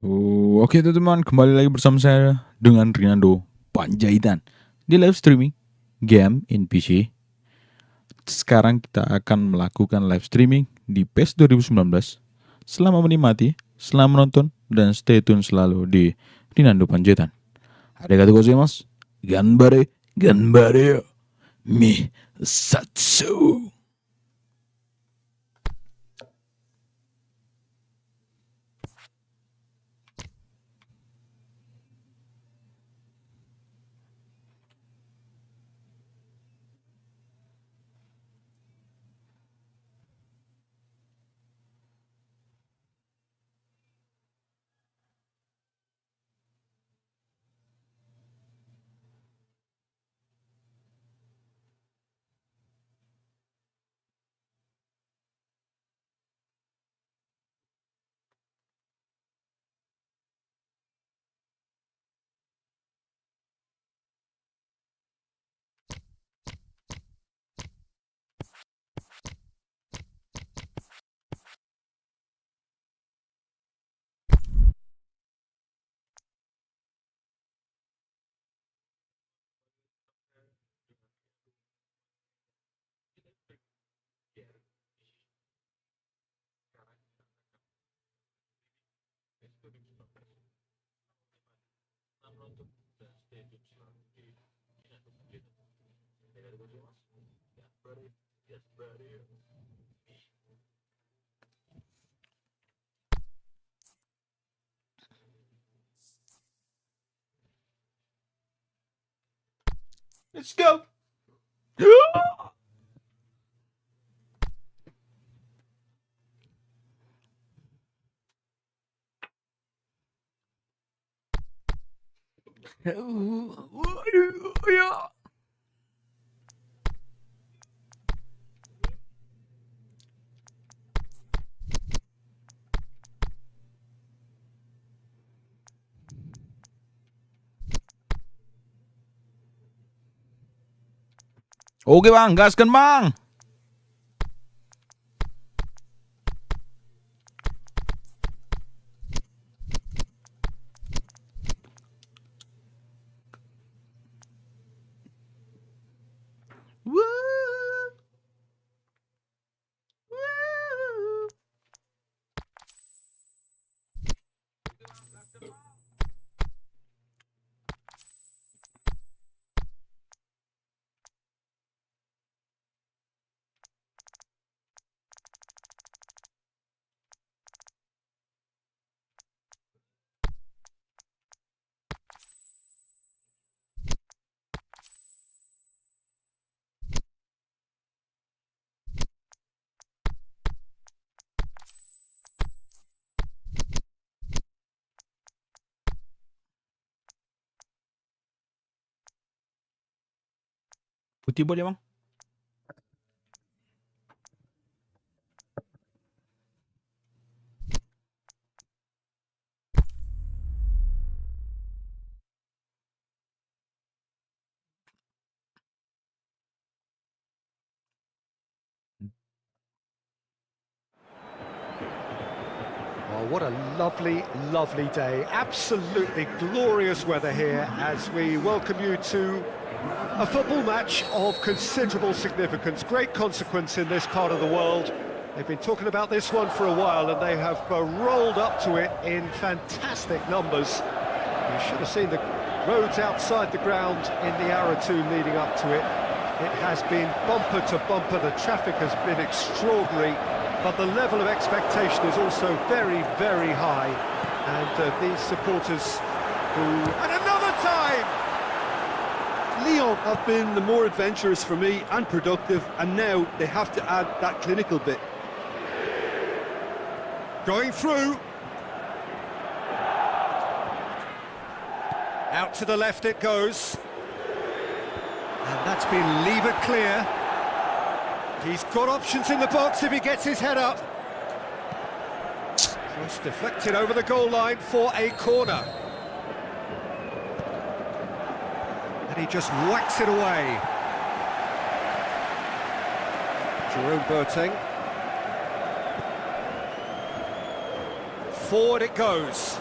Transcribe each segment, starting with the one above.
Oke teman-teman, kembali lagi bersama saya dengan Rinaldo Panjaitan di live streaming game in PC. Sekarang kita akan melakukan live streaming di PES 2019. Selamat menikmati, selamat menonton, dan stay tune selalu di Rinaldo Panjaitan. Arigatou gozaimasu. Ganbare, ganbare, mi satsu. Let's go. Oke bang, gaskan bang. Putih boleh bang? Oh, what a lovely, lovely day. Absolutely glorious weather here as we welcome you to a football match of considerable significance, great consequence in this part of the world. They've been talking about this one for a while and they have rolled up to it in fantastic numbers. You should have seen the roads outside the ground in the hour or two leading up to it. It has been bumper to bumper, the traffic has been extraordinary, but the level of expectation is also very, very high. And these supporters who... And another time! Lyon have been the more adventurous for me and productive, and now they have to add that clinical bit. Going through. Out to the left it goes. And that's been levered clear. He's got options in the box if he gets his head up. Cross deflected over the goal line for a corner. And he just whacks it away. Jerome Boateng. Forward it goes.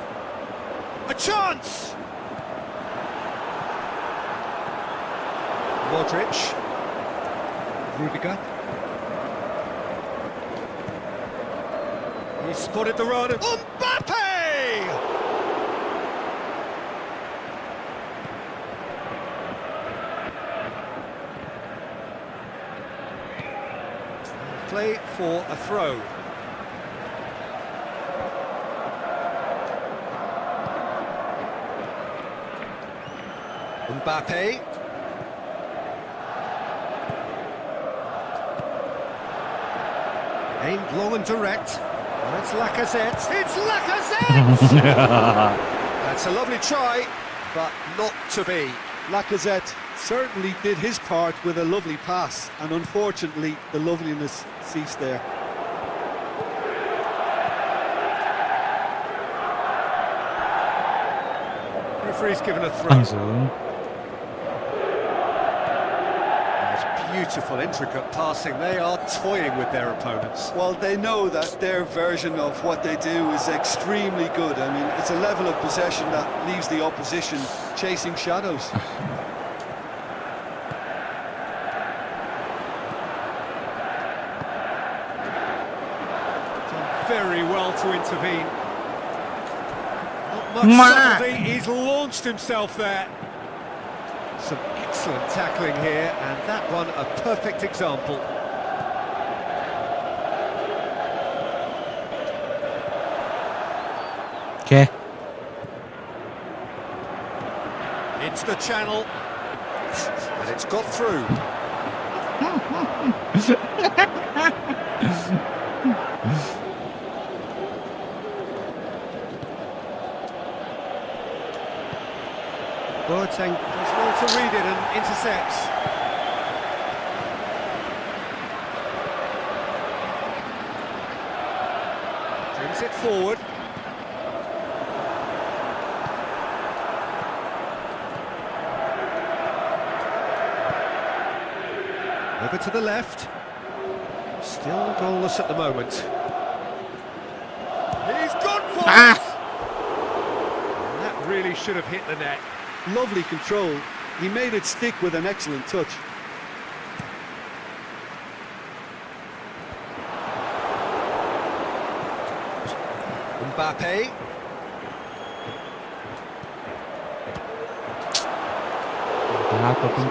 A chance! Modric. Rudiger. He spotted the run. Mbappe! Play for a throw. Mbappe. Aimed long and direct. Oh, it's Lacazette. It's Lacazette! That's a lovely try, but not to be. Lacazette certainly did his part with a lovely pass, and unfortunately the loveliness ceased there. Referee's given a throw. Also. Beautiful, intricate passing. They are toying with their opponents. Well, they know that their version of what they do is extremely good. I mean, it's a level of possession that leaves the opposition chasing shadows. Done very well to intervene. Not much subtlety. He's launched himself there. Some excellent tackling here, and that one a perfect example. Okay. It's the channel, and it's got through. Boateng does well to read it and intercepts. Brings it forward. Over to the left. Still goalless at the moment. He's gone for it! And that really should have hit the net. Lovely control. He made it stick with an excellent touch. Mbappe.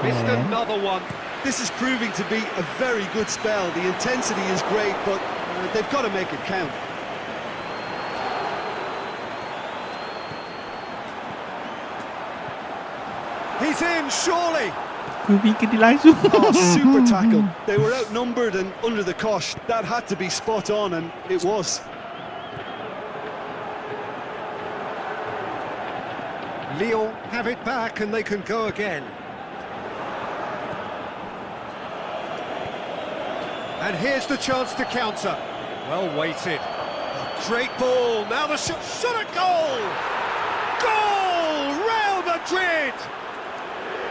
Missed another one. This is proving to be a very good spell. The intensity is great, but they've got to make it count. He's in, surely. Oh, super tackle. They were outnumbered and under the cosh. That had to be spot on, and it was. Lyon have it back and they can go again. And here's the chance to counter. Well weighted. A great ball. Now the shot at goal. Goal! Real Madrid!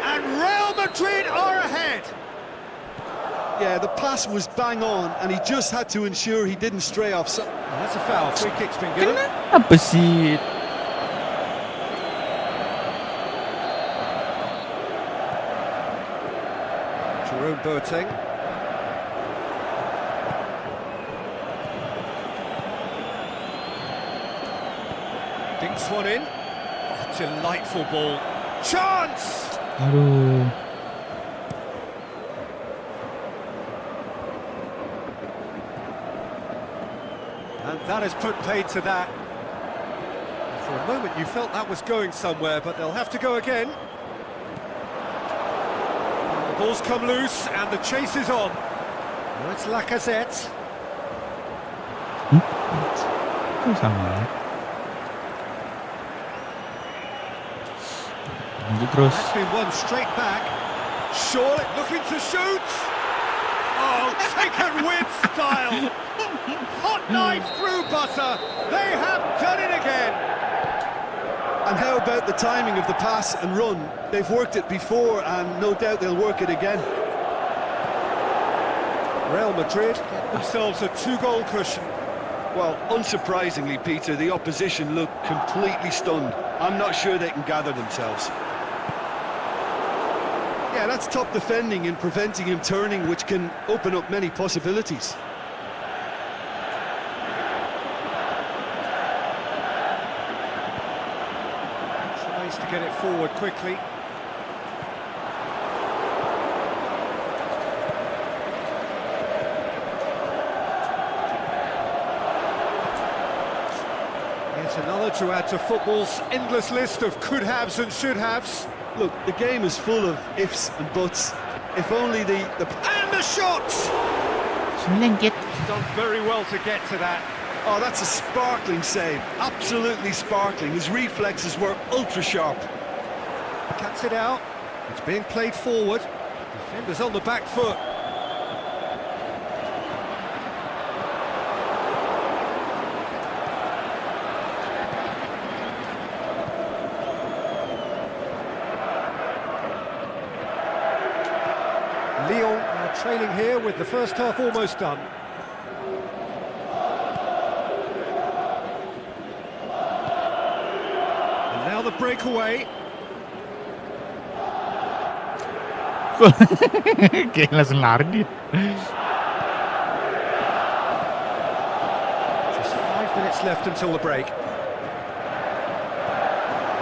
And Real Madrid are ahead. Yeah, the pass was bang on, and he just had to ensure he didn't stray off. Well, that's a foul. Free kick's been given. Apa sih? Jerome Boateng. Dinks one in. Oh, delightful ball. Chance! Aduh. And that has put paid to that. For a moment you felt that was going somewhere, but they'll have to go again. The ball's come loose and the chase is on. Now it's Lacazette. Kok sama? Lanjut terus. That's been won straight back. Surely looking to shoot. Oh, taken with style. Hot knife through butter. They have done it again. And how about the timing of the pass and run? They've worked it before, and no doubt they'll work it again. Real Madrid get themselves a 2-goal cushion. Well, unsurprisingly, Peter, the opposition look completely stunned. I'm not sure they can gather themselves. Yeah, that's top defending and preventing him turning, which can open up many possibilities. Tries to get it forward quickly. Yet another to add to football's endless list of could-haves and should-haves. Look, the game is full of ifs and buts. If only the... And the shots! He's done very well to get to that. Oh, that's a sparkling save. Absolutely sparkling. His reflexes were ultra-sharp. Cuts it out. It's being played forward. Defenders on the back foot. Lyon are trailing here with the first half almost done. And now the breakaway. Kayak langsung lari dia. Just 5 minutes left until the break.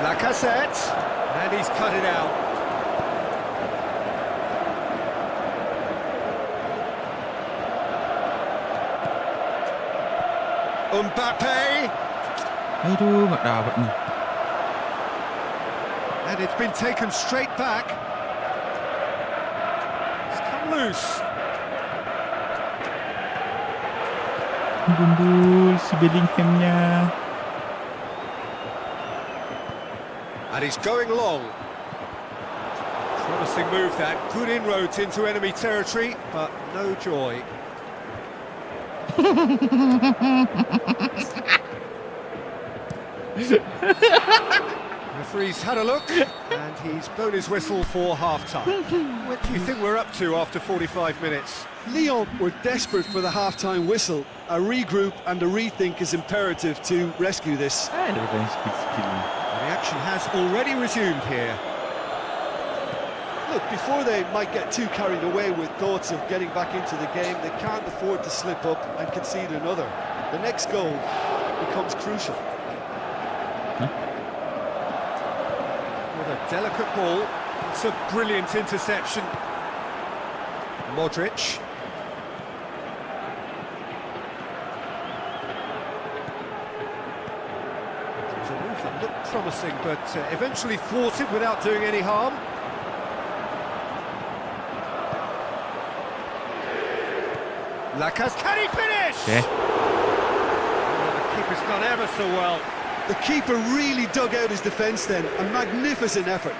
Lacazette, and he's cut it out. Mbappe, Aduh, nggak dapat nih. and it's been taken straight back. It's come loose. Gundul si Bellinghamnya. And he's going long. Promising move that. Good inroads into enemy territory, but no joy. Referee's had a look, and he's blown his whistle for half-time. What do you think we're up to after 45 minutes? Lyon were desperate for the half-time whistle. A regroup and a rethink is imperative to rescue this. Ada yang skill. The action has already resumed here. Look, before they might get too carried away with thoughts of getting back into the game, they can't afford to slip up and concede another. The next goal becomes crucial. With a delicate ball, it's a brilliant interception. Modric. It was a move that looked promising, but eventually thwarted without doing any harm. Lacazette, can he finish? Yeah. Oh, the keeper's done ever so well. The keeper really dug out his defence then. A magnificent effort.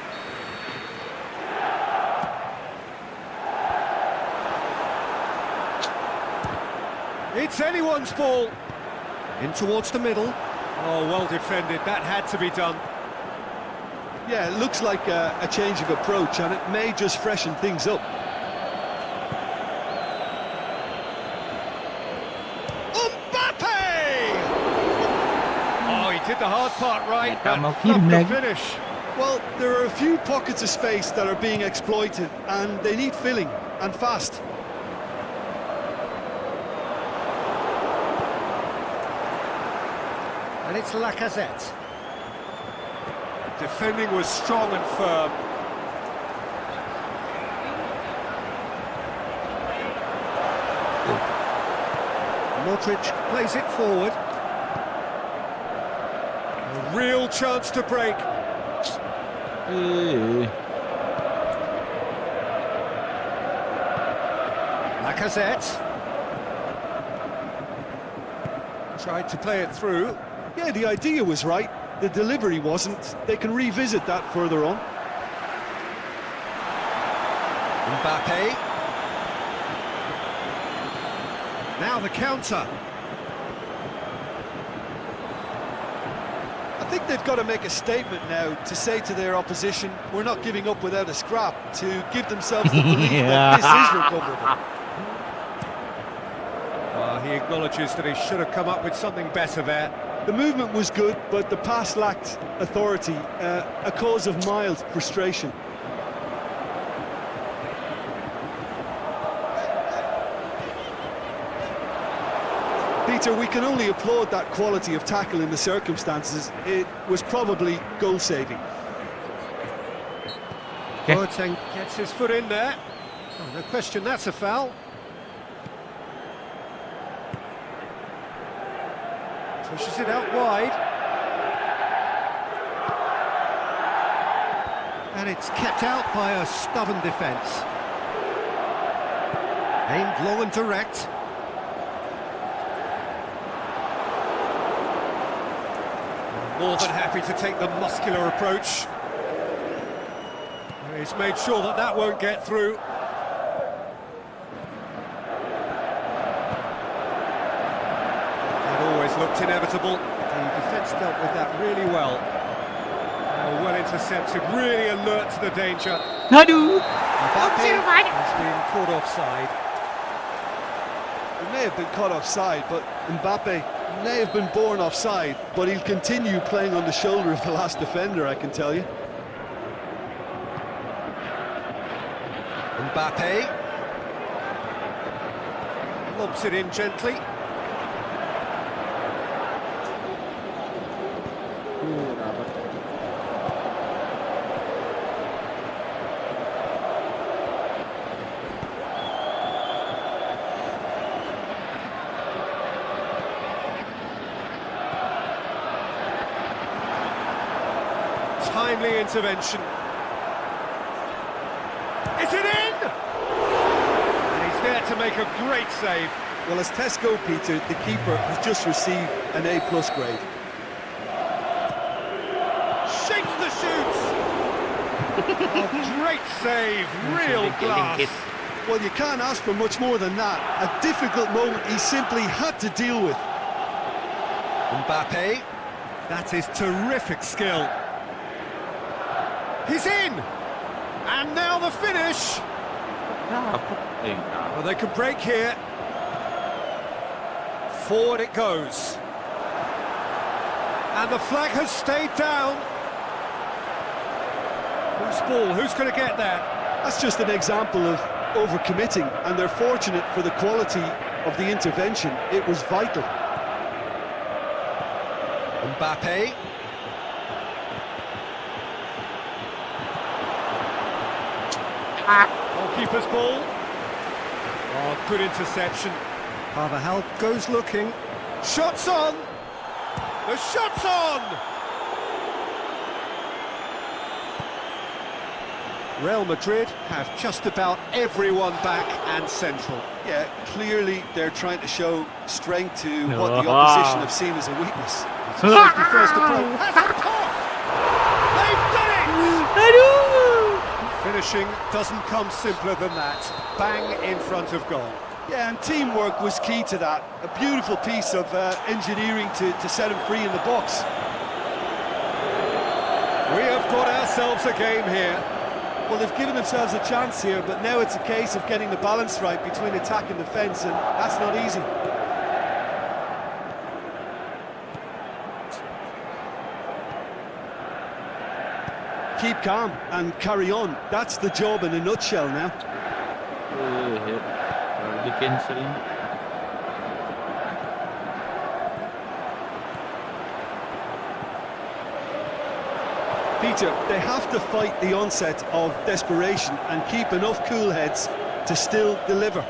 It's anyone's ball. In towards the middle. Oh, well defended. That had to be done. Yeah, it looks like a change of approach, and it may just freshen things up. Did the hard part right, Mereka mau but kirim fluffed the lagi. finish. Well, there are a few pockets of space that are being exploited, and they need filling, and fast. And it's Lacazette. Defending was strong and firm. Modric plays it forward. A real chance to break. Lacazette. Tried to play it through. Yeah, the idea was right. The delivery wasn't. They can revisit that further on. Mbappe. Now the counter. I think they've got to make a statement now to say to their opposition, we're not giving up without a scrap, to give themselves the belief that this is recoverable. Well, he acknowledges that he should have come up with something better there. The movement was good, but the pass lacked authority, a cause of mild frustration. Peter, we can only applaud that quality of tackle in the circumstances. It was probably goal-saving. Boateng gets his foot in there. Oh, no question, that's a foul. Pushes it out wide. And it's kept out by a stubborn defence. Aimed long and direct. More than happy to take the muscular approach. He's made sure that that won't get through. That always looked inevitable. The defence dealt with that really well. Well intercepted, really alert to the danger. Aduh. Mbappe has been caught offside. He may have been caught offside, but Mbappe may have been born offside, but he'll continue playing on the shoulder of the last defender, I can tell you. Mbappe lobs it in gently. Timely intervention. Is it in? And he's there to make a great save. Well, as tests go, Peter, the keeper has just received an A+ grade. Shakes the shoots. A great save, real class. Well, you can't ask for much more than that. A difficult moment he simply had to deal with. Mbappe, that is terrific skill. He's in! And now the finish! Well, they can break here. Forward it goes. And the flag has stayed down. Whose ball? Who's going to get there? That's just an example of overcommitting, and they're fortunate for the quality of the intervention. It was vital. Mbappe. Goalkeeper's ball. Oh, good interception. Carvajal goes looking. Shots on! The shot's on! Real Madrid have just about everyone back and central. Yeah, clearly they're trying to show strength to what the opposition have seen as a weakness. Safety first approach. Has a top! They've done it! Finishing doesn't come simpler than that. Bang in front of goal. Yeah, and teamwork was key to that. A beautiful piece of engineering to set him free in the box. We have got ourselves a game here. Well, they've given themselves a chance here, but now it's a case of getting the balance right between attack and defence, and that's not easy. Keep calm and carry on. That's the job in a nutshell now. Peter, they have to fight the onset of desperation and keep enough cool heads to still deliver.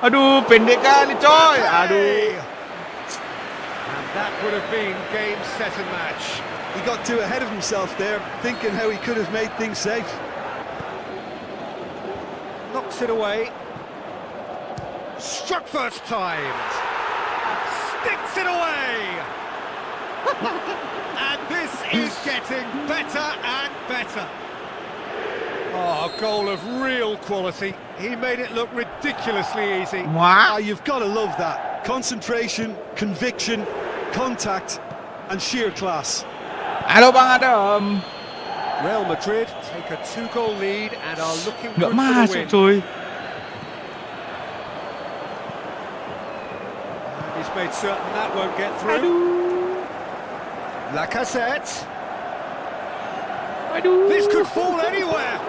Aduh, pendek kali coy. Aduh. And that would have been game, set and match. He got too ahead of himself there, thinking how he could have made things safe. Knocks it away. Struck first time. Sticks it away. And this is getting better and better. Oh, a goal of real quality. He made it look ridiculously easy. Wow. You've got to love that. Concentration, conviction, contact, and sheer class. Halo Bang Adam. Real Madrid take a 2-goal lead and are looking Nggak good for the masuk win. coy. made certain that won't get through. Lacazette. This could fall anywhere.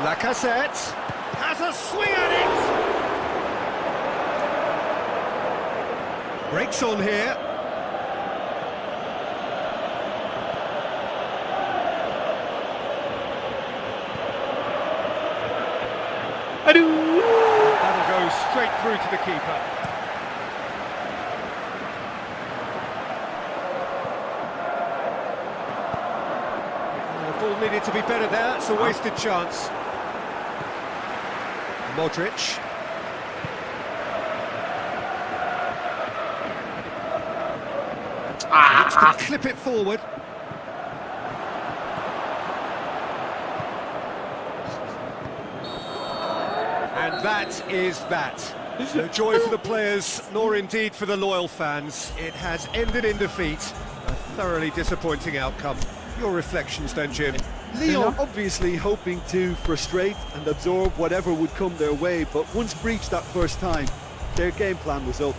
Lacazette has a swing at it. Breaks on here. That'll go straight through to the keeper. The ball needed to be better there. It's a wasted chance. Modric. Looks to clip it forward. And that is that. No joy for the players, nor indeed for the loyal fans. It has ended in defeat. A thoroughly disappointing outcome. Your reflections then, Jim? Lyon obviously hoping to frustrate and absorb whatever would come their way, but once breached that first time, their game plan was up.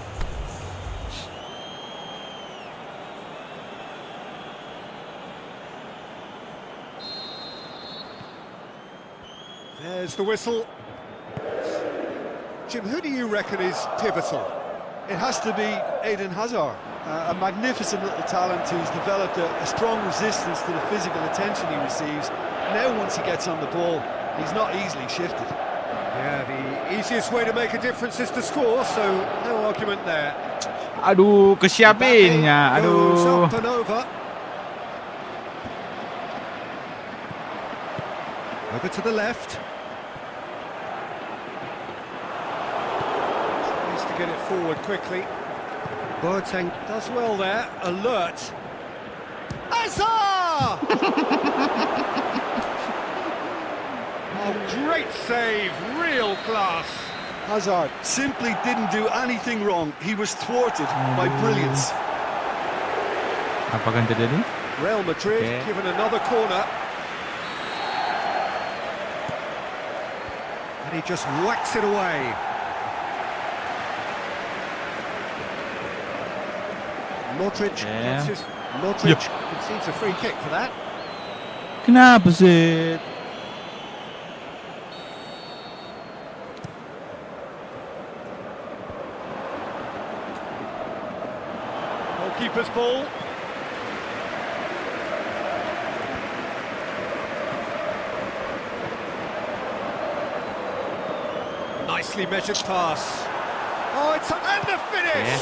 There's the whistle. Jim, who do you reckon is pivotal? It has to be Eden Hazard, a magnificent little talent who's developed a strong resistance to the physical attention he receives. Now once he gets on the ball, he's not easily shifted. Yeah, the easiest way to make a difference is to score, so no argument there. Aduh, ke siapa ini ya? Goes Aduh. up and over. Over to the left. Tries to get it forward quickly. Boateng does well there. Alert. Hazard! Oh, great save. Real class. Hazard simply didn't do anything wrong. He was thwarted by brilliance. Apa akan terjadi? Real Madrid given another corner. And he just whacks it away. Modric gets his... Modric concedes a free kick for that. Kenapa sih? Goalkeeper's ball. Nicely measured pass. Oh, it's and the finish!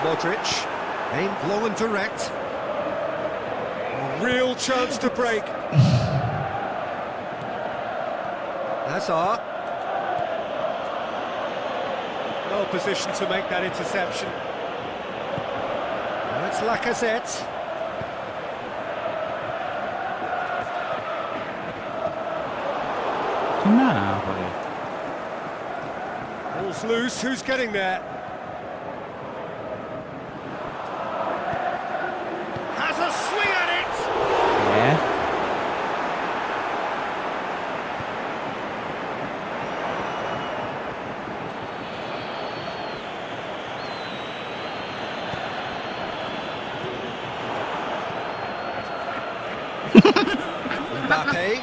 Modric, aimed long and direct. A real chance to break. Hazard. Well positioned to make that interception. Now it's Lacazette. Kenapa? Ball's loose, who's getting there? Has a swing at it! Mbappe.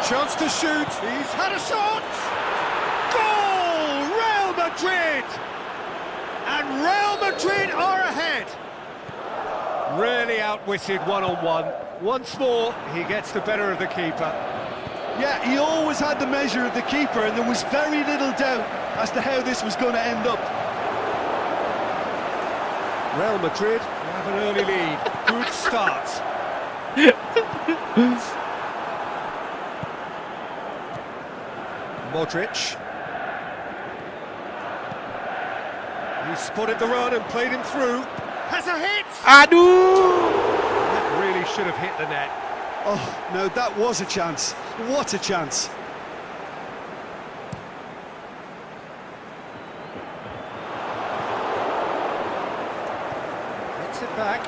Chance to shoot. He's had a shot. Goal! Real Madrid! And Real Madrid are ahead. Really outwitted one-on-one. Once more, he gets the better of the keeper. Yeah, he always had the measure of the keeper, and there was very little doubt as to how this was going to end up. Real Madrid have an early lead. Good start. Modric. He spotted the run and played him through. Has a hit! Aduh! That really should have hit the net. Oh, no, that was a chance. What a chance. Gets it back.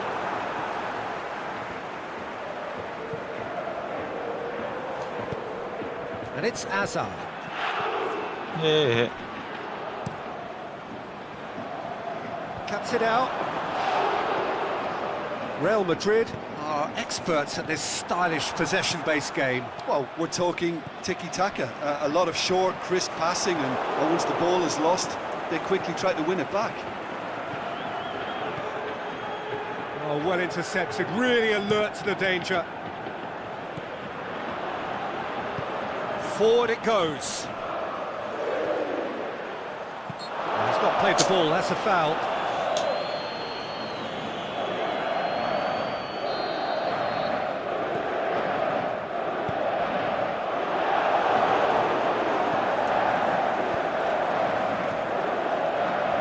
And it's Hazard. Yeah. Cuts it out. Real Madrid are experts at this stylish possession-based game. Well, we're talking tiki-taka. A lot of short, crisp passing, and once the ball is lost, they quickly try to win it back. Oh, well intercepted, really alert to the danger. Forward it goes. He's not played the ball, that's a foul.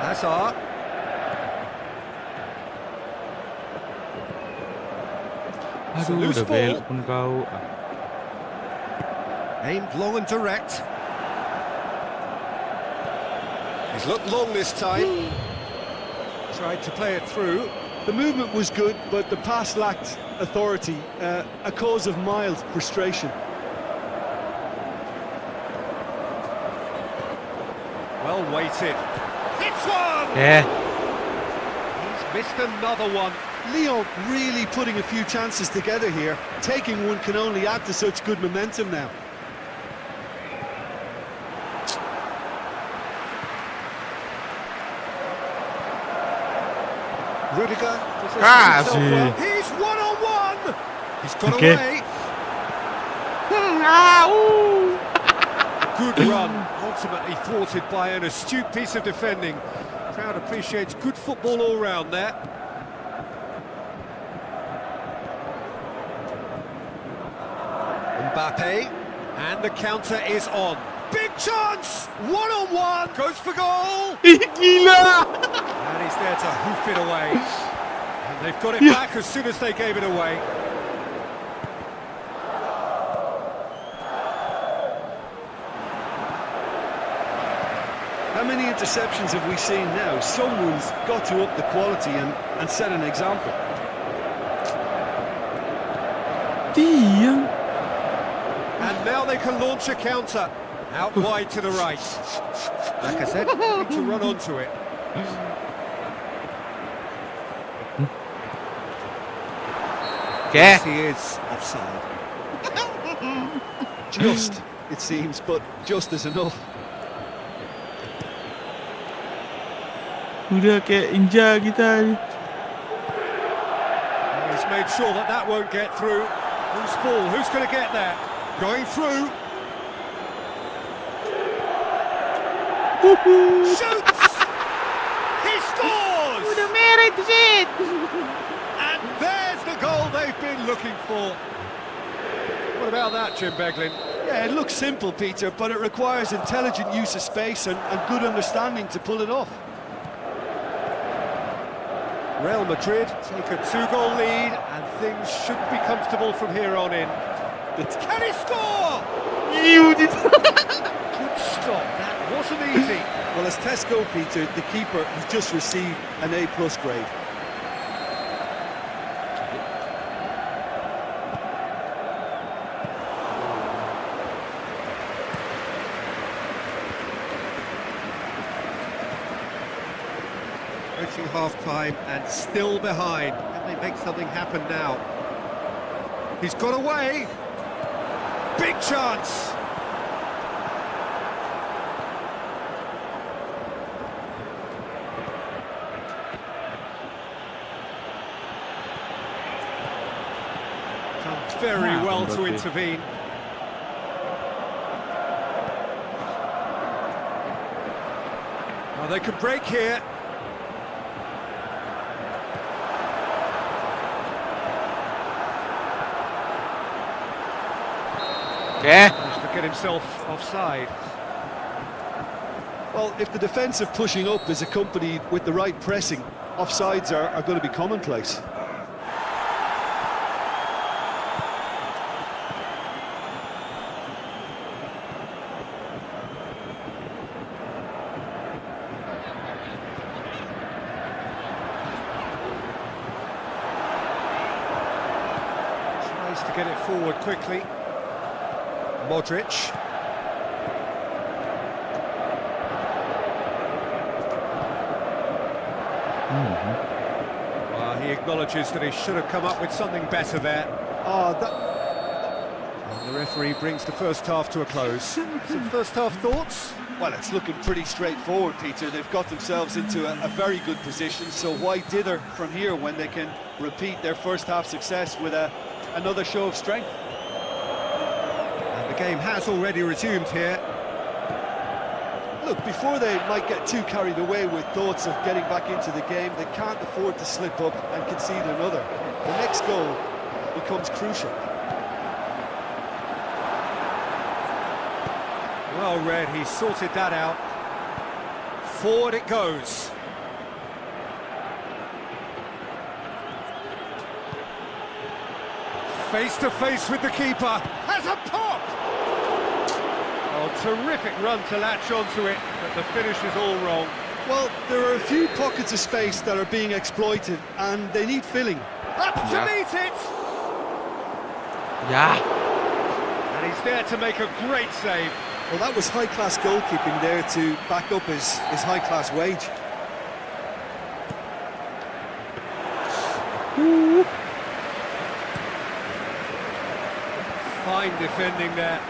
Hazard. Aduh, loose udah ball. belok pun kau. Aimed long and direct. He's looked long this time. Tried to play it through. The movement was good, but the pass lacked authority, a cause of mild frustration. Well weighted. Hits one! Yeah. He's missed another one. Lyon really putting a few chances together here. Taking one can only add to such good momentum now. Rudiger Ah, positions himself see. well. He's one-on-one! He's got Okay. away. Good run, ultimately thwarted by an astute piece of defending. Crowd appreciates good football all round there. Mbappe, and the counter is on. Big chance! One-on-one! Goes for goal! Gila. And he's there to hoof it away. And they've got it Yeah. back as soon as they gave it away. How many interceptions have we seen now? Someone's got to up the quality and set an example. Dia. And now they can launch a counter. Out wide to the right. Like I said, need to run onto it. Okay. Yes, he is offside. Just, it seems, but just is enough. Udah kayak inja kita. He's made sure that that won't get through. Who's ball? Who's going to get there? Going through. Shoots! He scores! Udah merah itu shit. And there's the goal they've been looking for. What about that, Jim Beglin? Yeah, it looks simple, Peter, but it requires intelligent use of space and good understanding to pull it off. Real Madrid take a 2-goal lead and things should be comfortable from here on in. Can he score? Good stop, that wasn't easy. Well, as Tesco, Peter, the keeper has just received an A+ grade. Approaching half-time and still behind. Can they make something happen now? He's got away. Big chance. Done very Wow, well to Mbappe. intervene. Well, they could break here. Okay. Managed to get himself offside. Well, if the defensive pushing up is accompanied with the right pressing, offsides are going to be commonplace. Tries to get it forward quickly. Modric. He acknowledges that he should have come up with something better there. And the referee brings the first half to a close. Some first half thoughts? Well, it's looking pretty straightforward, Peter. They've got themselves into a very good position, so why dither from here when they can repeat their first half success with another show of strength? And the game has already resumed here. Look, before they might get too carried away with thoughts of getting back into the game, they can't afford to slip up and concede another. The next goal becomes crucial. Well read, he sorted that out. Forward it goes. Face to face with the keeper. Has a pop! Oh, terrific run to latch onto it, but the finish is all wrong. Well, there are a few pockets of space that are being exploited, and they need filling. Up to meet it! Ja. And he's there to make a great save. Well, that was high-class goalkeeping there to back up his high-class wage. Fine defending there.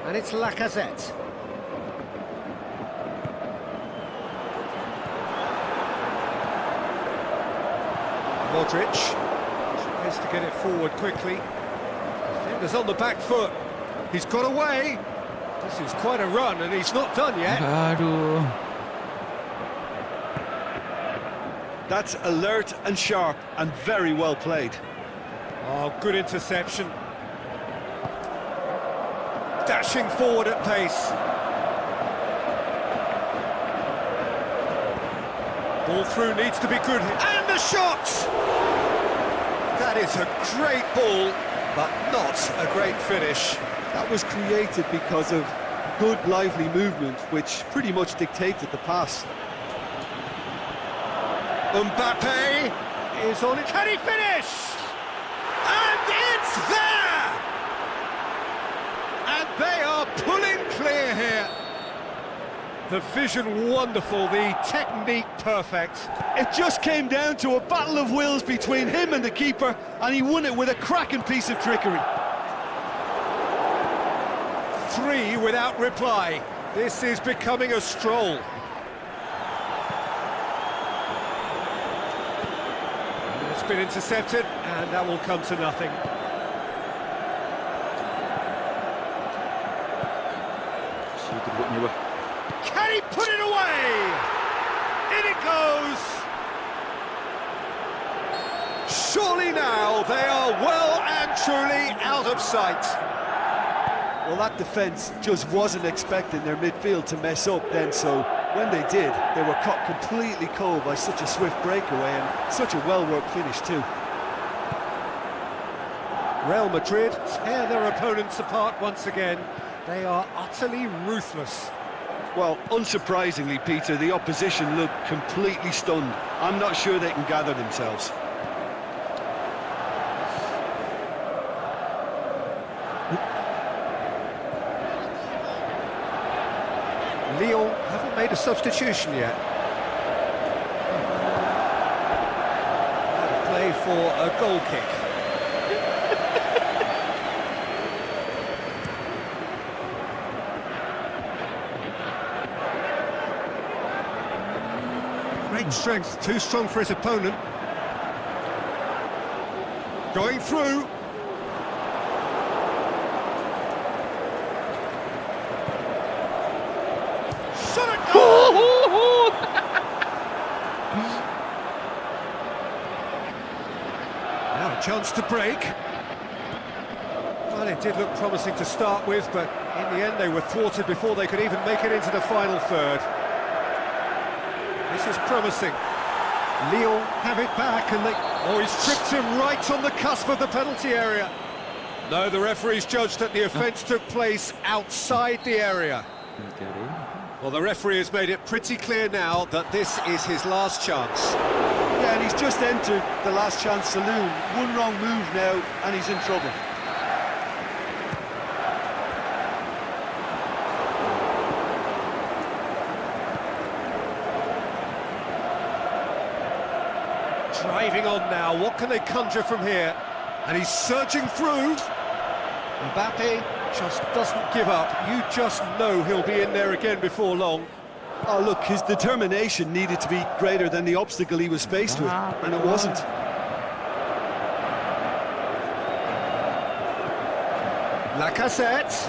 And it's Lacazette. Modric tries to get it forward quickly. Defender's on the back foot. He's got away. This is quite a run, and he's not done yet. Aduh. That's alert and sharp and very well played. Oh, good interception. Dashing forward at pace. Ball through needs to be good. And the shot! That is a great ball, but not a great finish. That was created because of good, lively movement, which pretty much dictated the pass. Mbappe is on it. Can he finish? And it's there! And they are pulling clear here. The vision wonderful, the technique perfect. It just came down to a battle of wills between him and the keeper, and he won it with a cracking piece of trickery. 3 without reply. This is becoming a stroll. It's been intercepted, and that will come to nothing. Can he put it away? In it goes! Surely now they are well and truly out of sight. Well, that defence just wasn't expecting their midfield to mess up then, so when they did, they were caught completely cold by such a swift breakaway and such a well-worked finish too. Real Madrid tear their opponents apart once again. They are utterly ruthless. Well, unsurprisingly, Peter, the opposition look completely stunned. I'm not sure they can gather themselves. Lyon haven't made a substitution yet. Out of play for a goal kick. Great strength, too strong for his opponent. Going through. Shot at goal! Now a chance to break. Well, it did look promising to start with, but in the end they were thwarted before they could even make it into the final third. This is promising. Lyon have it back, and they... Oh, he's tripped him right on the cusp of the penalty area. No, the referee's judged that the offence took place outside the area. Well, the referee has made it pretty clear now that this is his last chance. Yeah, and he's just entered the last chance saloon. One wrong move now, and he's in trouble. Driving on now, what can they conjure from here? And he's surging through. Mbappe just doesn't give up. You just know he'll be in there again before long. Oh, look, his determination needed to be greater than the obstacle he was faced with, and it wasn't. Lacazette.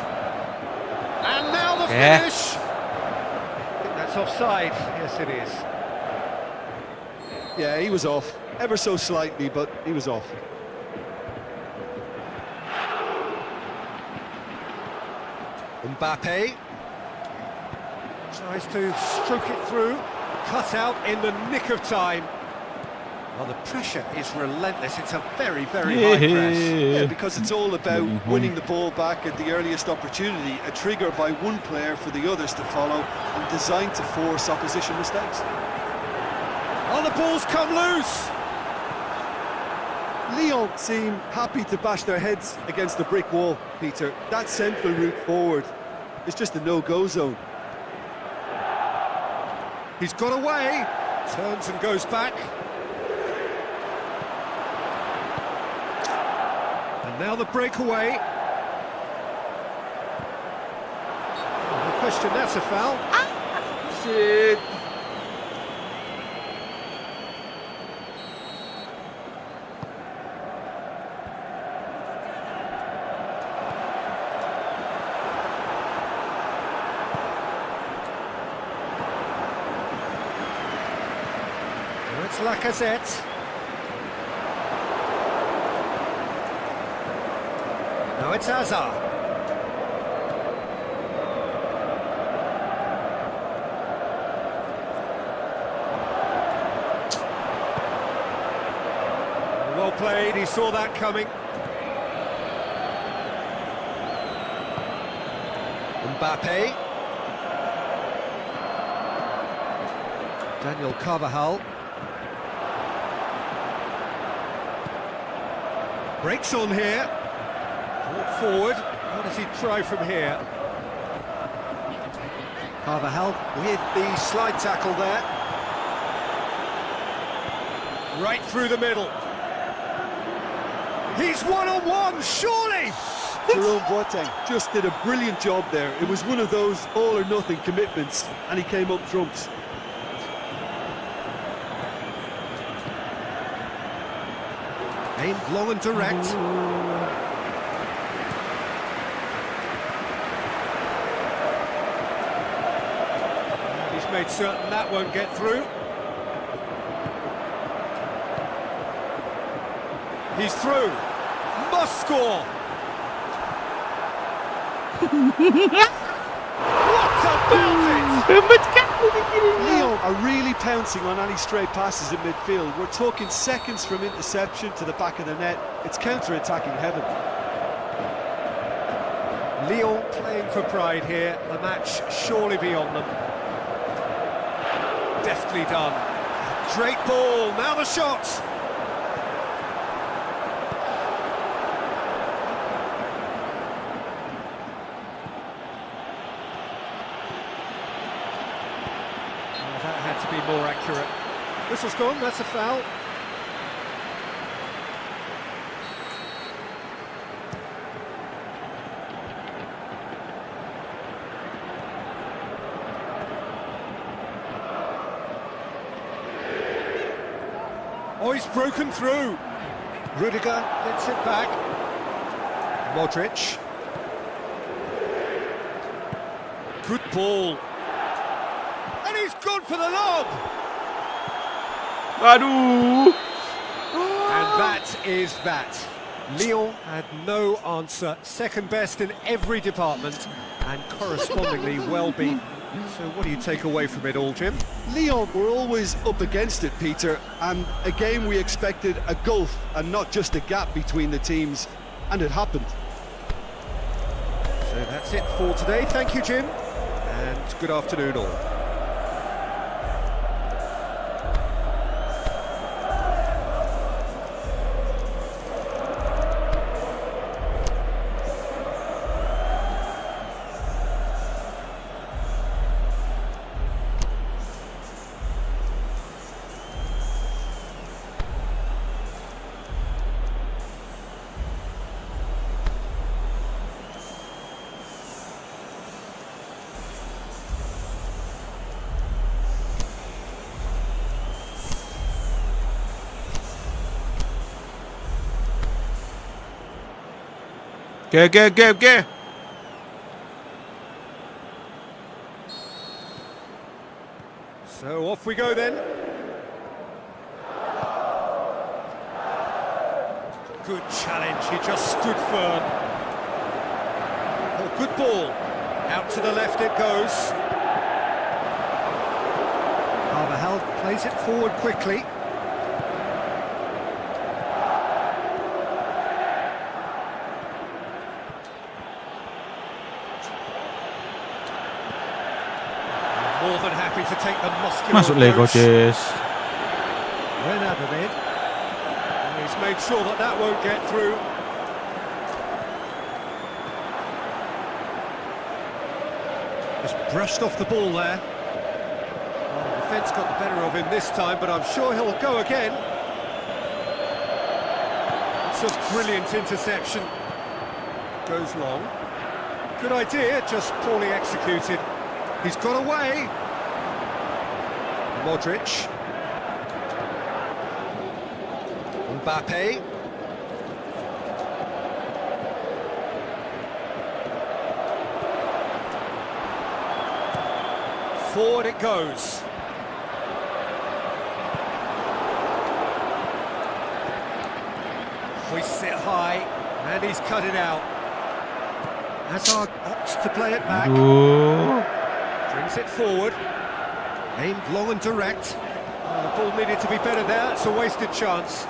And now the finish. I think that's offside. Yes, it is. Yeah, he was off. Ever so slightly, but he was off. Mbappe tries to stroke it through, cut out in the nick of time. Well, the pressure is relentless. It's a very, very high press. Yeah, because it's all about winning the ball back at the earliest opportunity, a trigger by one player for the others to follow, and designed to force opposition mistakes. Oh, the ball's come loose! Lyon seem happy to bash their heads against the brick wall, Peter. That central route forward is just a no-go zone. He's got away, turns and goes back. And now the breakaway. No question, that's a foul. Shit. It's Lacazette. Now it's Hazard. Well played, he saw that coming. Mbappe. Daniel Carvajal. Breaks on here. Brought forward. What does he try from here? Carvajal with the slide tackle there. Right through the middle. He's one-on-one, surely! Jerome Boateng just did a brilliant job there. It was one of those all-or-nothing commitments, and he came up trumps. Aimed long and direct. He's made certain that won't get through. He's through. Must score. What about it? Lyon are really pouncing on any stray passes in midfield. We're talking seconds from interception to the back of the net. It's counter-attacking heaven. Lyon playing for pride here. The match surely beyond them. Deftly done. Great ball. Now the shot. That had to be more accurate. Whistle's gone, that's a foul. Oh, he's broken through. Rudiger gets it back. Modric. Good ball. And he's gone for the lob. Aduh. And that is that. Lyon had no answer. Second best in every department and correspondingly well beaten. So what do you take away from it all, Jim? Lyon were always up against it, Peter, and a game we expected a gulf and not just a gap between the teams, and it happened. So that's it for today. Thank you, Jim, and good afternoon all. 오케이. So off we go then. Good challenge, he just stood firm. Oh, good ball. Out to the left it goes. Carvajal plays it forward quickly. More than happy to take the muscular Masuk Lego, approach. Cis. Renadolid. He's made sure that that won't get through. Just brushed off the ball there. Well, the defence got the better of him this time, but I'm sure he'll go again. It's a brilliant interception. Goes long. Good idea, just poorly executed. He's got away. Modric. Mbappe. Forward it goes. Hoists it high, and he's cut it out. Hazard opts to play it back. Brings it forward. Aimed long and direct. Oh, the ball needed to be better there. It's a wasted chance.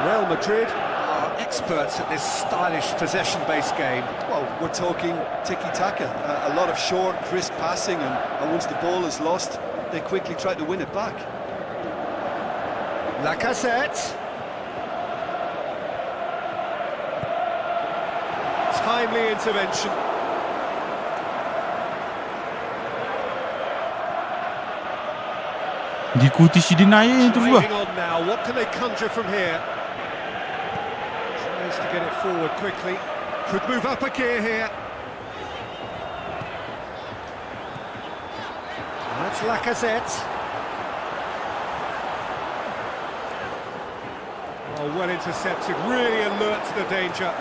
Real Madrid are experts at this stylish possession-based game. Well, we're talking tiki-taka, a lot of short, crisp passing, and once the ball is lost, they quickly try to win it back. Lacazette. Timely intervention. Diikuti si Dinaya terus gua. Trading on now. What can they conjure from here? Tries to get it forward quickly. Could move up a gear here. That's Lacazette. Oh, well intercepted. Really alert to the danger.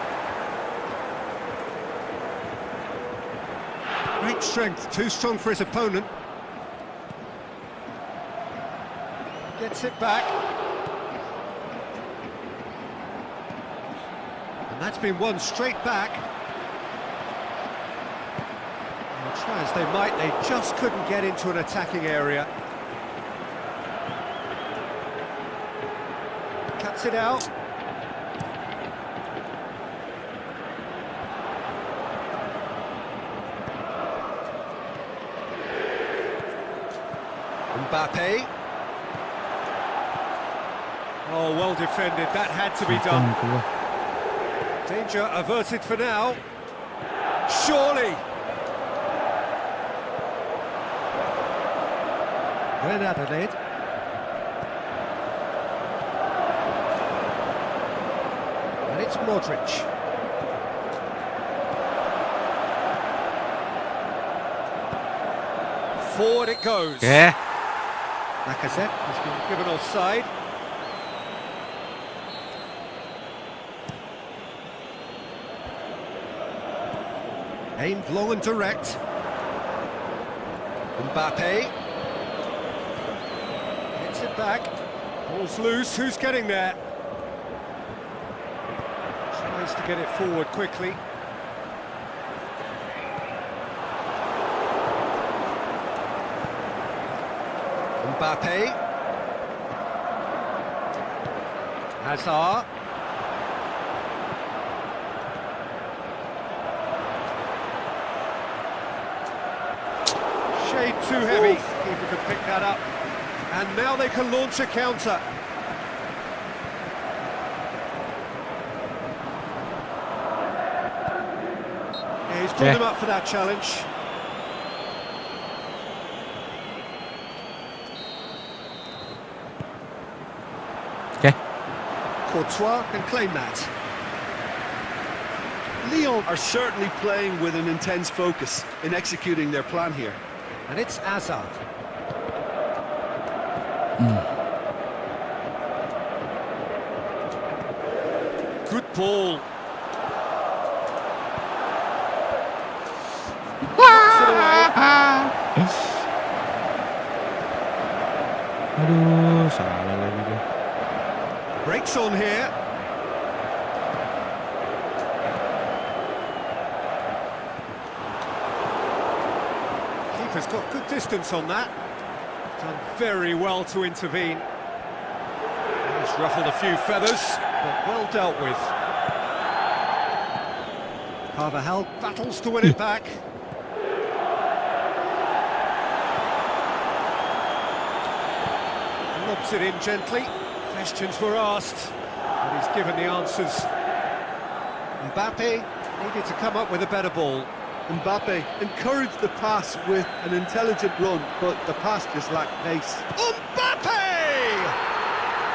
Great strength. Too strong for his opponent. Gets it back. And that's been won straight back. And try as they might, they just couldn't get into an attacking area. Cuts it out. Mbappe. Oh, well defended. That had to be done. Danger averted for now. Surely. Renadolid. And it's Modric. Forward it goes. Yeah. Lacazette has been given offside. Aimed long and direct. Mbappe. Gets it back. Ball's loose. Who's getting there? Tries to get it forward quickly. Mbappe. Hazard. Shade too heavy. Keeper could pick that up. And now they can launch a counter. Yeah, he's called him up for that challenge. Okay. Courtois can claim that. Lyon are certainly playing with an intense focus in executing their plan here. And it's Hazard. Good ball. Knocks it away. Aduh, salah lagi tuh. Breaks on here. Keeper's got good distance on that. Done very well to intervene. He's ruffled a few feathers, but well dealt with. Carvajal battles to win it back. Lobs it in gently. Questions were asked, but he's given the answers. Mbappe needed to come up with a better ball. Mbappe encouraged the pass with an intelligent run, but the pass just lacked pace. Mbappe!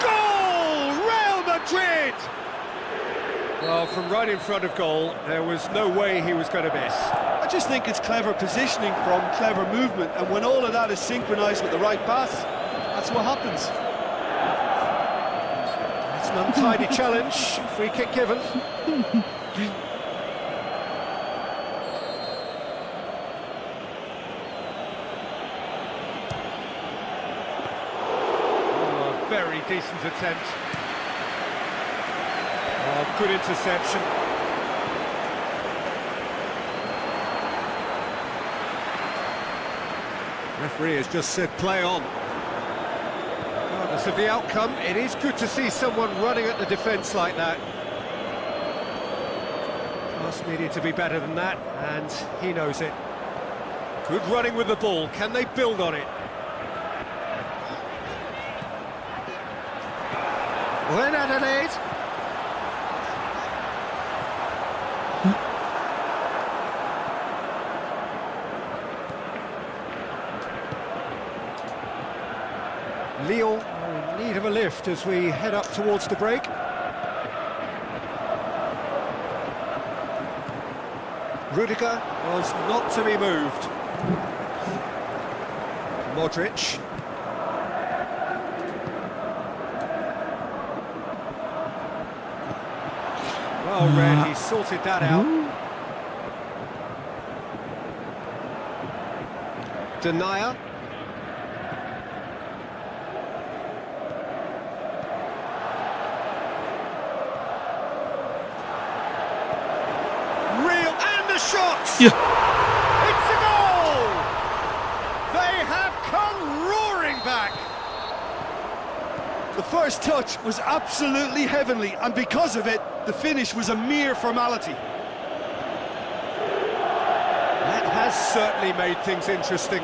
Goal! Real Madrid! Well, from right in front of goal, there was no way he was going to miss. I just think it's clever positioning from clever movement, and when all of that is synchronised with the right pass, that's what happens. It's an untidy challenge, free kick given. Oh, a very decent attempt. Oh, good interception. Referee has just said play on. Regardless of the outcome, it is good to see someone running at the defence like that. Pass needed to be better than that, and he knows it. Good running with the ball. Can they build on it? When Adelaide. Lyon are in need of a lift as we head up towards the break. Rudiger was not to be moved. Modric. Well read, he sorted that out. Denier. Shots! Yeah. It's a goal! They have come roaring back! The first touch was absolutely heavenly, and because of it, the finish was a mere formality. That has certainly made things interesting.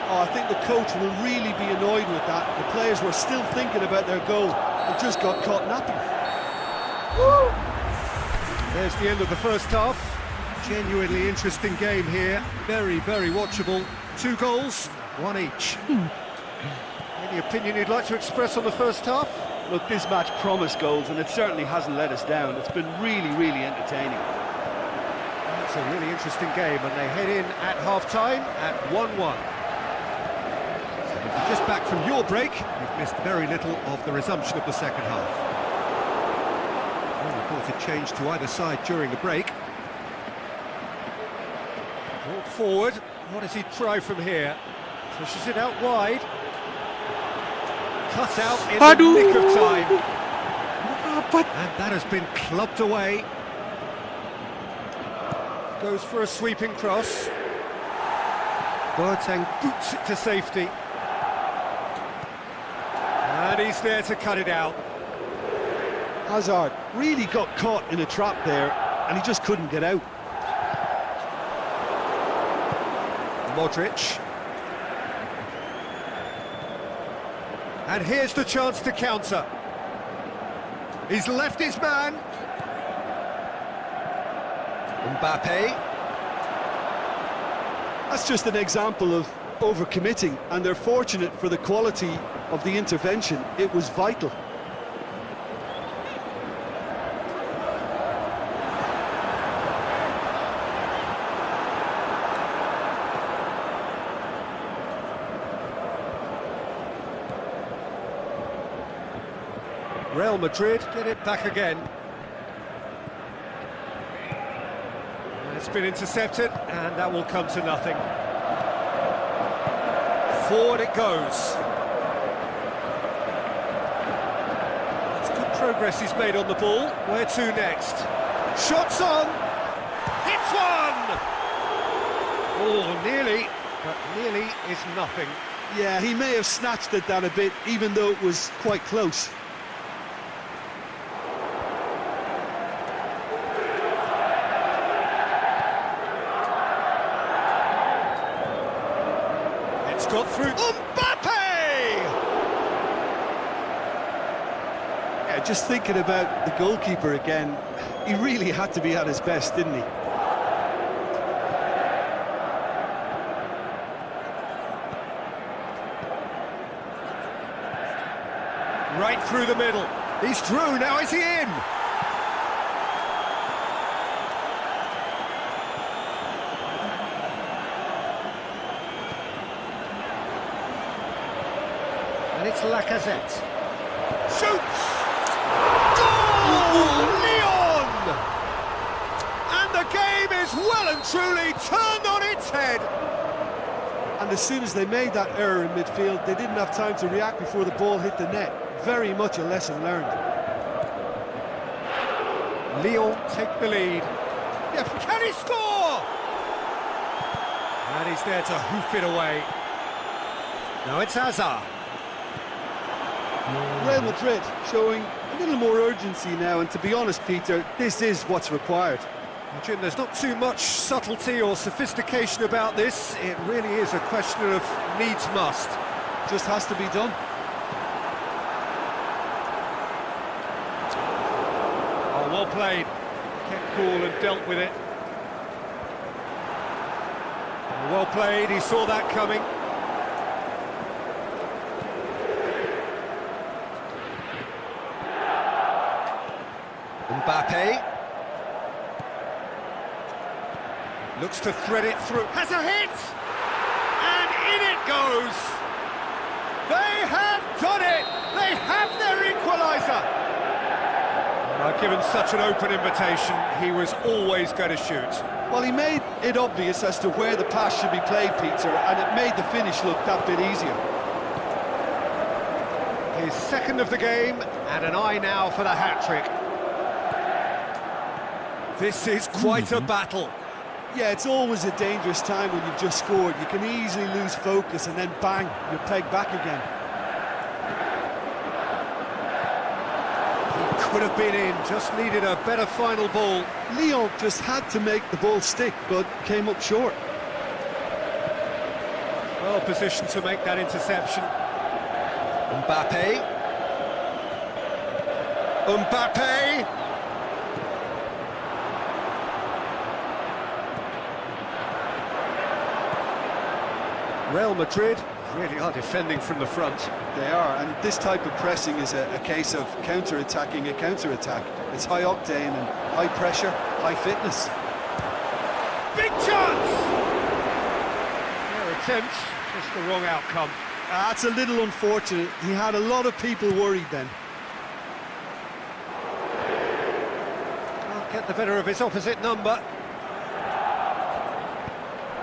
Oh, I think the coach will really be annoyed with that. The players were still thinking about their goal and just got caught napping. Woo! There's the end of the first half. Genuinely interesting game here. Very, very watchable. 2 goals, 1 each. Any opinion you'd like to express on the first half? Look, this match promised goals, and it certainly hasn't let us down. It's been really, really entertaining. It's a really interesting game, and they head in at half-time at 1-1. So if you're just back from your break, you've missed very little of the resumption of the second half. No reported change to either side during the break. Brought forward, what does he try from here? Pushes it out wide. Cut out in the nick of time. And that has been clubbed away. Goes for a sweeping cross. Boateng boots it to safety. And he's there to cut it out. Hazard really got caught in a trap there, and he just couldn't get out. Modric. And here's the chance to counter. He's left his man. Mbappe. That's just an example of overcommitting, and they're fortunate for the quality of the intervention. It was vital. Real Madrid get it back again. It's been intercepted, and that will come to nothing. Forward it goes. That's good progress he's made on the ball. Where to next? Shots on! Hits one! Oh, nearly, but nearly is nothing. Yeah, he may have snatched at that a bit, even though it was quite close. It's got through. Mbappe! Yeah, just thinking about the goalkeeper again, he really had to be at his best, didn't he? Right through the middle. He's through, now is he in? And it's Lacazette. Shoots! Goal! Leon! And the game is well and truly turned on its head. And as soon as they made that error in midfield, they didn't have time to react before the ball hit the net. Very much a lesson learned. Lyon take the lead. Yeah, can he score? And he's there to hoof it away. Now it's Hazard. Real Madrid showing a little more urgency now, and to be honest, Peter, this is what's required. Jim, there's not too much subtlety or sophistication about this. It really is a question of needs must. Just has to be done. Oh, well played. Kept cool and dealt with it. Well played, he saw that coming. Mbappe. Looks to thread it through. Has a hit! And in it goes! They have done it! They have their equaliser! Given such an open invitation, he was always going to shoot. Well, he made it obvious as to where the pass should be played, Peter, and it made the finish look that bit easier. His second of the game, and an eye now for the hat-trick. This is quite a battle. Yeah, it's always a dangerous time when you've just scored. You can easily lose focus and then bang, you're pegged back again. He could have been in, just needed a better final ball. Lyon just had to make the ball stick, but came up short. Well positioned to make that interception. Mbappe. Mbappe! Real Madrid really are defending from the front. They are, and this type of pressing is a case of counter-attacking a counter-attack. It's high octane and high pressure, high fitness. Big chance! Their attempt, just the wrong outcome. That's a little unfortunate. He had a lot of people worried then. Can't get the better of his opposite number.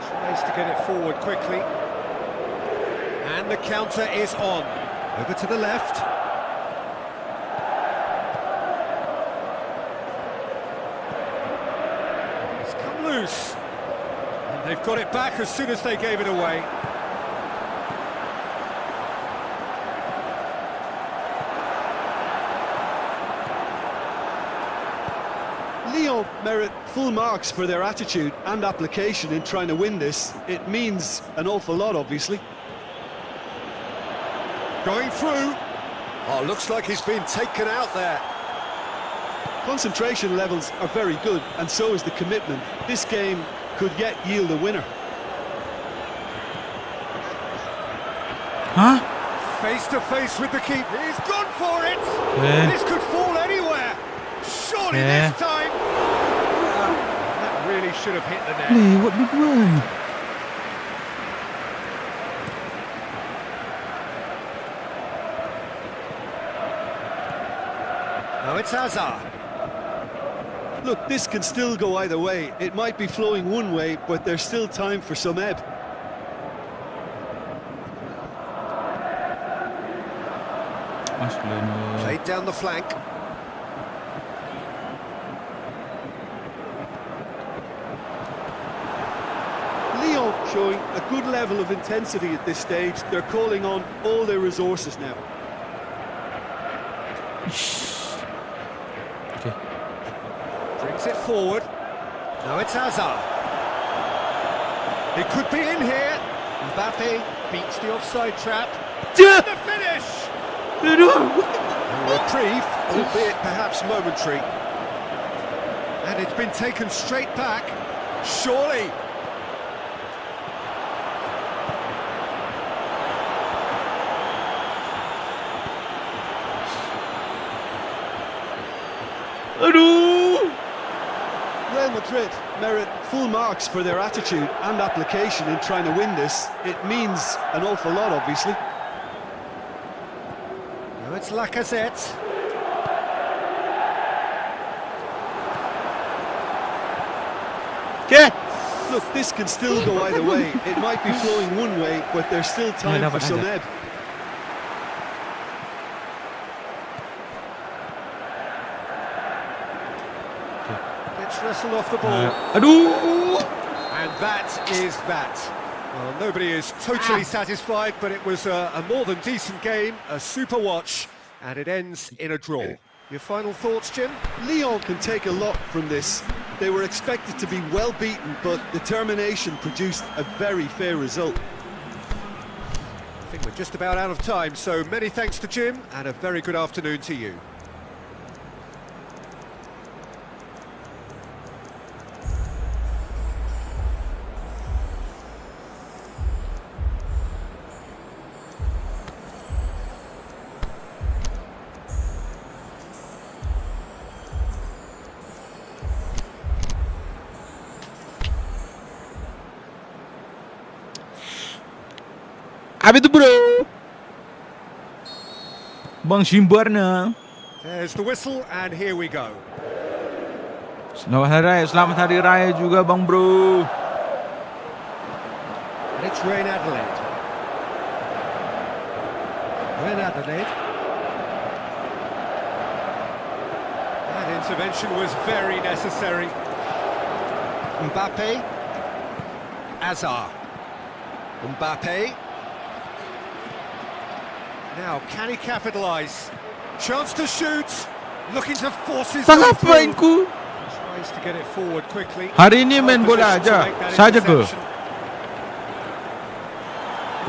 Tries to get it forward quickly. And the counter is on. Over to the left. It's come loose. And they've got it back as soon as they gave it away. Lyon merit full marks for their attitude and application in trying to win this. It means an awful lot, obviously. Going through. Oh, looks like he's been taken out there. Concentration levels are very good, and so is the commitment. This game could yet yield a winner. Huh? Face to face with the keeper. He's gone for it. Yeah. This could fall anywhere. Surely Yeah. this time. That really should have hit the net. Nee, what did we? Now it's Hazard. Look, this can still go either way. It might be flowing one way, but there's still time for some ebb. Played down the flank. Lyon showing a good level of intensity at this stage. They're calling on all their resources now. Okay. Brings it forward. Now it's Hazard. It could be in here. Mbappe beats the offside trap. And the finish! A reprieve, albeit perhaps momentary. And it's been taken straight back. Surely. Real Madrid merit full marks for their attitude and application in trying to win this. It means an awful lot, obviously. Now it's Lacazette. Okay. Look, this can still go either way. It might be flowing one way, but there's still time for some ebb. Gets wrestled off the ball. Aduh. And that is that. Well, nobody is totally satisfied, but it was a more than decent game, a super watch, and it ends in a draw. Your final thoughts, Jim? Lyon can take a lot from this. They were expected to be well beaten, but determination produced a very fair result. I think we're just about out of time, so many thanks to Jim, and a very good afternoon to you. Apa itu bro? Bang Simbarna. There's the whistle, and here we go. Selamat hari raya juga bang bro. And it's Real Adelaide. Real Adelaide. That intervention was very necessary. Mbappe. Hazard. Mbappe. Now, can he capitalise? Chance to shoot. Looking to force his way through. Ngapainku? Tries to get it forward quickly. Hari ini main bola aja, saja ke?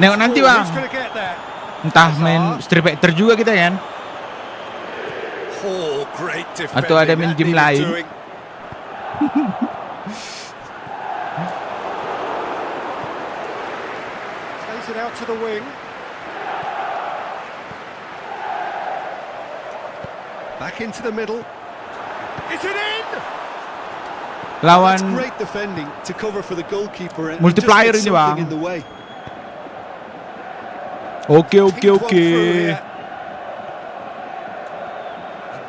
Nengok nanti bang. Who's gonna get there? Entah main Street Fighter juga kita kan? Oh, great defending. Atau ada main game lain? Plays it out to the wing. Back into the middle. Is it in? Lawan That's great defending to cover for the goalkeeper and multiplier just ini get something bang. in the way. Oke.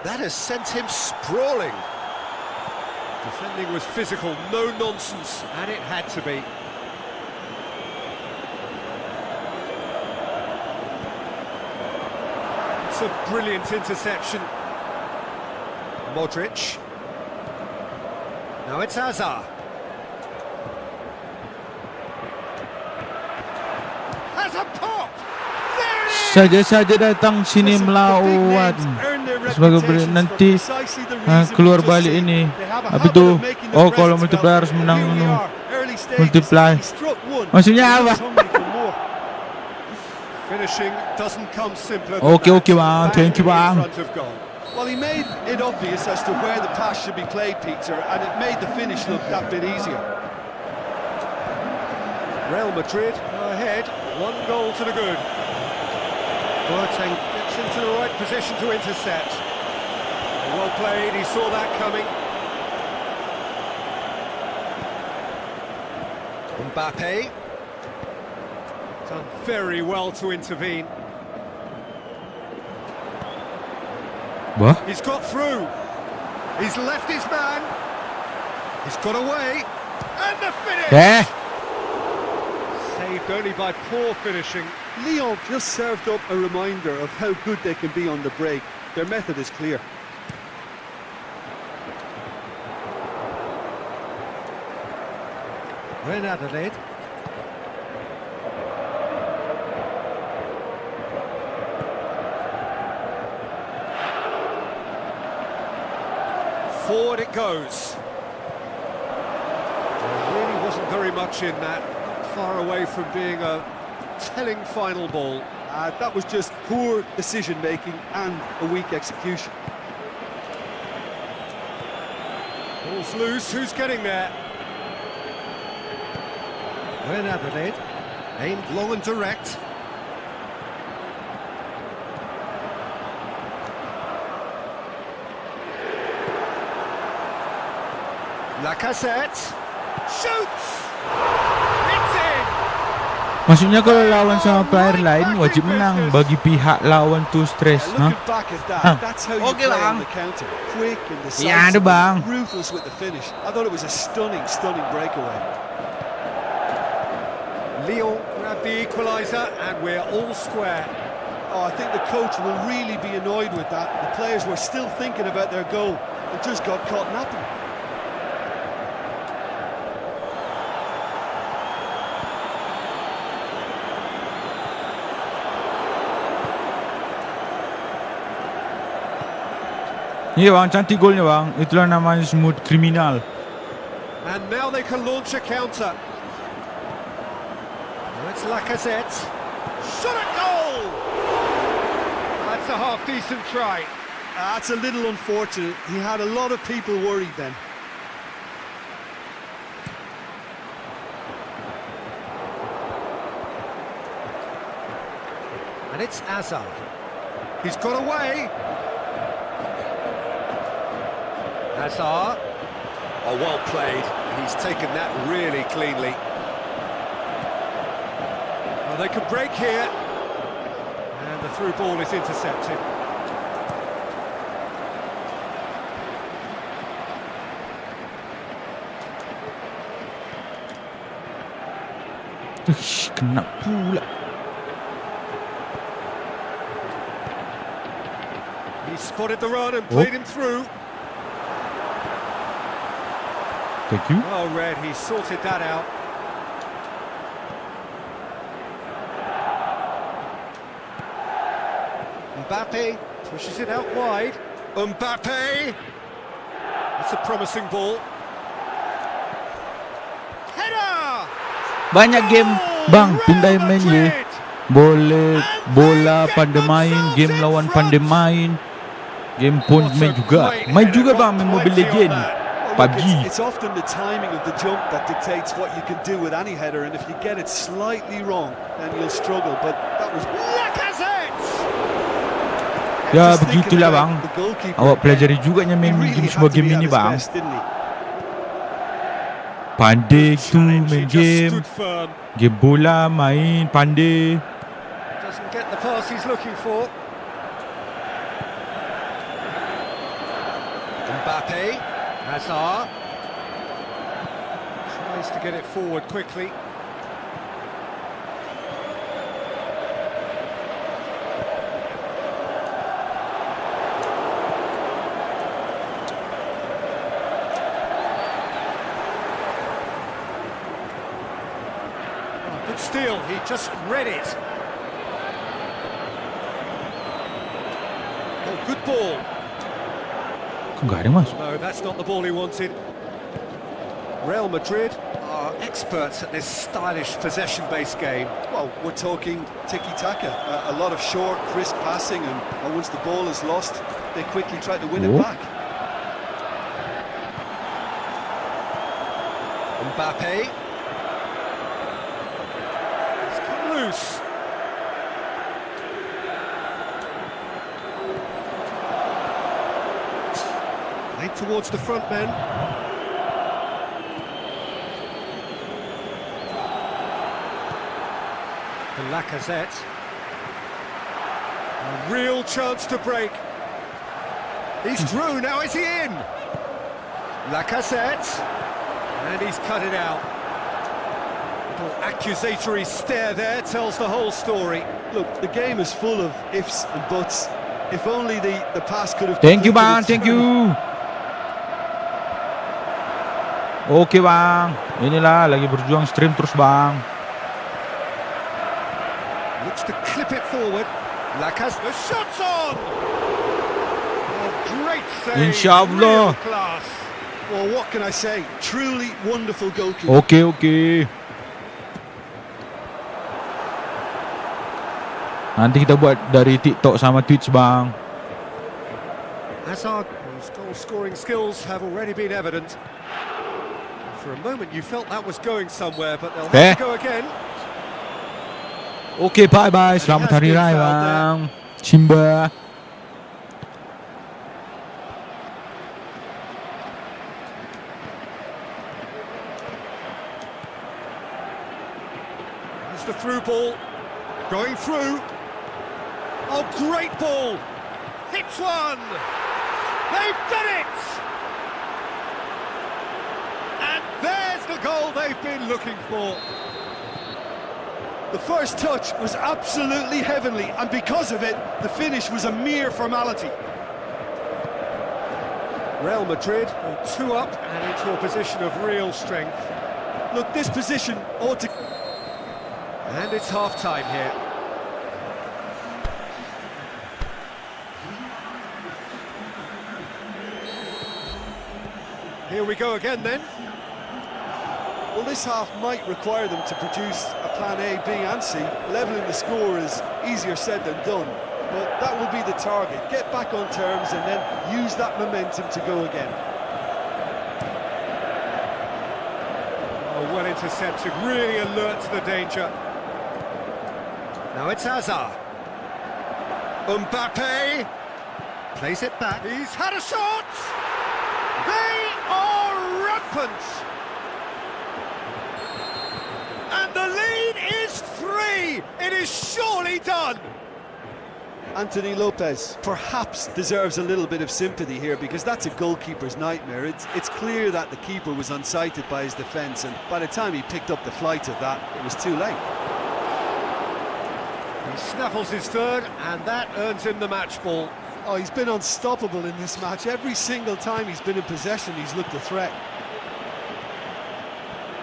That has sent him sprawling. Defending was physical, no nonsense, and it had to be. It's a brilliant interception. Modric. Now it's Hazard. Has a pop! There it is! Saja-saja datang sini melawat sebagai nanti keluar balik ini. Apa itu? Oh, kalau multiplier harus menang multiply. Maksudnya apa? Finishing doesn't come simpler. Okay, bang. Thank you, bang. Well, he made it obvious as to where the pass should be played, Peter, and it made the finish look that bit easier. Real Madrid go ahead, 1 goal to the good. Boateng gets into the right position to intercept. Well played, he saw that coming. Mbappe. Done very well to intervene. Wah? He's got through. He's left his man. He's got away. And the finish! Saved only by poor finishing. Lyon just served up a reminder of how good they can be on the break. Their method is clear. We're in Adelaide. Forward it goes. There really wasn't very much in that. Not far away from being a telling final ball. That was just poor decision-making and a weak execution. Ball's loose. Who's getting there? We're in Adelaide. Aimed long and direct. Lacazette shoots. It's in. Maksudnya kalau lawan sama player lain wajib menang, bagi pihak lawan tuh stres, Looking ha? back at that, that's how you Okay, play bang. on the counter. Quick and decisive, Ya, ada, bang. ruthless with the finish. I thought it was a stunning breakaway. Lyon grabbed the equaliser and we're all square. Oh, I think the coach will really be annoyed with that. The players were still thinking about their goal and just got caught napping. Iya bang, cantik golnya bang. Itulah namanya smooth kriminal. And now they can launch a counter. It's Lacazette. Shot at goal! That's a half-decent try. That's a little unfortunate. He had a lot of people worried then. And it's Hazard. He's got away. Hazard. Oh, well played. He's taken that really cleanly. Well, they could break here. And the through ball is intercepted. Kena pula. He spotted the run and played him through. Thank you. Oh, Red, he sorted that out. Mbappe pushes it out wide. Mbappe! It's a promising ball. Header! Banyak game bang, pindahin main ye. Boleh bola pandai main, game lawan pandai main, game pun main juga. Main juga bang, main Mobile Legends, PUBG. It's often the timing of the jump that dictates what you can do with any header, and if you get it slightly wrong, then you'll struggle. But that was Lacazette! Ya begitulah bang. Awak pelajari juga main game sebuah game ini bang. Pandai tu main game, game bola main pandai. Doesn't get the pass he's looking for. Mbappe, Hazard tries to get it forward quickly. Good steal, he just read it. Oh, good ball. Kok nggak ada masuk? No, that's not the ball he wanted. Real Madrid are experts at this stylish possession-based game. Well, we're talking tiki-taka. A lot of short, crisp passing, and once the ball is lost, they quickly try to win it back. Mbappe. It's come loose. Played towards the front men. And Lacazette. A real chance to break. He's through, now is he in? Lacazette. And he's cut it out. Little accusatory stare there tells the whole story. Look, the game is full of ifs and buts. If only the pass could have... Thank you bang, thank you. Oke bang, inilah lagi berjuang stream terus bang. Looks to clip it forward. Lacazette, the shot's on! Oh, great save. Insyaallah. Real class. Well, what can I say? Truly wonderful goalkeeper. Oke. Nanti kita buat dari TikTok sama Twitch bang. Hazard, whose goal-scoring skills have already been evident. For a moment you felt that was going somewhere, but they'll have to go again. Oke, bye-bye. Selamat hari raya bang. Simba. Here's the through ball. Going through. Oh, great ball. Hits one. They've done it. And there's the goal they've been looking for. The first touch was absolutely heavenly, and because of it, the finish was a mere formality. Real Madrid are 2 up and into a position of real strength. Look, this position ought to... And it's half-time here. Here we go again then. Well, this half might require them to produce a plan A, B and C. Levelling the score is easier said than done, but that will be the target. Get back on terms and then use that momentum to go again. Oh, well intercepted, really alert to the danger. Now it's Hazard. Mbappe plays it back. He's had a shot! They are rampant! And the lead is 3! It is surely done! Anthony Lopez perhaps deserves a little bit of sympathy here, because that's a goalkeeper's nightmare. It's clear that the keeper was unsighted by his defence, and by the time he picked up the flight of that, it was too late. He snaffles his third, and that earns him the match ball. Oh, he's been unstoppable in this match. Every single time he's been in possession, he's looked a threat.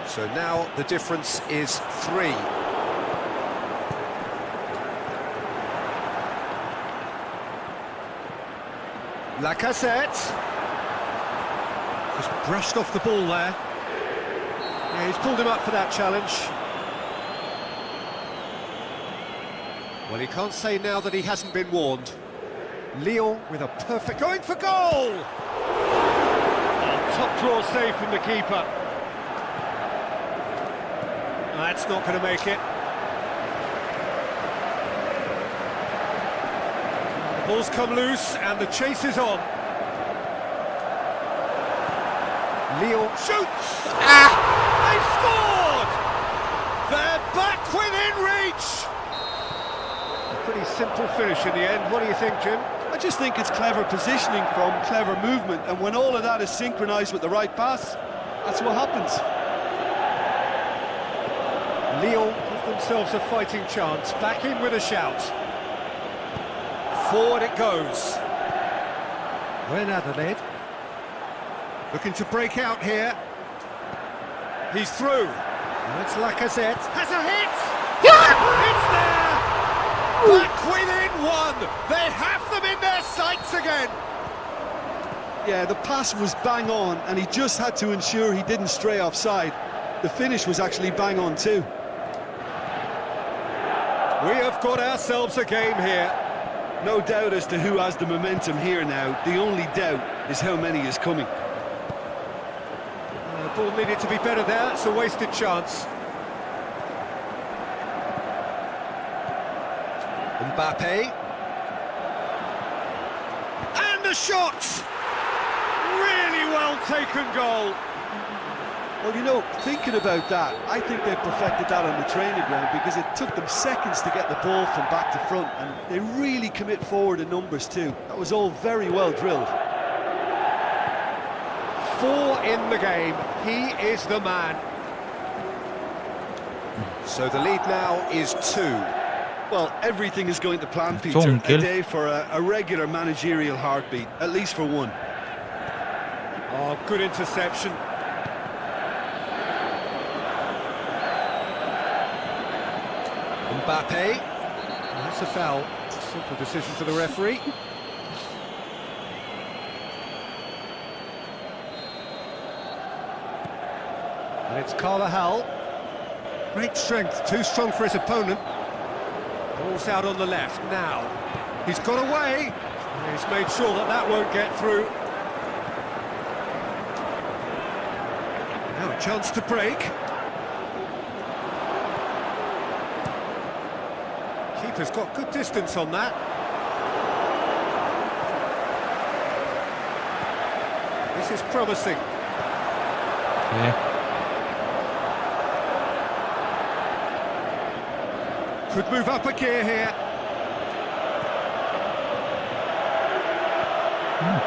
So now the difference is 3. Lacazette. Just brushed off the ball there. Yeah, he's pulled him up for that challenge. Well, he can't say now that he hasn't been warned. Lyon with a perfect... going for goal! Oh, top draw save from the keeper. That's not going to make it. The ball's come loose and the chase is on. Lyon shoots! They scored! They're back within reach! A pretty simple finish in the end. What do you think, Jim? I just think it's clever positioning from clever movement, and when all of that is synchronised with the right pass, that's what happens. Lyon give themselves a fighting chance, back in with a shout. Forward it goes. When Adelaide looking to break out here. He's through. And it's Lacazette. Has a hit! It's there! Back within 1. They have them in their sights again. Yeah, the pass was bang on, and he just had to ensure he didn't stray offside. The finish was actually bang on too. We have got ourselves a game here. No doubt as to who has the momentum here now. The only doubt is how many is coming. The ball needed to be better there. It's a wasted chance. Mbappe. And the shot! Really well taken goal. Well, you know, thinking about that, I think they perfected that on the training ground, because it took them seconds to get the ball from back to front, and they really commit forward in numbers too. That was all very well drilled. 4 in the game. He is the man. So the lead now is 2. Well, everything is going to plan, Peter. A day for a regular managerial heartbeat, at least for one. Oh, good interception. Mbappe. That's a foul. Simple decision for the referee. And it's Carvajal. Great strength, too strong for his opponent. Ball's out on the left now. He's got away. He's made sure that that won't get through. Now a chance to break. Keeper's got good distance on that. This is promising. Yeah. Could move up a gear here.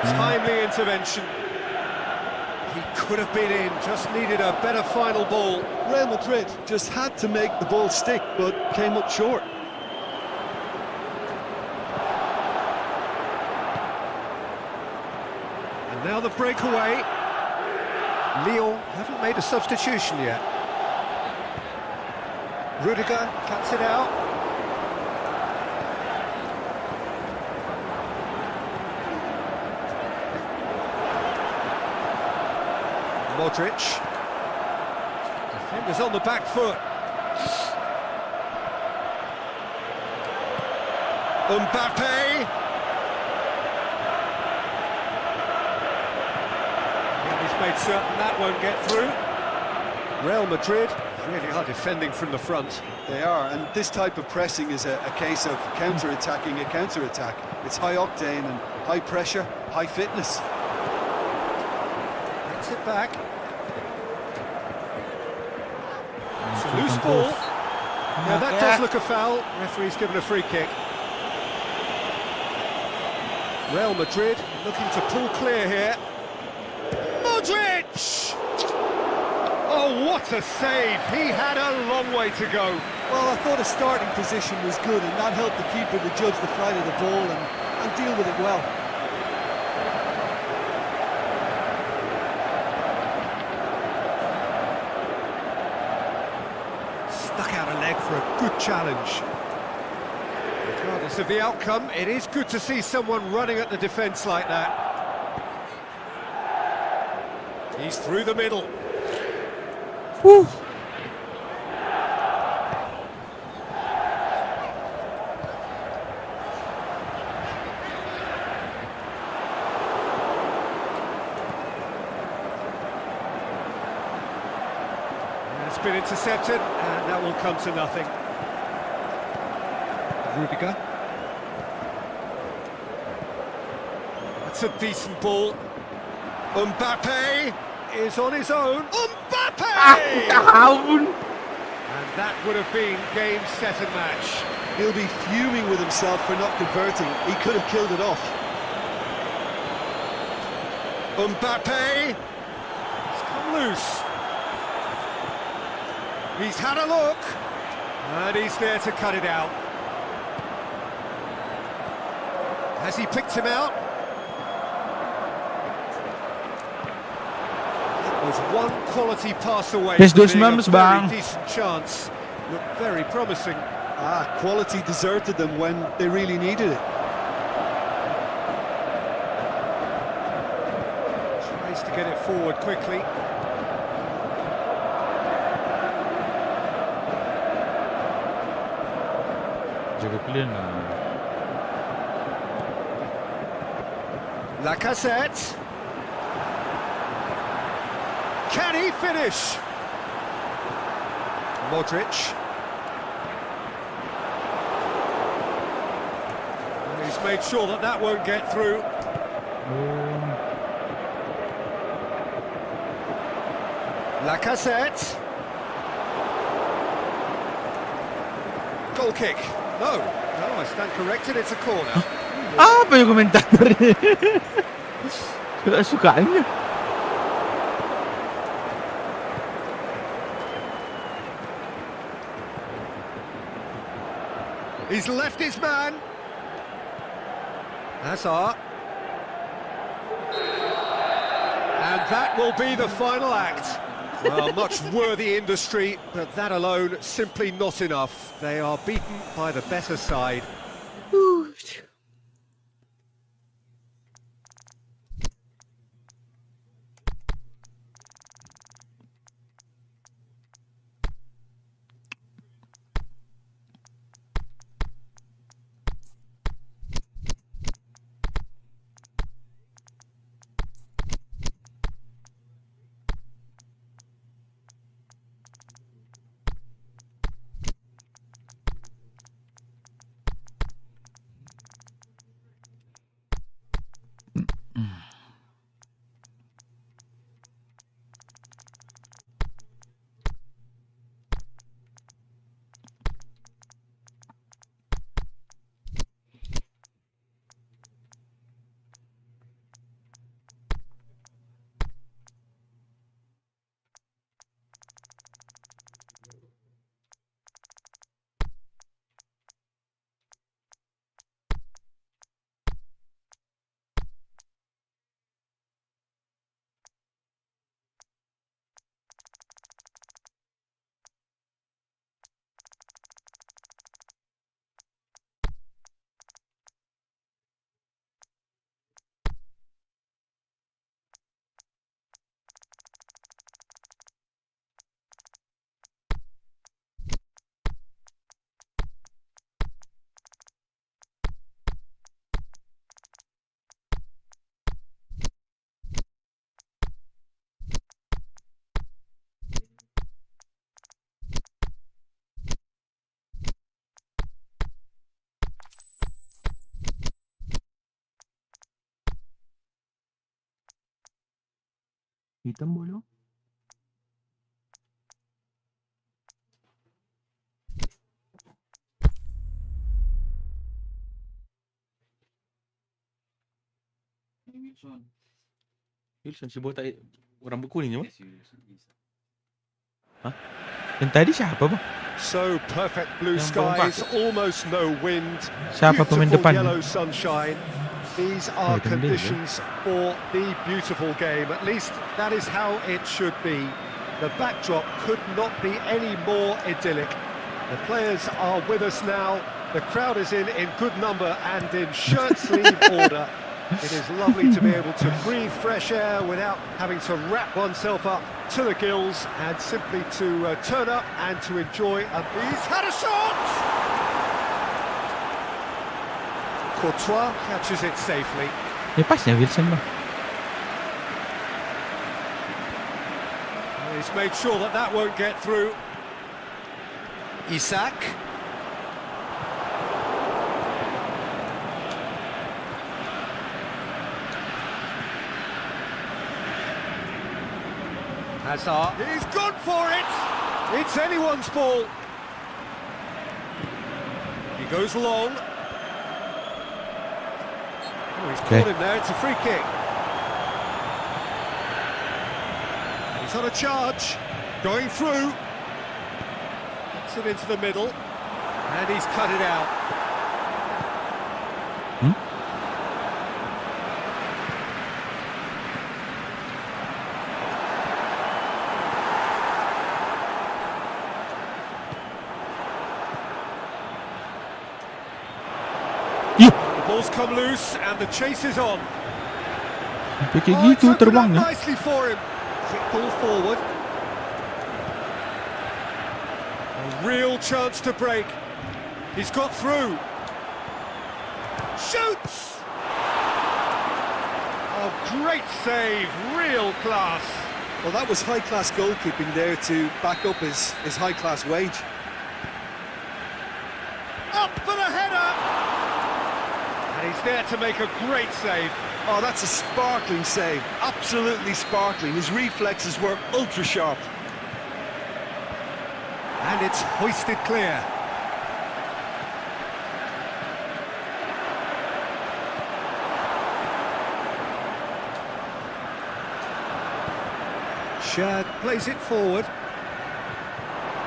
Timely intervention. He could have been in, just needed a better final ball. Real Madrid just had to make the ball stick, but came up short. And now the breakaway. Lyon haven't made a substitution yet. Rudiger cuts it out. Modric. Defenders on the back foot. Mbappe. And he's made certain that won't get through. Real Madrid really are defending from the front. They are, and this type of pressing is a case of counter-attacking a counter-attack. It's high octane and high pressure, high fitness. Gets it back. It's a loose ball. Now that does look a foul. Referee's given a free kick. Real Madrid looking to pull clear here. Modric! Oh, what a save! He had a long way to go. Well, I thought his starting position was good, and that helped the keeper to judge the flight of the ball and deal with it well. Stuck out a leg for a good challenge. Regardless of the outcome, it is good to see someone running at the defence like that. He's through the middle. Woo. It's been intercepted, and that will come to nothing. Rudiger. That's a decent ball. Mbappe is on his own. Mbappe! And that would have been game, set and match. He'll be fuming with himself for not converting. He could have killed it off. Mbappe! It's come loose. He's had a look. And he's there to cut it out. Has he picked him out? Was one quality pass away Dus from being a members very bang. decent chance. Looked very promising. Quality deserted them when they really needed it. Tries to get it forward quickly. Jaga clean lah. Lacazette. Can he finish? Modric. And he's made sure that that won't get through. Lacazette. Goal kick. No, I stand corrected, it's a corner. Apa yung komentator ni? Suka-sukanya. He's left his man. Hazard. And that will be the final act. Well, much worthy industry, but that alone simply not enough. They are beaten by the better side. Hitam bolong. Wilson si botak rambut kuning je, Bang? Hah? Yang tadi siapa, Bang? So perfect blue Yang bomba. skies, almost no wind, Siapa pemain beautiful depan? yellow sunshine. These are itu dia, conditions for the beautiful game. At least that is how it should be. The backdrop could not be any more idyllic. The players are with us now. The crowd is in good number and in shirt-sleeve order. It is lovely to be able to breathe fresh air without having to wrap oneself up to the gills and simply to turn up and to enjoy. He's had a shot! Courtois catches it safely. Pasnya Wilson, Bang. He's made sure that that won't get through. Isak. Hazard. He's gone for it! It's anyone's ball. He goes long. Oh, he's caught him there, it's a free kick. And he's on a charge, going through. Gets it into the middle, and he's cut it out. Ball's come loose and the chase is on. Kayak gitu terbangnya. Nicely for him. Quick ball forward. A real chance to break. He's got through. Shoots! Oh, great save, real class. Well, that was high-class goalkeeping there to back up his high-class wage. Up for the header! And he's there to make a great save. Oh, that's a sparkling save, absolutely sparkling. His reflexes were ultra-sharp. And it's hoisted clear. Shad plays it forward.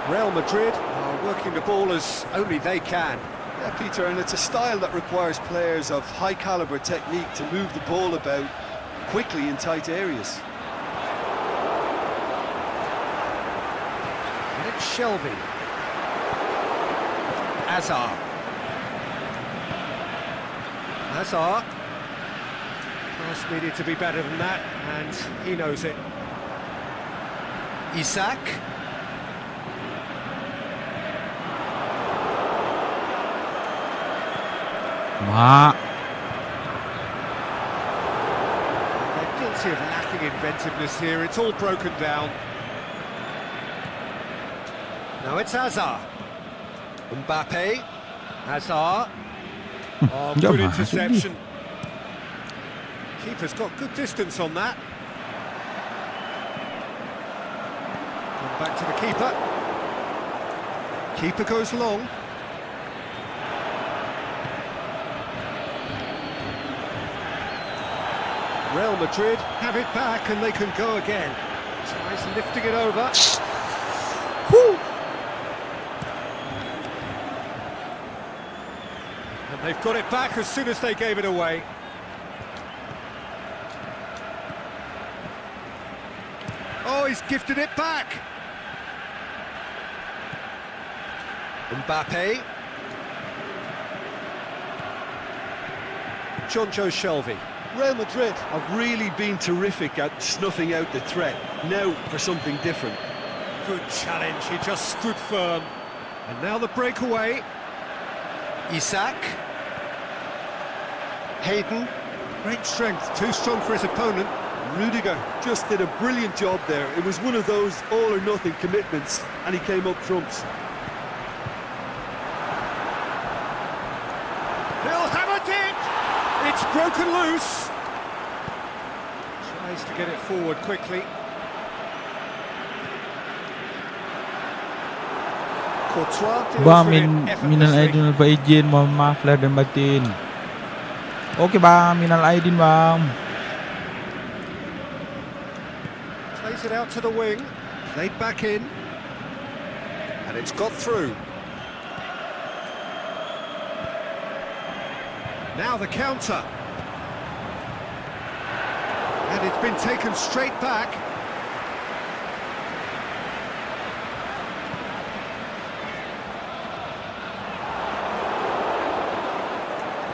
Real Madrid are working the ball as only they can. Yeah, Peter, and it's a style that requires players of high caliber technique to move the ball about quickly in tight areas. And it's Shelvey. Azar. Azar. Pass needed to be better than that, and he knows it. Isak. They're guilty of lacking inventiveness here. It's all broken down. Now it's Azar. Mbappe. Azar. Oh, good interception. Keeper's got good distance on that. Come back to the keeper. Keeper goes long. Real Madrid have it back and they can go again. Tries lifting it over. Woo! And they've got it back as soon as they gave it away. Oh, he's gifted it back. Mbappe. Jonjo Shelvey. Real Madrid have really been terrific at snuffing out the threat. Now for something different. Good challenge, he just stood firm. And now the breakaway. Isak. Hayden. Great strength, too strong for his opponent. Rudiger just did a brilliant job there. It was one of those all-or-nothing commitments, and he came up trumps. He'll have it! It's broken loose. Tries to get it forward quickly. Courtois deals Bang, with it minal effortlessly. aidin wal faizin, mohon maaf lahir dan batin. Oke bang, minal aidin bang. Plays it out to the wing, played back in, and it's got through. Now the counter. And it's been taken straight back.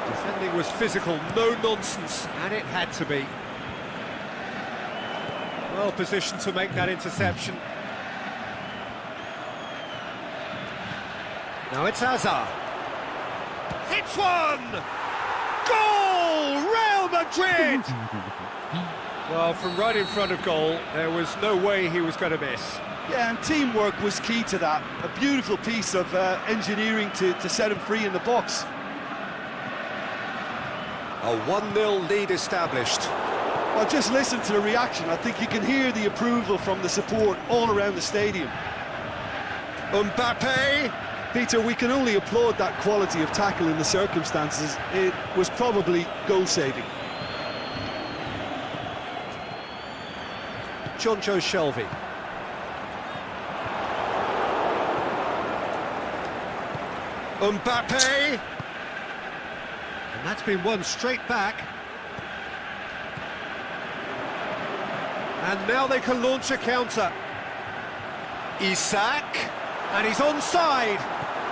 Defending was physical, no nonsense, and it had to be. Well positioned to make that interception. Now it's Azar. Hits one! Goal! Real Madrid! Well, from right in front of goal, there was no way he was going to miss. Yeah, and teamwork was key to that. A beautiful piece of engineering to set him free in the box. A 1-0 lead established. Well, just listen to the reaction. I think you can hear the approval from the support all around the stadium. Mbappe! Peter, we can only applaud that quality of tackle in the circumstances. It was probably goal-saving. Jonjo Shelvey. Mbappe! And that's been won straight back. And now they can launch a counter. Isak, and he's onside.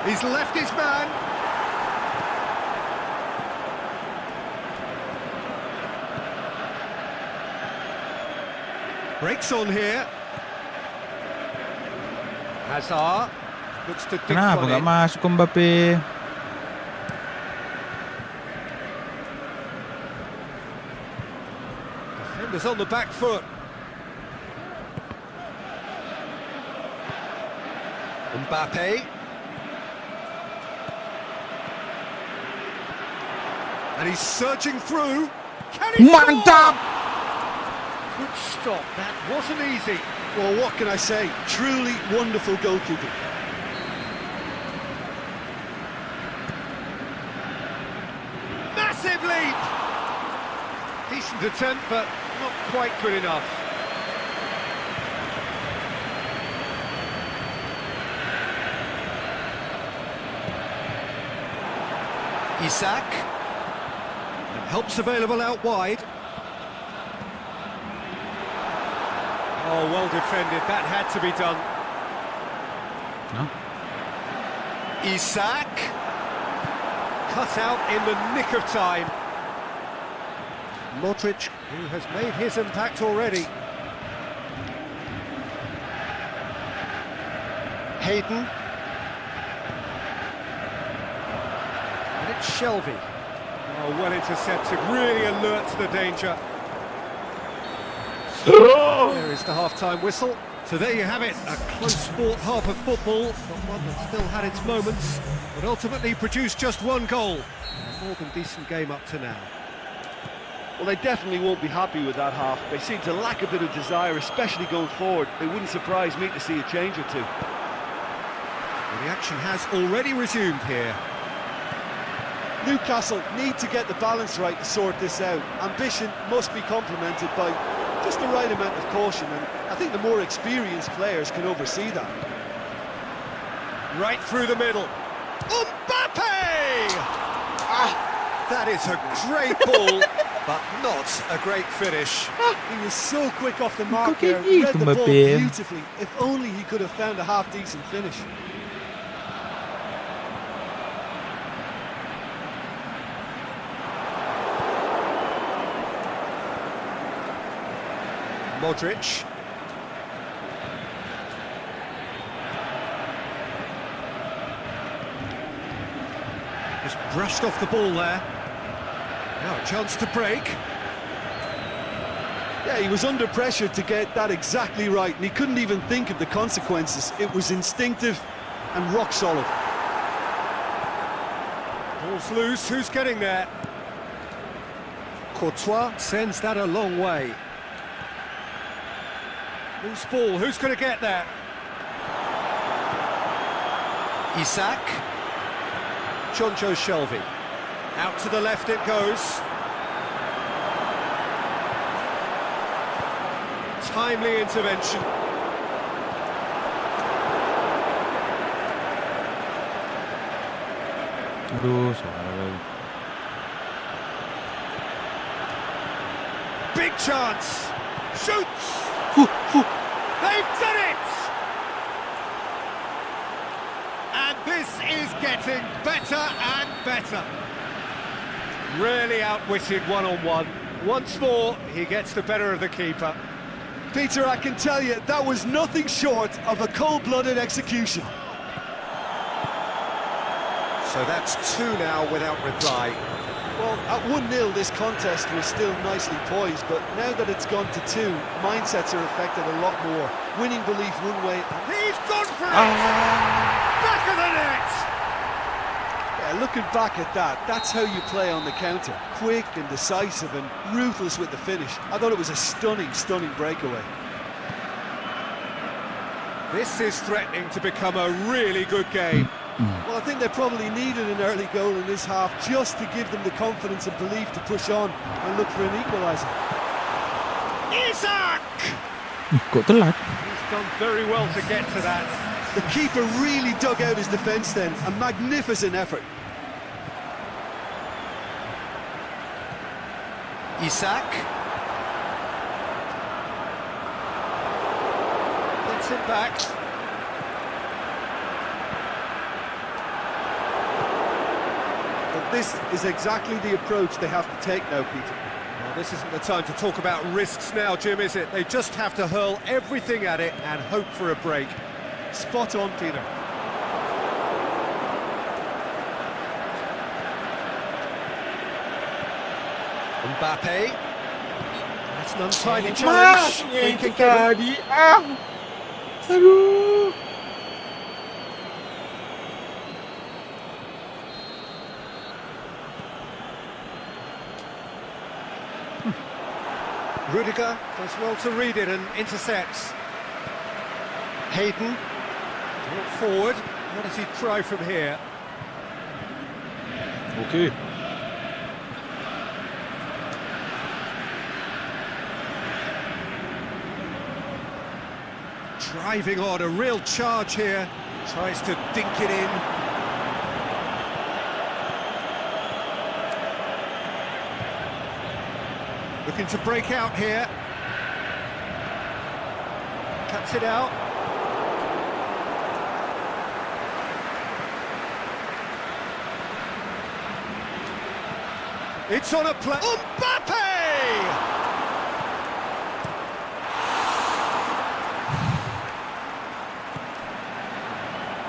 He's left his man. Breaks on here. Hazard looks to dig Kenapa one nggak in. masuk ke Mbappe? Defenders on the back foot. Mbappe. And he's surging through. Can he Mantap! score? Good stop. That wasn't easy. Well, what can I say? Truly wonderful goalkeeping. Massive leap. Decent attempt, but not quite good enough. Isak. And help's available out wide. Oh, well defended. That had to be done. No? Isak. Cut out in the nick of time. Modric, who has made his impact already. Hayden. And it's Shelby. Oh, well intercepted, really alert to the danger. There is the half-time whistle. So there you have it, a close-fought half of football, but one that still had its moments, but ultimately produced just one goal. A more than decent game up to now. Well, they definitely won't be happy with that half. They seem to lack a bit of desire, especially going forward. It wouldn't surprise me to see a change or two. Well, the action has already resumed here. Newcastle need to get the balance right to sort this out. Ambition must be complemented by just the right amount of caution, and I think the more experienced players can oversee that. Right through the middle. Mbappe! That is a great ball, but not a great finish. He was so quick off the mark Look there, at you, read the ball Mbappe. beautifully. If only he could have found a half-decent finish. Modric. Just brushed off the ball there. Now a chance to break. Yeah, he was under pressure to get that exactly right, and he couldn't even think of the consequences. It was instinctive and rock solid. Ball's loose, who's getting there? Courtois sends that a long way. Loose ball, who's going to get there? Isak. Choncho Shelby. Out to the left it goes. Timely intervention. Aduh, salah. Big chance. Shoots. They've done it! And this is getting better and better. Really outwitted one-on-one. Once more, he gets the better of the keeper. Peter, I can tell you, that was nothing short of a cold-blooded execution. So that's two now without reply. Well, at 1-0 this contest was still nicely poised, but now that it's gone to 2, mindsets are affected a lot more. Winning belief one way. He's gone for it! Back of the net! Yeah, looking back at that, that's how you play on the counter. Quick and decisive and ruthless with the finish. I thought it was a stunning, stunning breakaway. This is threatening to become a really good game. Well, I think they probably needed an early goal in this half just to give them the confidence and belief to push on and look for an equaliser. Isak! Kok telat? He's done very well to get to that. The keeper really dug out his defence then. A magnificent effort. Isak. Gets it back. But this is exactly the approach they have to take now, Peter. Well, this isn't the time to talk about risks now, Jim, is it? They just have to hurl everything at it and hope for a break. Spot on, Peter. Mbappe. That's an untidy challenge. Free kick given. tadi. Aduh. Rudiger does well to read it and intercepts. Hayden. Brought forward. What does he try from here? Okay. Driving on, a real charge here. Tries to dink it in. Looking to break out here. Cuts it out. It's on a play. Mbappe!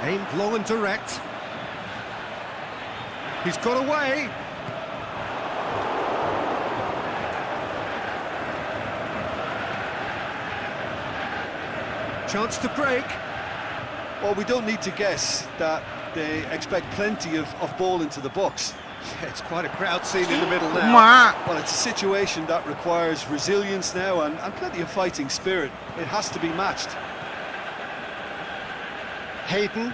Aimed long and direct. He's got away. Chance to break. Well, we don't need to guess that they expect plenty of ball into the box. Yeah, it's quite a crowd scene in the middle now. Well, it's a situation that requires resilience now and plenty of fighting spirit. It has to be matched. Hayden.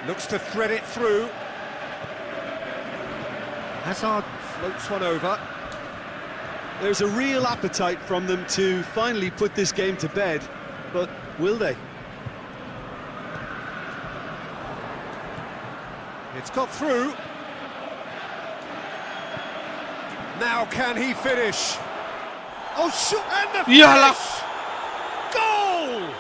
Looks to thread it through. Hazard floats one over. There's a real appetite from them to finally put this game to bed, but will they? It's got through. Now can he finish? Oh, shoot! And the finish! Goal!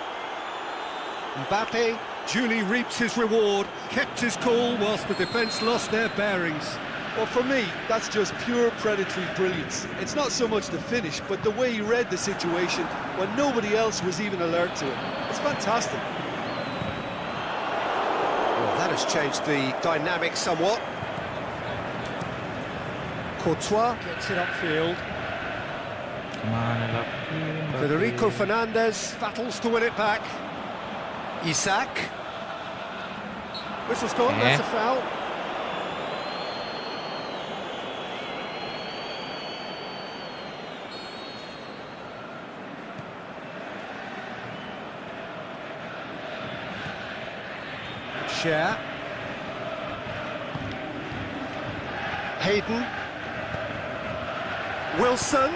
Mbappe duly reaps his reward, kept his cool whilst the defence lost their bearings. Well, for me, that's just pure predatory brilliance. It's not so much the finish, but the way he read the situation when nobody else was even alert to it. It's fantastic. Well, that has changed the dynamic somewhat. Courtois gets it upfield. Federico Fernandez battles to win it back. Isaac. Whistle's gone, that's a foul. Share. Hayden. Wilson.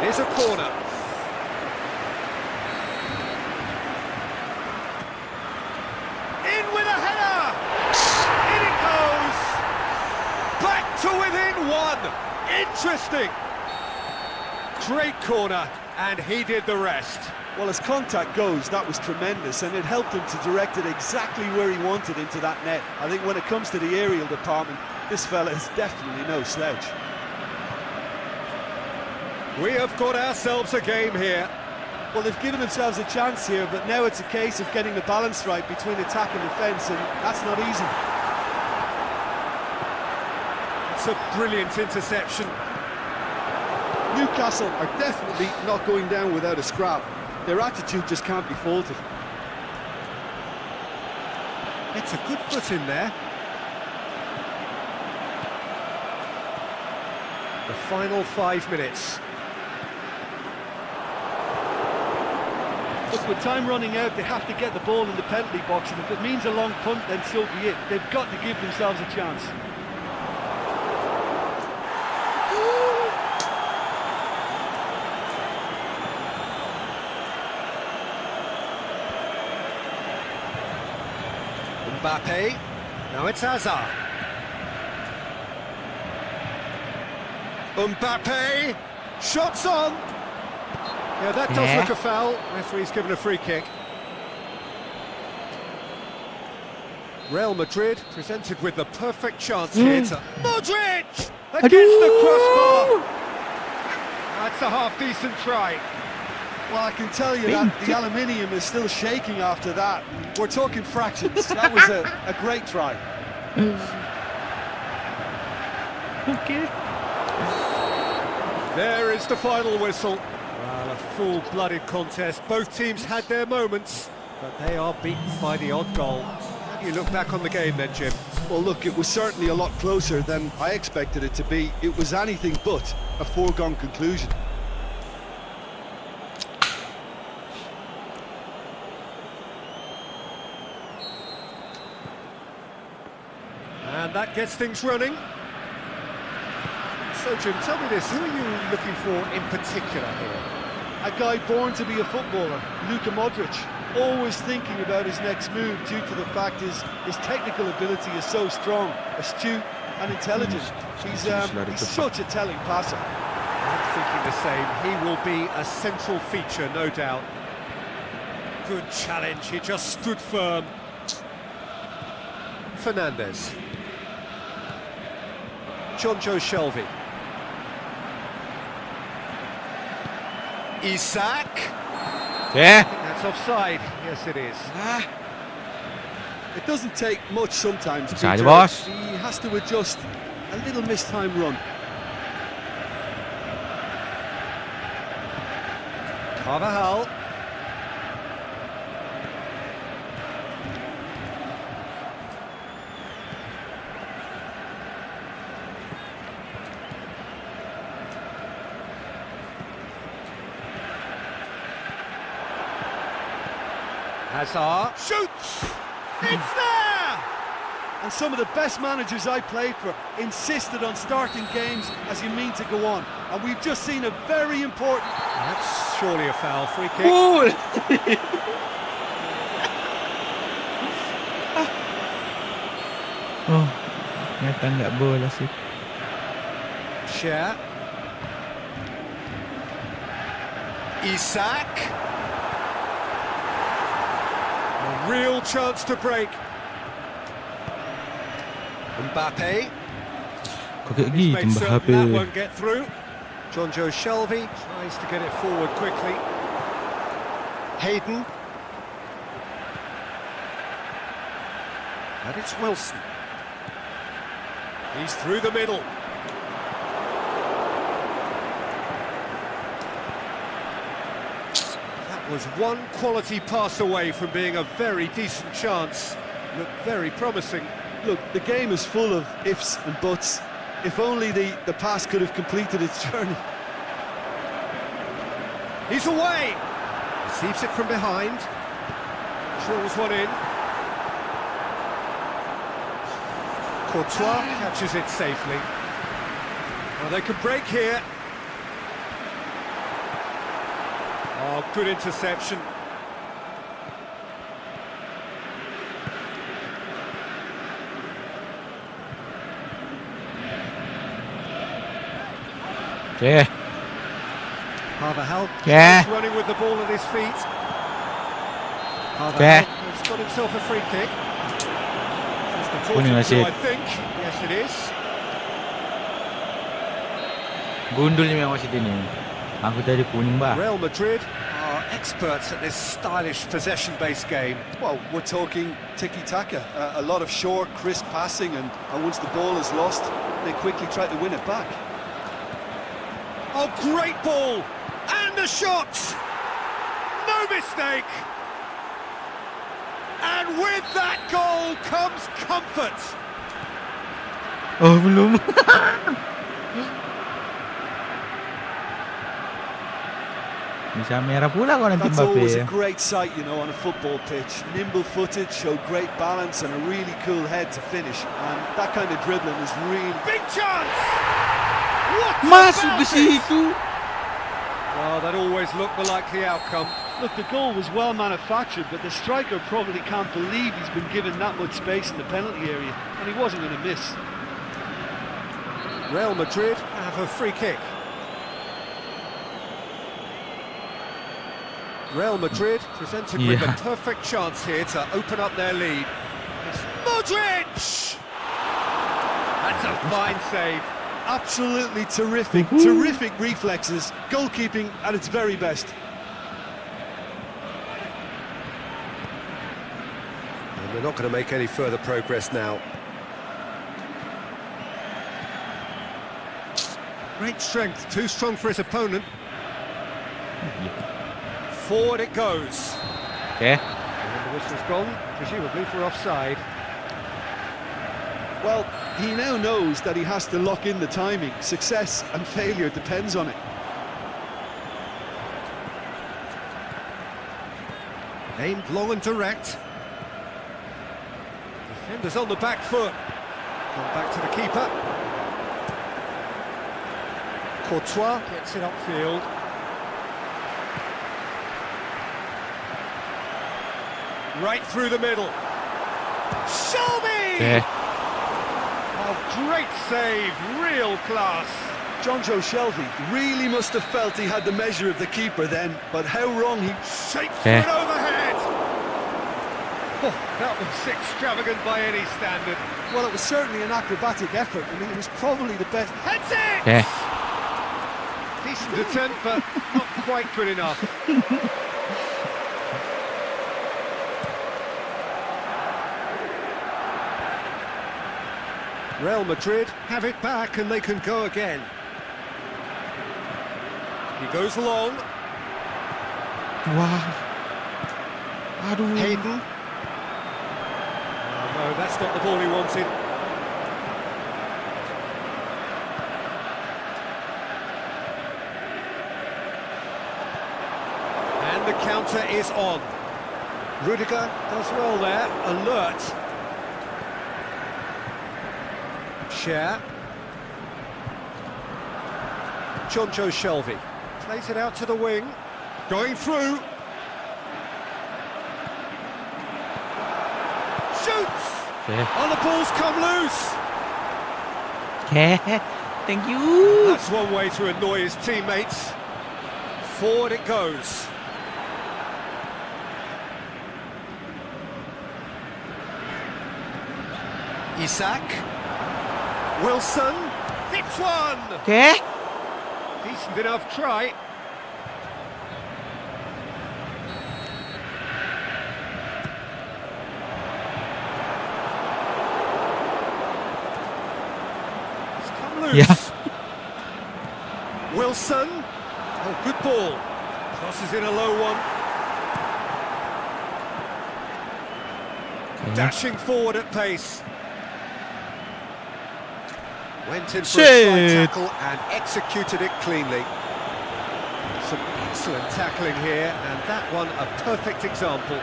It is a corner. In with a header! In it goes! Back to within one! Interesting! Great corner, and he did the rest. Well, as contact goes, that was tremendous, and it helped him to direct it exactly where he wanted into that net. I think when it comes to the aerial department, this fella is definitely no slouch. We have got ourselves a game here. Well, they've given themselves a chance here, but now it's a case of getting the balance right between attack and defence, and that's not easy. It's a brilliant interception. Newcastle are definitely not going down without a scrap. Their attitude just can't be faulted. It's a good foot in there. The final 5 minutes. Look, with time running out, they have to get the ball in the penalty box, and if it means a long punt, then so be it. They've got to give themselves a chance. Mbappe. Now it's Hazard. Mbappe. Shots on. Yeah, that does look a foul. Referee's given a free kick. Real Madrid presented with the perfect chance here to Modric against the crossbar. That's a half-decent try. Well, I can tell you that the aluminium is still shaking after that. We're talking fractions. That was a great try. Okay. There is the final whistle. Well, a full-blooded contest. Both teams had their moments, but they are beaten by the odd goal. How do you look back on the game then, Jim? Well, look, it was certainly a lot closer than I expected it to be. It was anything but a foregone conclusion. And that gets things running. So, Jim, tell me this, who are you looking for in particular here? A guy born to be a footballer, Luka Modric, always thinking about his next move due to the fact his technical ability is so strong, astute and intelligent. He's such a telling passer. I'm thinking the same. He will be a central feature, no doubt. Good challenge, he just stood firm. Fernandez. Jonjo Shelvey. Isak. Yeah. That's offside. Yes, it is. It doesn't take much sometimes, Inside Peter. the box. He has to adjust. A little mistimed run. Carvajal. Hazard shoots! It's there! And some of the best managers I played for insisted on starting games as you mean to go on. And we've just seen a very important... That's surely a foul, free kick. Cool. Oh, ternyata nggak bola sih. Share. Isak. A real chance to break. Mbappe. Kok kayak He's gitu made Mbak certain that HP. won't get through. Jonjo Shelvey tries to get it forward quickly. Hayden. And it's Wilson. He's through the middle. That was one quality pass away from being a very decent chance. Looked very promising. Look, the game is full of ifs and buts. If only the pass could have completed its journey. He's away! Receives it from behind. Drills one in. Courtois catches it safely. Now they could break here. Oh, good interception. Yeah. Carvajal Yeah. running with the ball at his feet. Carvajal Yeah. has got himself a free kick. Just a Kuning fortunate, wasit. I think. Yes, it is. Gundul ni memang wasit ini. Aku tadi kuning bah. Real Madrid are experts at this stylish possession-based game. Well, we're talking tiki-taka. A lot of short, crisp passing, and once the ball is lost, they quickly try to win it back. Oh, great ball! And the shot! No mistake! And with that goal comes comfort! Oh, belum. Bisa merah pula kau nanti That's always a Mbappe. great sight, you know, on a football pitch. Nimble-footed, showed great balance and a really cool head to finish. And that kind of dribbling is really... Big chance! What Masuk about ke it? situ. Well, that always looked the likely outcome. Look, the goal was well manufactured, but the striker probably can't believe he's been given that much space in the penalty area, and he wasn't going to miss. Real Madrid have a free kick. Real Madrid presented with a perfect chance here to open up their lead. It's Modric! That's a fine save. Absolutely terrific, terrific reflexes, goalkeeping at its very best. And we're not going to make any further progress now. Great strength, too strong for his opponent. Forward it goes. Okay. And the whistle's gone, presumably for offside. Well, he now knows that he has to lock in the timing. Success and failure depends on it. Aimed long and direct. Defenders on the back foot. Gone back to the keeper. Courtois gets it upfield. Right through the middle. Shelby! Yeah. Oh, great save, real class. John Joe Shelby really must have felt he had the measure of the keeper then, but how wrong he... Shapes Yeah. it overhead. Oh, that was extravagant by any standard. Well, it was certainly an acrobatic effort. I mean, it was probably the best... Heads it! Yeah. Decent attempt, but not quite good enough. Real Madrid have it back and they can go again. He goes long. Wah. Aduh. Hayden. Oh, no, that's not the ball he wanted. And the counter is on. Rudiger does well there, alert. Share. John Joe Shelby plays it out to the wing, going through. Shoots! Yeah. Oh, the ball's come loose. Yeah. Thank you. That's one way to annoy his teammates. Forward it goes. Isak. Wilson. Hits one. Okay. Decent enough try. It's come loose. Yeah. Wilson. Oh, good ball. Crosses in a low one. Dashing forward at pace. Went in for a slide Shit. tackle and executed it cleanly. Some excellent tackling here, and that one a perfect example.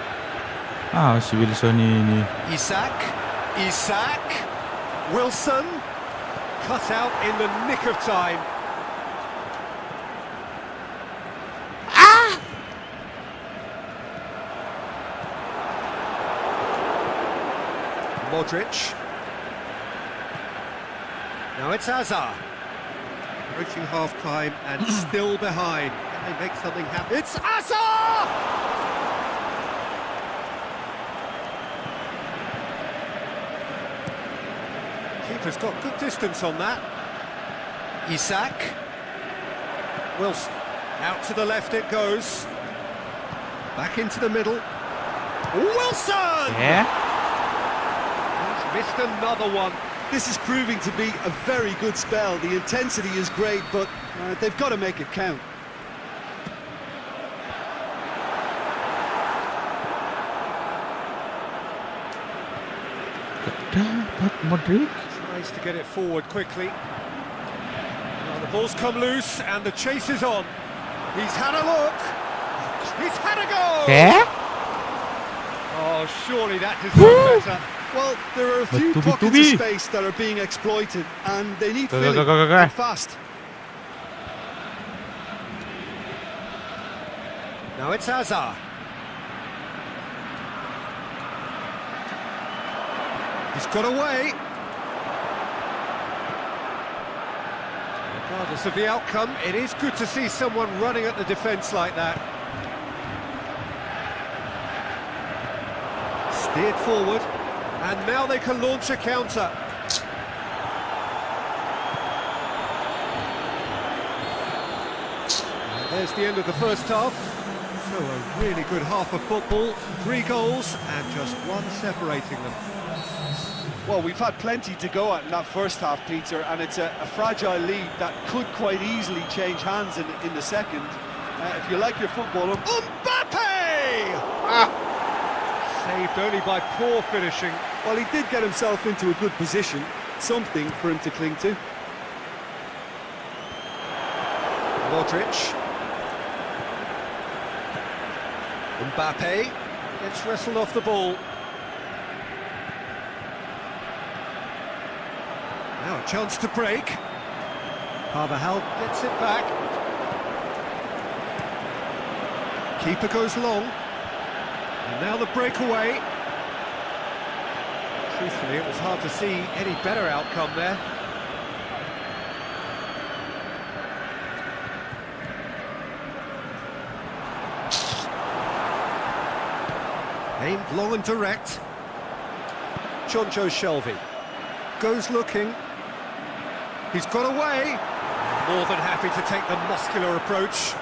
Ah, si Wilson ini. Isak. Wilson. Cut out in the nick of time. Modric. Now it's Hazard. Approaching half-time and still behind. Can they make something happen? It's Hazard! Keeper's got good distance on that. Isak. Wilson. Out to the left it goes. Back into the middle. Wilson! Yeah. He's missed another one. This is proving to be a very good spell. The intensity is great, but they've got to make it count. Dapat Modric. Tries to get it forward quickly. Now the ball's come loose and the chase is on. He's had a look. He's had a go. Yeah. Oh, surely that deserves better. Well, there are a few But pockets to be. of space that are being exploited, and they need Go, filling go. and fast. Now it's Hazard. He's got away. Regardless of the outcome, it is good to see someone running at the defence like that. Steered forward, and now they can launch a counter. And there's the end of the first half. So a really good half of football, 3 goals and just one separating them. Well, we've had plenty to go at in that first half, Peter, and it's a fragile lead that could quite easily change hands in the second. If you like your football, Mbappe! Saved only by poor finishing. well, he did get himself into a good position, something for him to cling to. Modric. Mbappe gets wrestled off the ball. Now a chance to break. Carvajal gets it back. Keeper goes long. And now the breakaway. Truthfully, it was hard to see any better outcome there. Aimed long and direct. Jonjo Shelvey goes looking. He's got away. More than happy to take the muscular approach.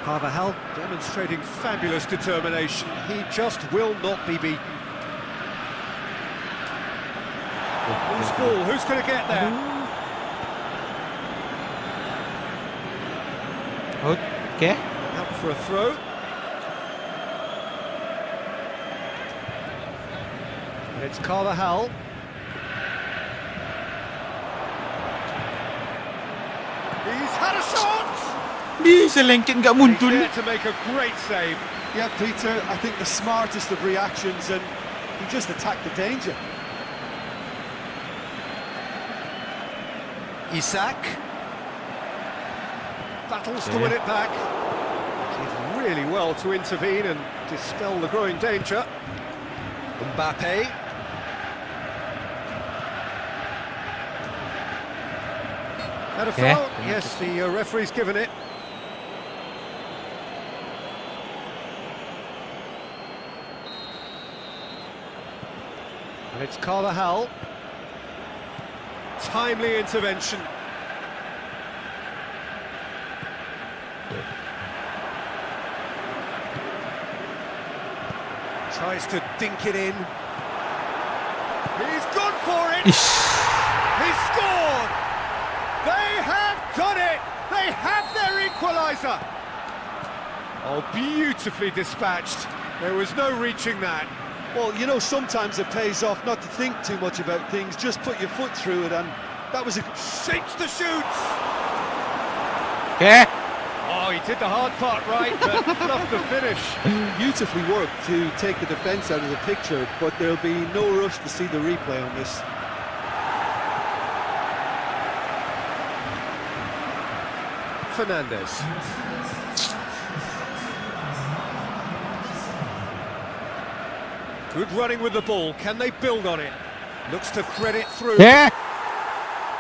Carvajal demonstrating fabulous determination. He just will not be beaten. Loose ball, who's going to get there? Okay. Out for a throw. And it's Carvajal. He's had a shot! Bisa lengket nggak He's muncul. there to make a great save. Yeah, Peter, I think the smartest of reactions, and he just attacked the danger. Isak battles to win it back. Did really well to intervene and dispel the growing danger. Mbappe. And a foul. Yes, the referee's given it. And it's Carvajal. Timely intervention. Tries to dink it in. He's gone for it! He's scored! They have done it! They have their equaliser! Oh, beautifully dispatched. There was no reaching that. Well, you know, sometimes it pays off not to think too much about things, just put your foot through it, and that was a... Shapes the shoots! Okay. Oh, he did the hard part right, but fluffed the finish. Beautifully worked to take the defence out of the picture, but there'll be no rush to see the replay on this. Fernandez. Good running with the ball. Can they build on it? Looks to thread it through. Yeah.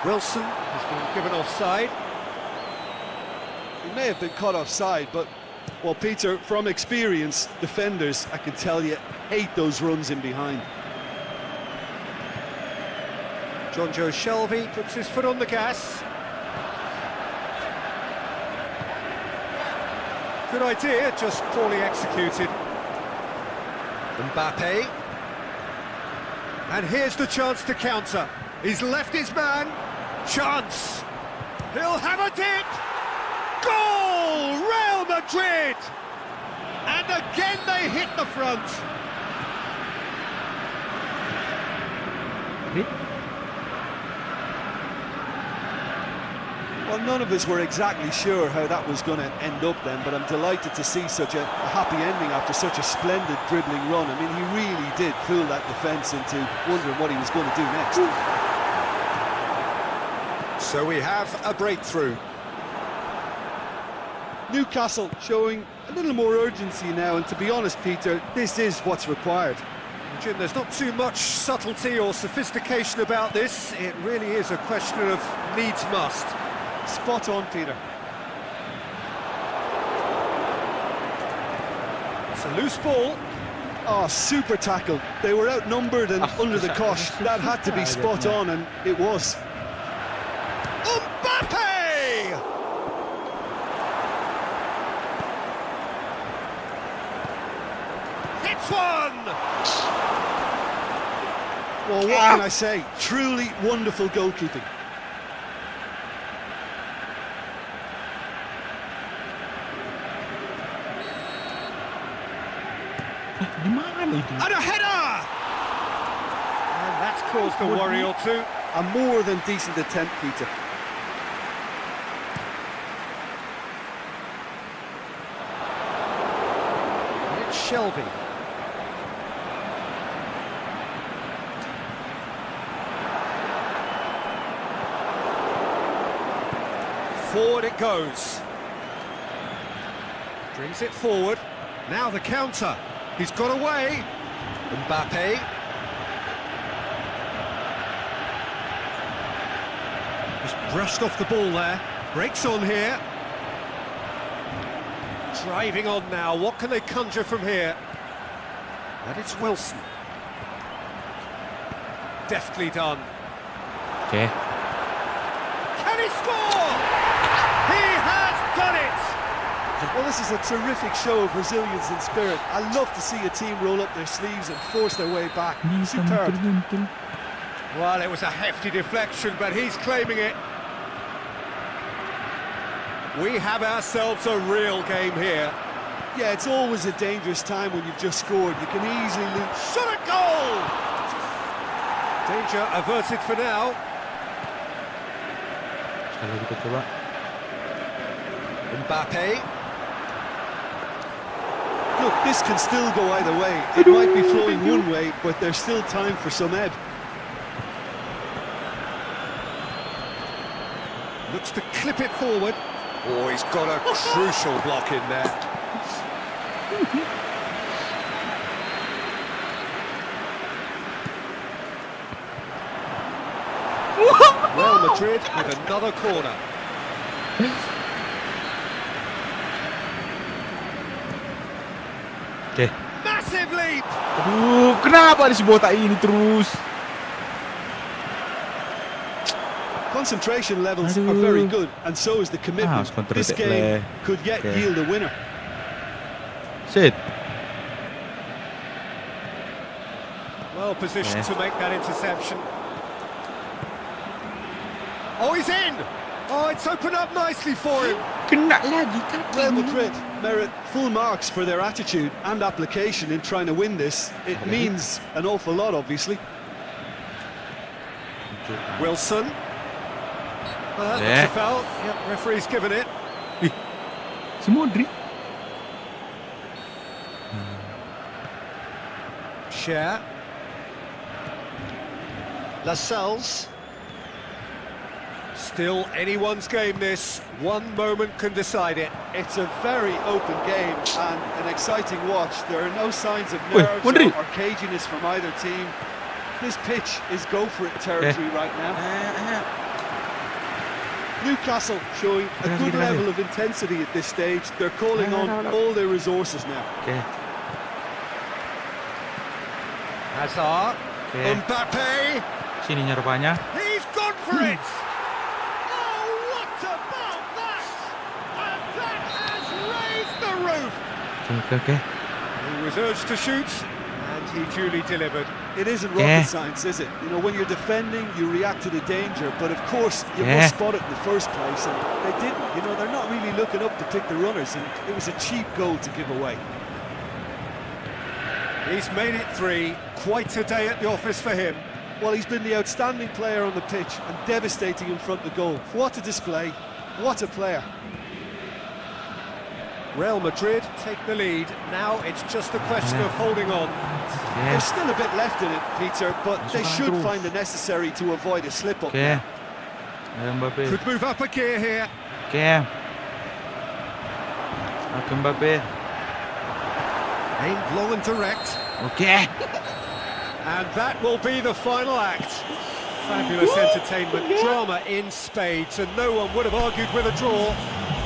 Wilson has been given offside. He may have been caught offside, but, well, Peter, from experience, defenders, I can tell you, hate those runs in behind. Jonjo Shelvey puts his foot on the gas. Good idea, just poorly executed. Mbappe. And here's the chance to counter. He's left his man. Chance. He'll have a dip. Goal! Real Madrid! And again they hit the front. Well, none of us were exactly sure how that was going to end up then, but I'm delighted to see such a happy ending after such a splendid dribbling run. I mean, he really did fool that defence into wondering what he was going to do next. So we have a breakthrough. Newcastle showing a little more urgency now, and to be honest, Peter, this is what's required. Jim, there's not too much subtlety or sophistication about this. It really is a question of needs must. Spot on, Peter. It's a loose ball. Oh, super tackle. They were outnumbered and under the cosh. That had to be spot on, and it was. Mbappe! Hits one! Well, what can I say? Truly wonderful goalkeeping. And a header! And that's caused a worry or two. A more than decent attempt, Peter. And it's Shelvey. Forward it goes. Brings it forward. Now the counter. He's got away. Mbappe. He's brushed off the ball there. Breaks on here. Driving on now. What can they conjure from here? And it's Wilson. Deftly done. Oke. Can he score? He has done it! Well, this is a terrific show of resilience and spirit. I love to see a team roll up their sleeves and force their way back. Superb. Well, it was a hefty deflection, but he's claiming it. We have ourselves a real game here. Yeah, it's always a dangerous time when you've just scored. You can easily lose. Shot a goal! Danger averted for now. Sekali lagi kita coba. Mbappe. Look, this can still go either way. It might be flowing one way, but there's still time for some ebb. Looks to clip it forward. Oh, he's got a crucial block in there. Real Madrid with another corner. Oke. Massive leap! Aduh, kenapa di si botak ini terus? Concentration levels are very good, and so is the commitment. This game could yet yield a winner. Shit. Well positioned to make that interception. Oh, he's in! Oh, it's opened up nicely for him. Kena lagi kan? Real Madrid merit full marks for their attitude and application in trying to win this. It means an awful lot, obviously. Wilson. That's a foul. Yep, referee's given it. Si Modric. Share. Lascelles. Still anyone's game this. One moment can decide it. It's a very open game and an exciting watch. There are no signs of nerves or caginess from either team. This pitch is go-for-it territory right now. Newcastle showing a good level of intensity at this stage. They're calling on all their resources now. Hazard. Mbappe. Sininya rupanya. He's gone for it. Oh, what about that? And that has raised the roof. Okay. He was urged to shoot, and he duly delivered. It isn't rocket science, is it? You know, when you're defending, you react to the danger, but of course, you must spot it in the first place, and they didn't. You know, they're not really looking up to pick the runners, and it was a cheap goal to give away. He's made it 3. Quite a day at the office for him. Well, he's been the outstanding player on the pitch and devastating in front of the goal. What a display. What a player. Real Madrid take the lead. Now it's just a question of holding on. There's still a bit left in it, Peter, but they should find the necessary to avoid a slip-up. Mbappe. Could move up a gear here. Mbappe. Aimed long and direct. And that will be the final act. Fabulous entertainment, drama in spades, and no one would have argued with a draw,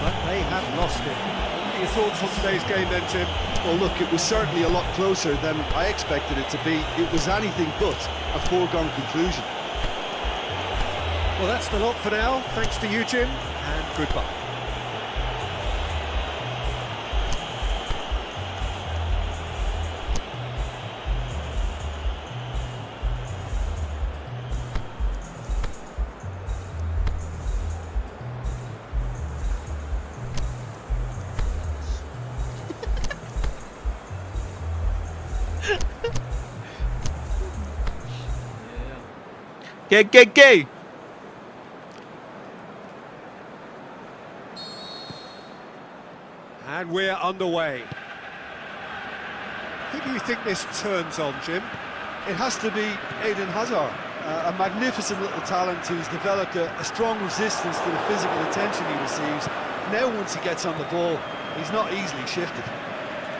but they have lost it. What are your thoughts on today's game then, Jim? Well, look, it was certainly a lot closer than I expected it to be. It was anything but a foregone conclusion. Well, that's the lot for now. Thanks to you, Jim, and goodbye. K. And we're underway. Who do you think this turns on, Jim? It has to be Eden Hazard. A magnificent little talent who's developed a strong resistance to the physical attention he receives. Now once he gets on the ball, he's not easily shifted.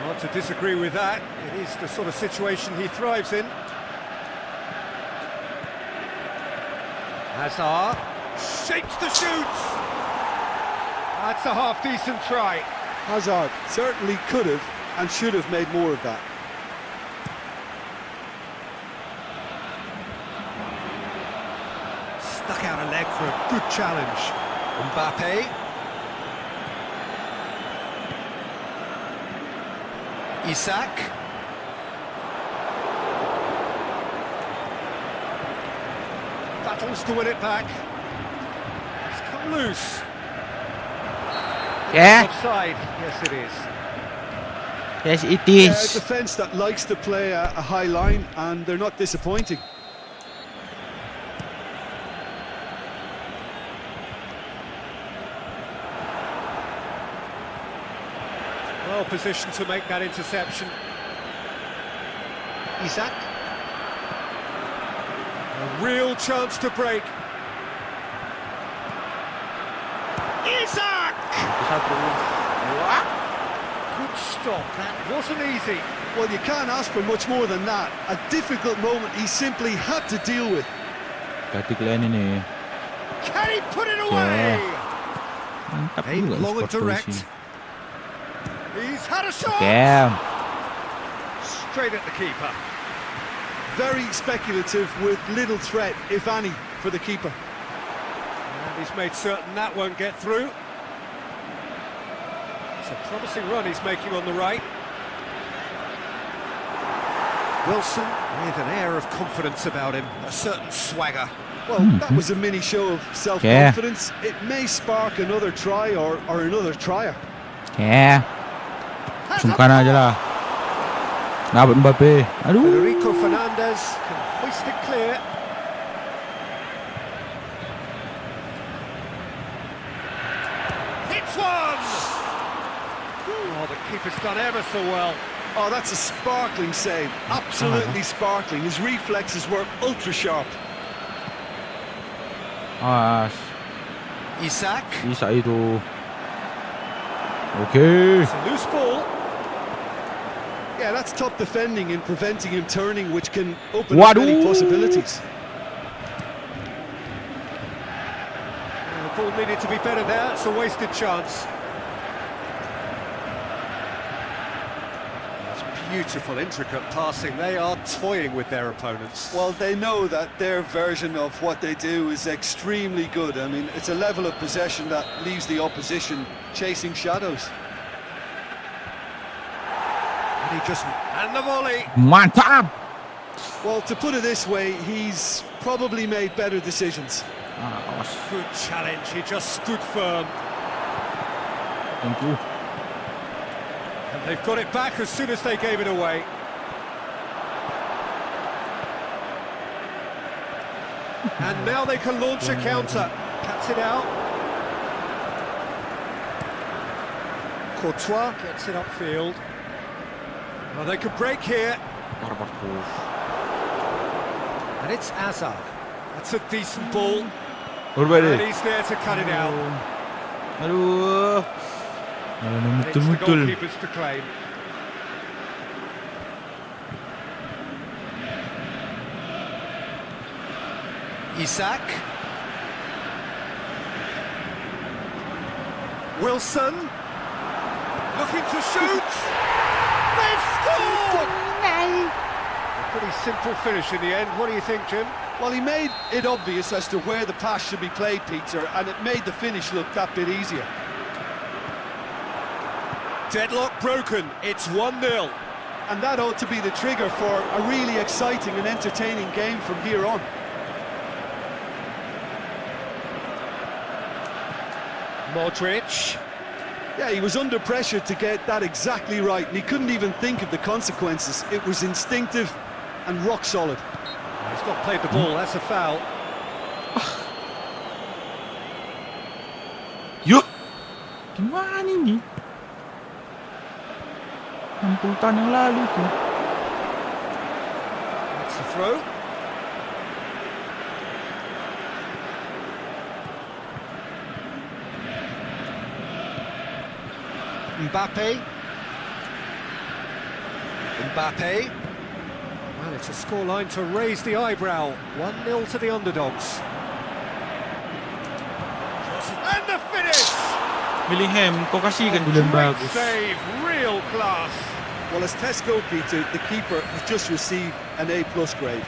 Not to disagree with that. It is the sort of situation he thrives in. Hazard shapes the shoots. That's a half-decent try. Hazard certainly could have and should have made more of that. Stuck out a leg for a good challenge. Mbappe. Isak. Battles to win it back. It's come loose. Yeah. Offside. Yes, it is. Yes, it A is. defence that likes to play a high line, and they're not disappointing. Well positioned to make that interception. Isak. A real chance to break. Isak! Good stop, that wasn't easy. Well, you can't ask for much more than that. A difficult moment he simply had to deal with. Kalian ini. Can he put it away? Mantap Aimed juga long and sport direct. polisi. He's had a shot! Yeah. Straight at the keeper. Very speculative with little threat, if any, for the keeper. And he's made certain that won't get through. It's a promising run he's making on the right. Wilson with an air of confidence about him, a certain swagger. Well, that was a mini show of self-confidence. It may spark another try or another trier. Yeah. Sungkan aja lah. Dapat Mbappe. Aduh. Federico Fernandez can hoist it clear. Hits one! Oh, the keeper's done ever so well. Oh, that's a sparkling save. Absolutely sparkling. His reflexes were ultra sharp. Awas. Isak. Bisa itu. Okay. It's a loose ball. Yeah, that's top defending and preventing him turning, which can open up many possibilities. The ball needed to be better there. It's a wasted chance. Beautiful, intricate passing. They are toying with their opponents. Well, they know that their version of what they do is extremely good. I mean, it's a level of possession that leaves the opposition chasing shadows. And he just... And the volley! Mantap. Well, to put it this way, he's probably made better decisions. Awas. Good challenge. He just stood firm. Thank you. And they've got it back as soon as they gave it away. And now they can launch a counter. Cuts it out. Courtois gets it upfield. Well, they could break here. And it's Hazard. That's a decent ball. And he's there to cut it out. Aduh. And it's the goalkeepers to claim. Isak. Wilson. Looking to shoot. They've scored! A pretty simple finish in the end. What do you think, Jim? Well, he made it obvious as to where the pass should be played, Peter, and it made the finish look that bit easier. Deadlock broken. It's 1-0. And that ought to be the trigger for a really exciting and entertaining game from here on. Modric. Yeah, he was under pressure to get that exactly right, and he couldn't even think of the consequences. It was instinctive and rock solid. He's not played the ball, that's a foul. Yuk. Gimana ini? 60 tahun yang lalu tuh. That's the throw. Mbappe. Well, it's a scoreline to raise the eyebrow. 1-0 to the underdogs. And the finish! Bellingham, kau kasih kan Great bulan bagus. save, real class. Well, as test goalkeeper, the keeper has just received an A+ grade.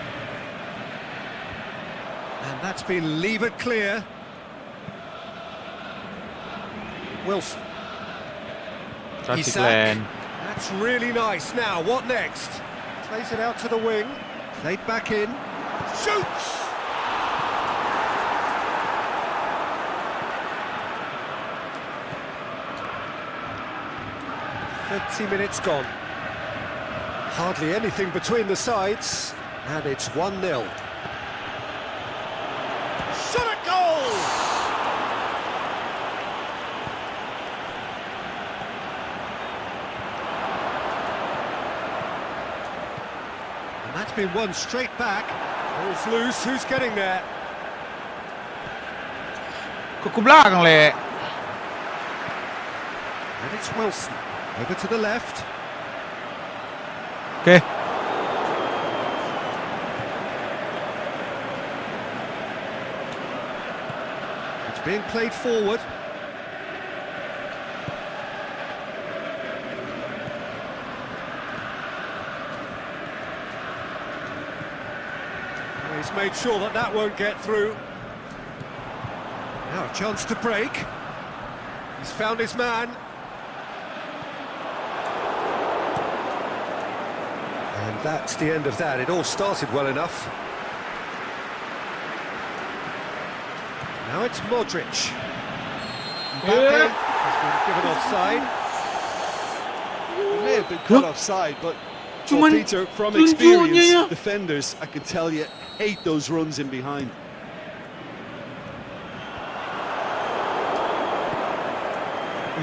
And that's been levered clear. Wilson. Cantik Isak. Len. That's really nice. Now, what next? Plays it out to the wing. Played back in. Shoots! 30 minutes gone. Hardly anything between the sides, and it's 1-0. Shot at goal! And that's been won straight back. Ball's loose, who's getting there? Kau ke belakang, Le. And it's Wilson. Over to the left. Okay. It's being played forward. He's made sure that that won't get through. Now a chance to break. He's found his man. And that's the end of that. It all started well enough. Now it's Modric. Mbappe has been given offside. It may have been cut offside, but Cuman Peter, from tunjuknya experience, ya. defenders, I can tell you, hate those runs in behind.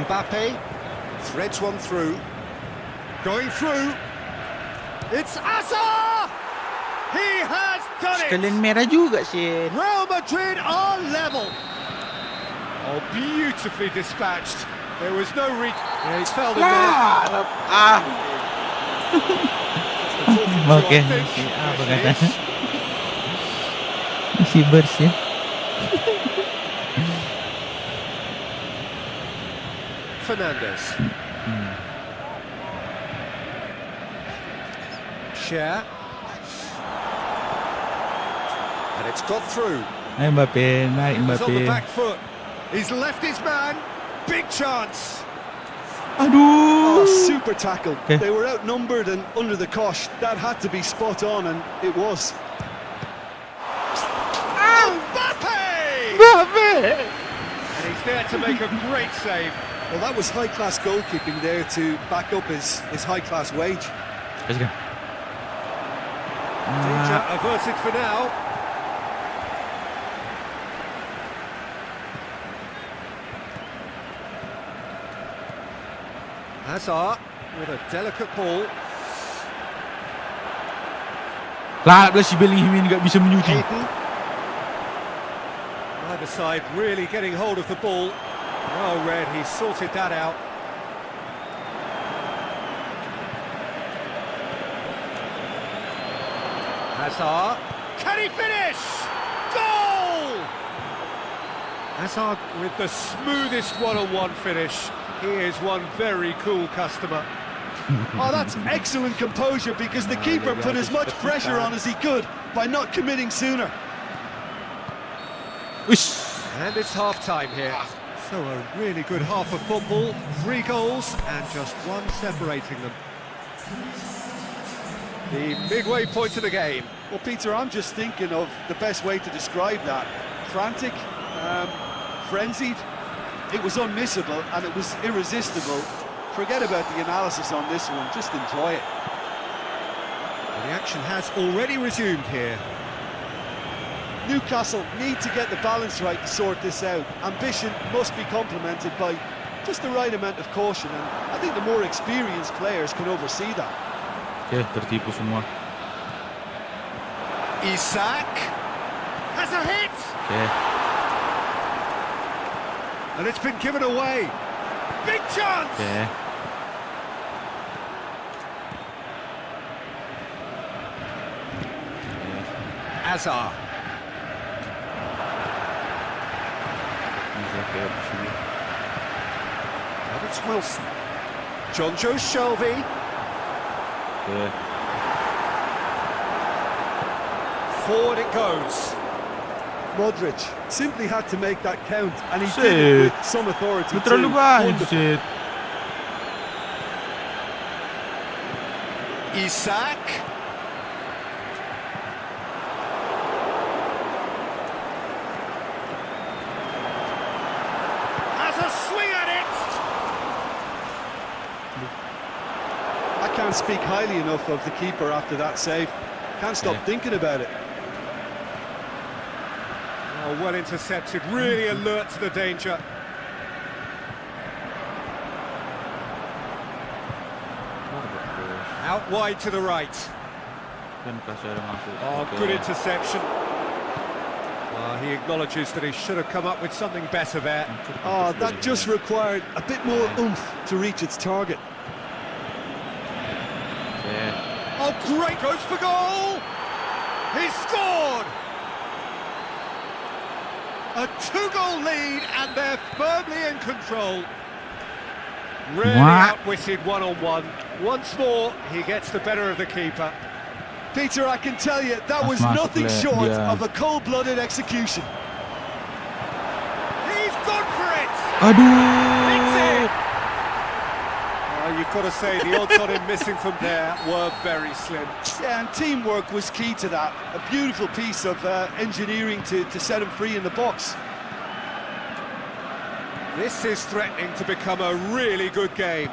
Mbappe threads one through. Going through. It's Asa! He has done it! Sekalian merah juga sih. Real Madrid are level. Oh, beautifully dispatched. There was no reach. Yeah, he's fell in there. Ah. Okay. Apa kata? Isi bersih. Fernandes. Share. And it's got through. Ayo Mbappe, naik He's on the Mbappe. back foot. He's left his man. Big chance. Oh, Aduh. super tackle. Okay. They were outnumbered and under the cosh. That had to be spot on, and it was. Mbappe! Mbappe. And he's there to make a great save. Well, that was high-class goalkeeping there to back up his high-class wage. Let's go. Danger averted for now. Hazard with a delicate ball. Lah, belah si Bellingham ini tak bisa menyuti. Hayden. Either side really getting hold of the ball. Well read, he sorted that out. Hazard. Can he finish? Goal! Hazard with the smoothest one-on-one finish. He is one very cool customer. Oh, that's excellent composure because the keeper put as much pressure on as he could by not committing sooner. Uish. And it's half-time here. So a really good half of football, 3 goals and just one separating them. The midway point of the game. Well, Peter, I'm just thinking of the best way to describe that. Frantic, frenzied. It was unmissable and it was irresistible. Forget about the analysis on this one, just enjoy it. Well, the action has already resumed here. Newcastle need to get the balance right to sort this out. Ambition must be complemented by just the right amount of caution, and I think the more experienced players can oversee that. Okay, tertipu semua. Isak has a hit! Okay. And it's been given away. Big chance! โอเค Azar. นี่จะเก็บชีวิต And it's Wilson. John Joe Shelby. โอเค Forward it goes. Modric simply had to make that count, and he Shit. did it with some authority Lu terlalu too. banyak Wonderful. shit. Isak. Has a swing at it. I can't speak highly enough of the keeper after that save. Can't stop Yeah. thinking about it. Oh, well intercepted, really alert to the danger. Out wide to the right. Kan kasih ada masuk. Oh, Oke. good interception. He acknowledges that he should have come up with something better there. Oh, that just required a bit more oomph to reach its target. Oke. Oh, great, goes for goal! He scored! A 2-goal lead, and they're firmly in control. Really What? outwitted one-on-one. Once more, he gets the better of the keeper. Peter, I can tell you, that was Masuk nothing le- short yeah. of a cold-blooded execution. He's gone for it! Aduh. It's in! You've got to say, the odds on him missing from there were very slim. Yeah, and teamwork was key to that. A beautiful piece of engineering to set him free in the box. This is threatening to become a really good game.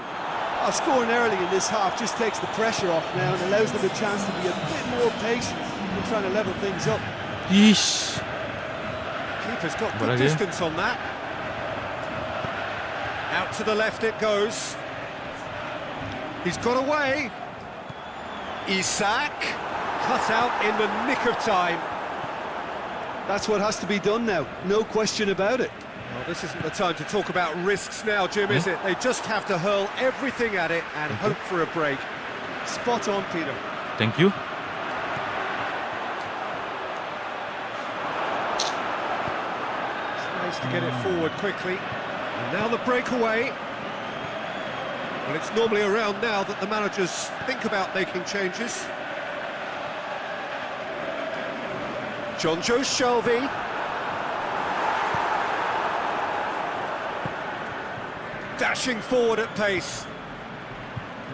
Scoring early in this half just takes the pressure off now and allows them a chance to be a bit more patient in trying to level things up. Ish. Keeper's got What good again? distance on that. Out to the left it goes. He's got away. Isak cut out in the nick of time. That's what has to be done now, no question about it. Well, this isn't the time to talk about risks now, Jim, is it? They just have to hurl everything at it and hope for a break. Spot on, Peter. Thank you. Nice to get it forward quickly. And now the breakaway. Well, it's normally around now that the managers think about making changes. John Joe Shelby. Dashing forward at pace.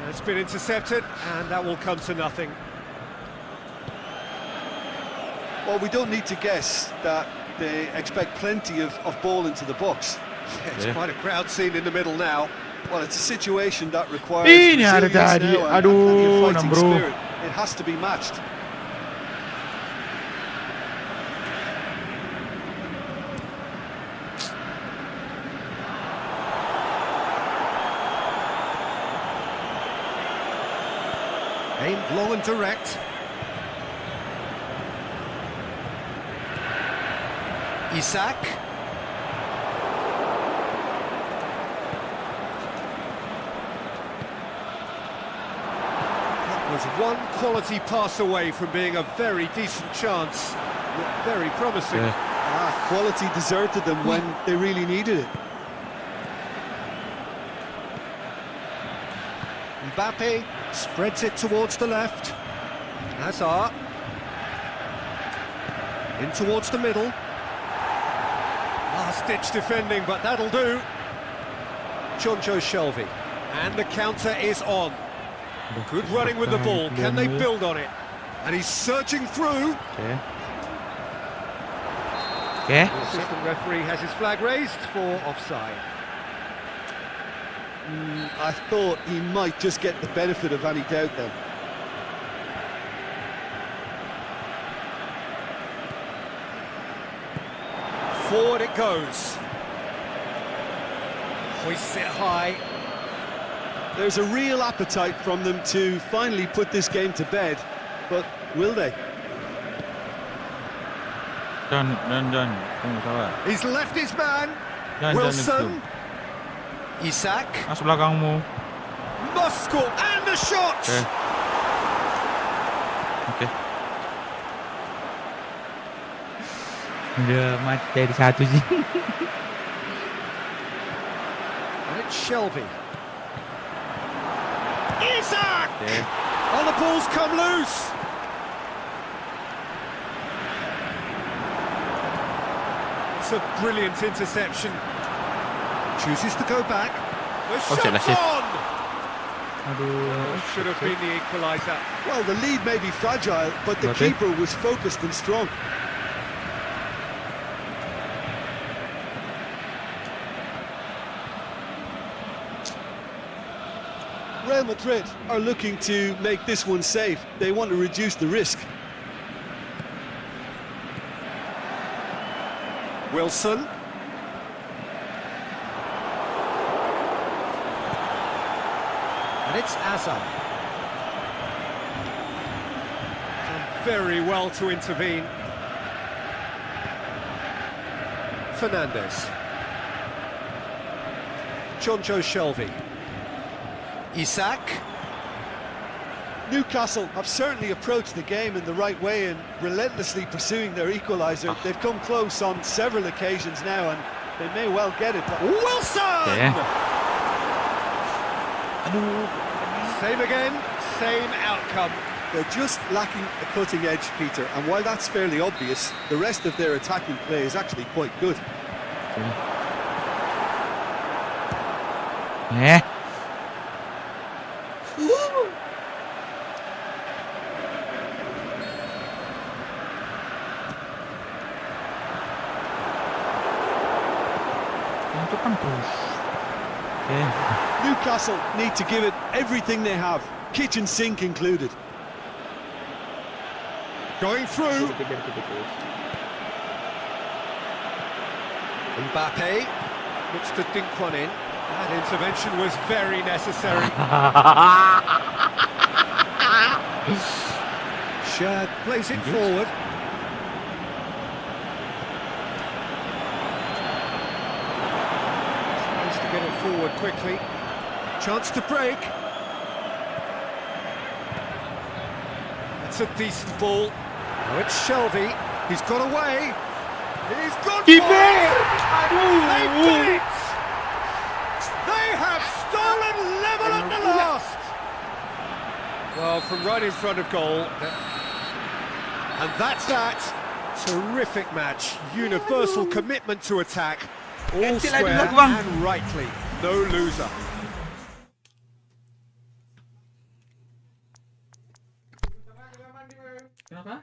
It's been intercepted, and that will come to nothing. Well, we don't need to guess that they expect plenty of ball into the box. Yeah, it's Yeah. quite a crowd scene in the middle now. Well, it's a situation that requires Ini ada resilience tadi. now and Aduh, plenty of fighting Nambro. spirit. It has to be matched. Aimed long and direct. Isak. That was one quality pass away from being a very decent chance. Looked very promising. Yeah. Quality deserted them when they really needed it. Mbappe spreads it towards the left. Hazard. In towards the middle. Last-ditch defending, but that'll do. John Joe Shelby. And the counter is on. Good running with the ball. Can they build on it? And he's surging through. Oke. Oke. The assistant referee has his flag raised for offside. I thought he might just get the benefit of any doubt then. Forward it goes. Hoists it high. There's a real appetite from them to finally put this game to bed, but will they? Dan. Tunggu sabar. He's left his man. Dan, Wilson. Isak. Masuk belakangmu. Muscle and the shot. Oke. Udah mati dari satu sih. And it's Shelby. Isak. Oh, the ball's come loose. It's a brilliant interception. Chooses to go back. The shot's on. Should have been the equaliser. Well, the lead may be fragile, but the keeper was focused and strong. Real Madrid are looking to make this one safe. They want to reduce the risk. Wilson. And it's Hazard. Done very well to intervene. Fernandes. Jonjo Shelby. Isak. Newcastle have certainly approached the game in the right way and relentlessly pursuing their equaliser. They've come close on several occasions now and they may well get it. But Wilson! Same again, same outcome. They're just lacking a cutting edge, Peter, and while that's fairly obvious, the rest of their attacking play is actually quite good. Newcastle need to give it everything they have, kitchen sink included. Going through. Mbappe looks to dink one in. That intervention was very necessary. Shad plays it forward. Tries to get it forward quickly. Chance to break. That's a decent ball. Now it's Shelby. He's got away. He's gone for it! They've done it! They have stolen level at the last! Well, from right in front of goal. And that's that. Terrific match. Universal commitment to attack. All square and rightly. No loser. Kenapa?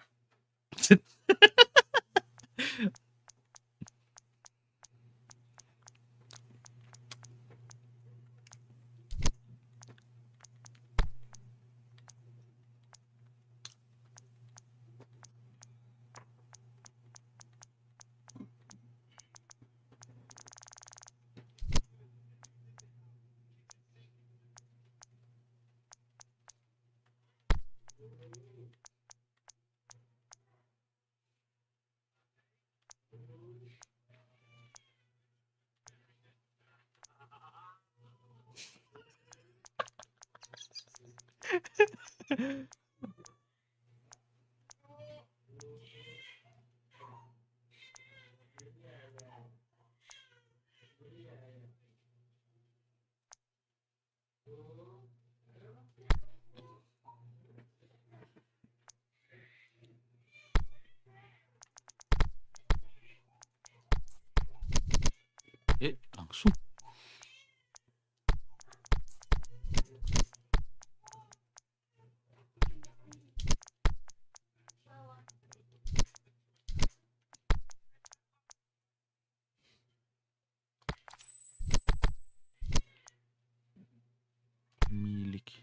Langsung. Milik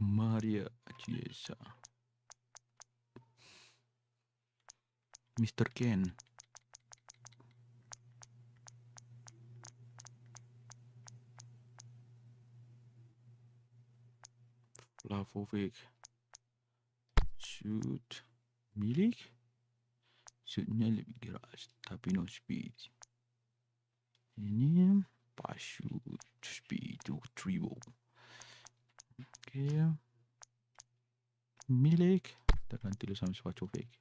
Maria Chiesa. Mr. Ken. Vlahovic. Shoot. Milik. Shootnya lebih keras, tapi no speed. Ini Parachute, speed, retrieval. Oke. Milik. Terganti lu sama sepatu fake.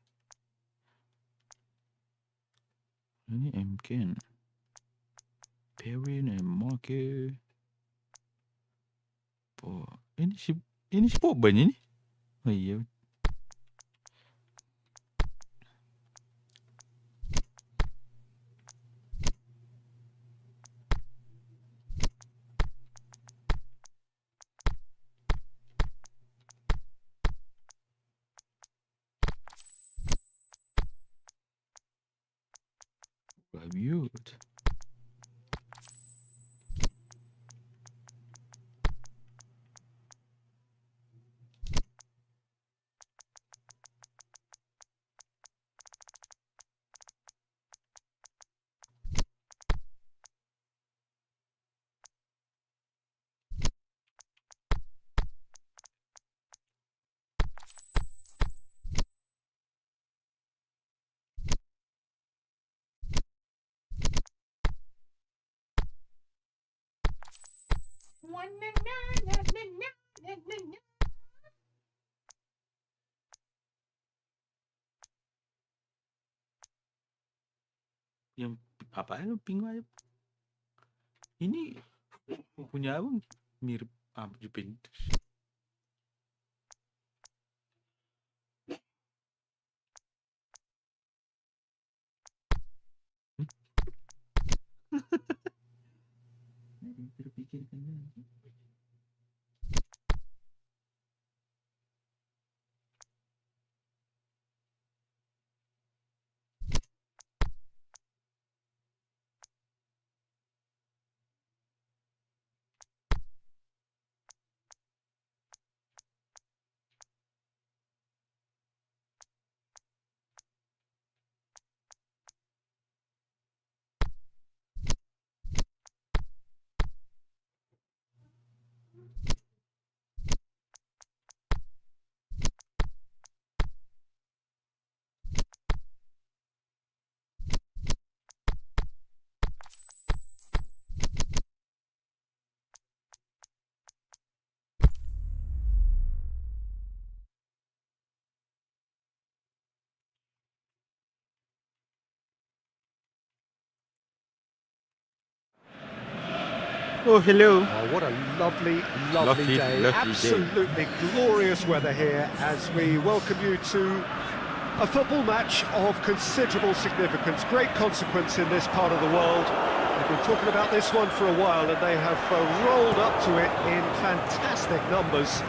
Ini Mken. Perrin and Marke. Oh, ini si Pogba ini. Oh iya. Rabiot. Yang apa itu pingin aja. Ini punya apa mirip Juventus. Terpikirkan lagi. Oh, hello. Oh, what a lovely day. Absolutely glorious weather here as we welcome you to a football match of considerable significance, great consequence in this part of the world. They've been talking about this one for a while and they have rolled up to it in fantastic numbers.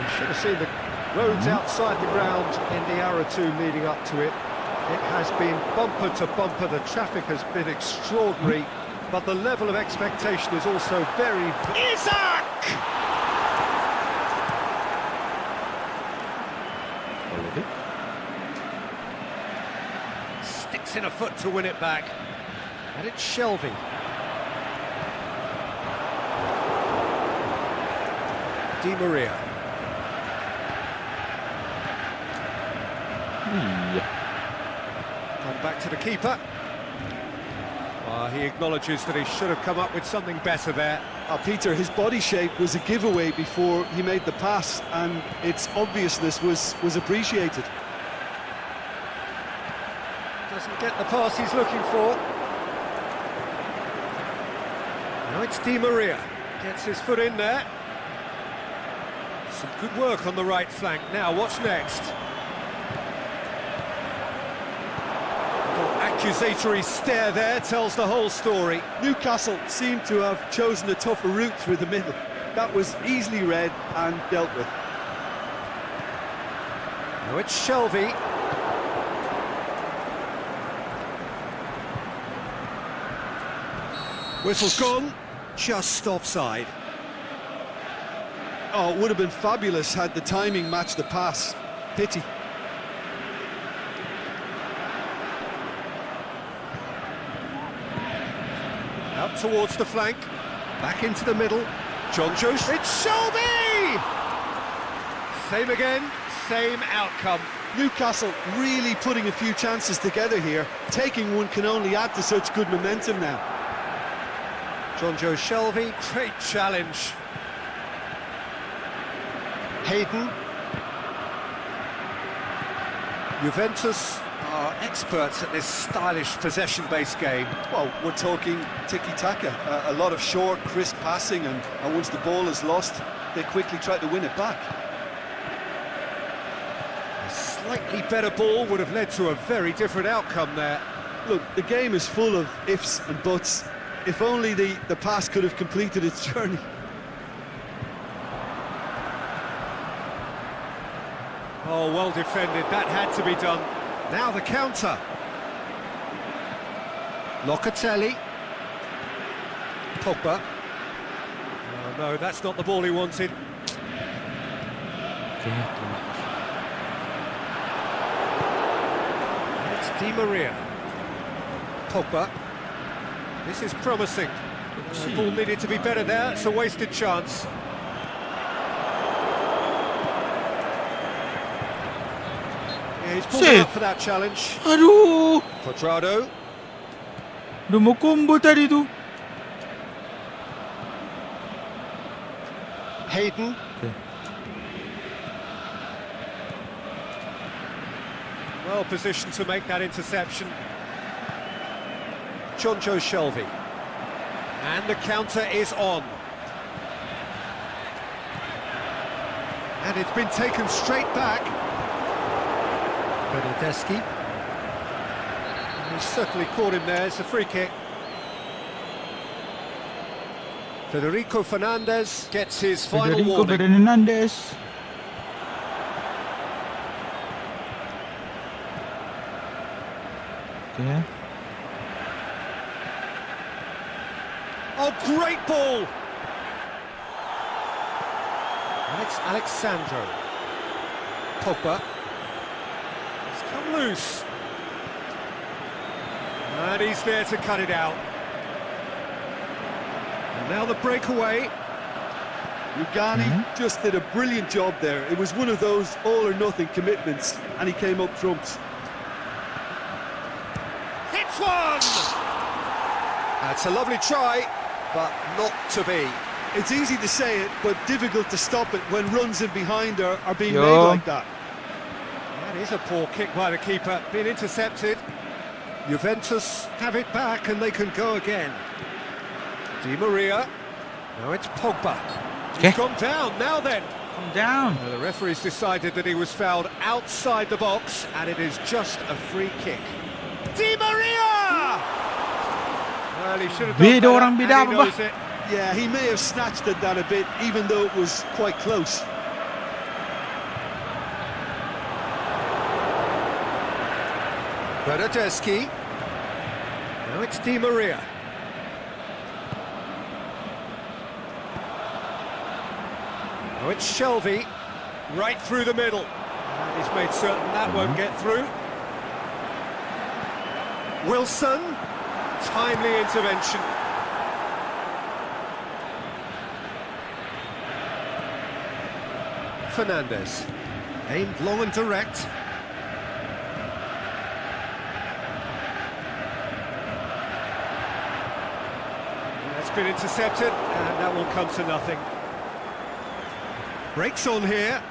You should have seen the roads outside the ground in the hour or two leading up to it. It has been bumper to bumper, the traffic has been extraordinary. But the level of expectation is also very... Isak! Sticks in a foot to win it back. And it's Shelvey. Di Maria. Come back to the keeper. He acknowledges that he should have come up with something better there. Peter, his body shape was a giveaway before he made the pass, and its obviousness was appreciated. Doesn't get the pass he's looking for. Now it's Di Maria. Gets his foot in there. Some good work on the right flank. Now, what's next? Accusatory stare there tells the whole story. Newcastle seemed to have chosen a tougher route through the middle. That was easily read and dealt with. Now it's Shelvey. Whistle's gone, just offside. Oh, it would have been fabulous had the timing matched the pass. Pity. Out towards the flank, back into the middle. John Josh. It's Shelvey! Same again, same outcome. Newcastle really putting a few chances together here. Taking one can only add to such good momentum now. Jonjo Shelvey, great challenge. Hayden. Juventus are experts at this stylish possession-based game. Well, we're talking tiki-taka, a lot of short, crisp passing, and once the ball is lost, they quickly try to win it back. A slightly better ball would have led to a very different outcome there. Look, the game is full of ifs and buts. If only the pass could have completed its journey. Oh, well defended, that had to be done. Now the counter. Locatelli. Pogba. Oh no, that's not the ball he wanted. It's Di Maria. Pogba. This is promising. The ball needed to be better there, it's a wasted chance. Yeah, he's pulled it up for that challenge. Aduh, Quadrado. udah mau combo tadi tuh. Hayden. Well positioned to make that interception. Jonjo Shelvey. And the counter is on. And it's been taken straight back. Bernardeschi. He certainly caught him there, it's a free kick. Federico Fernandez gets his final Federico warning. Fernandez. Okay. Oh, great ball! And it's Alexandro. Pogba. It's come loose. And he's there to cut it out. And now the breakaway. Rugani just did a brilliant job there. It was one of those all-or-nothing commitments, and he came up trumps. Hits one! That's a lovely try, but not to be. It's easy to say it, but difficult to stop it when runs in behind are being Yo. made like that. That is a poor kick by the keeper, been intercepted. Juventus have it back and they can go again. Di Maria, now it's Pogba. Okay. He's gone down, now then. Calm down. The referee's decided that he was fouled outside the box and it is just a free kick. Di Maria! Well, he should have done Beda better, orang and beda he apa, knows Bah? it. Yeah, he may have snatched at that a bit, even though it was quite close. Bernardeschi. Now it's Di Maria. Now it's Shelvey, right through the middle. And he's made certain that won't get through. Wilson, timely intervention. Fernandez, aimed long and direct. That's been intercepted, and that will come to nothing. Breaks on here.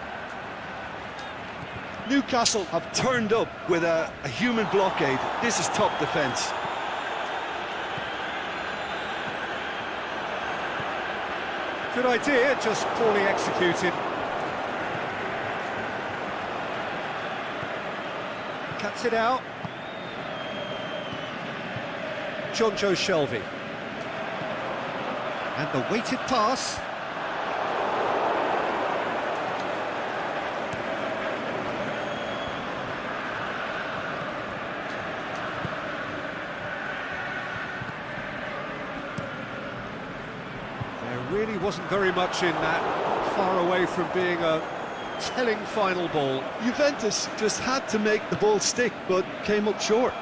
Newcastle have turned up with a human blockade. This is top defence. Good idea, just poorly executed. Cuts it out. Jonjo Shelvey. And the weighted pass. There really wasn't very much in that, far away from being a telling final ball. Juventus just had to make the ball stick, but came up short.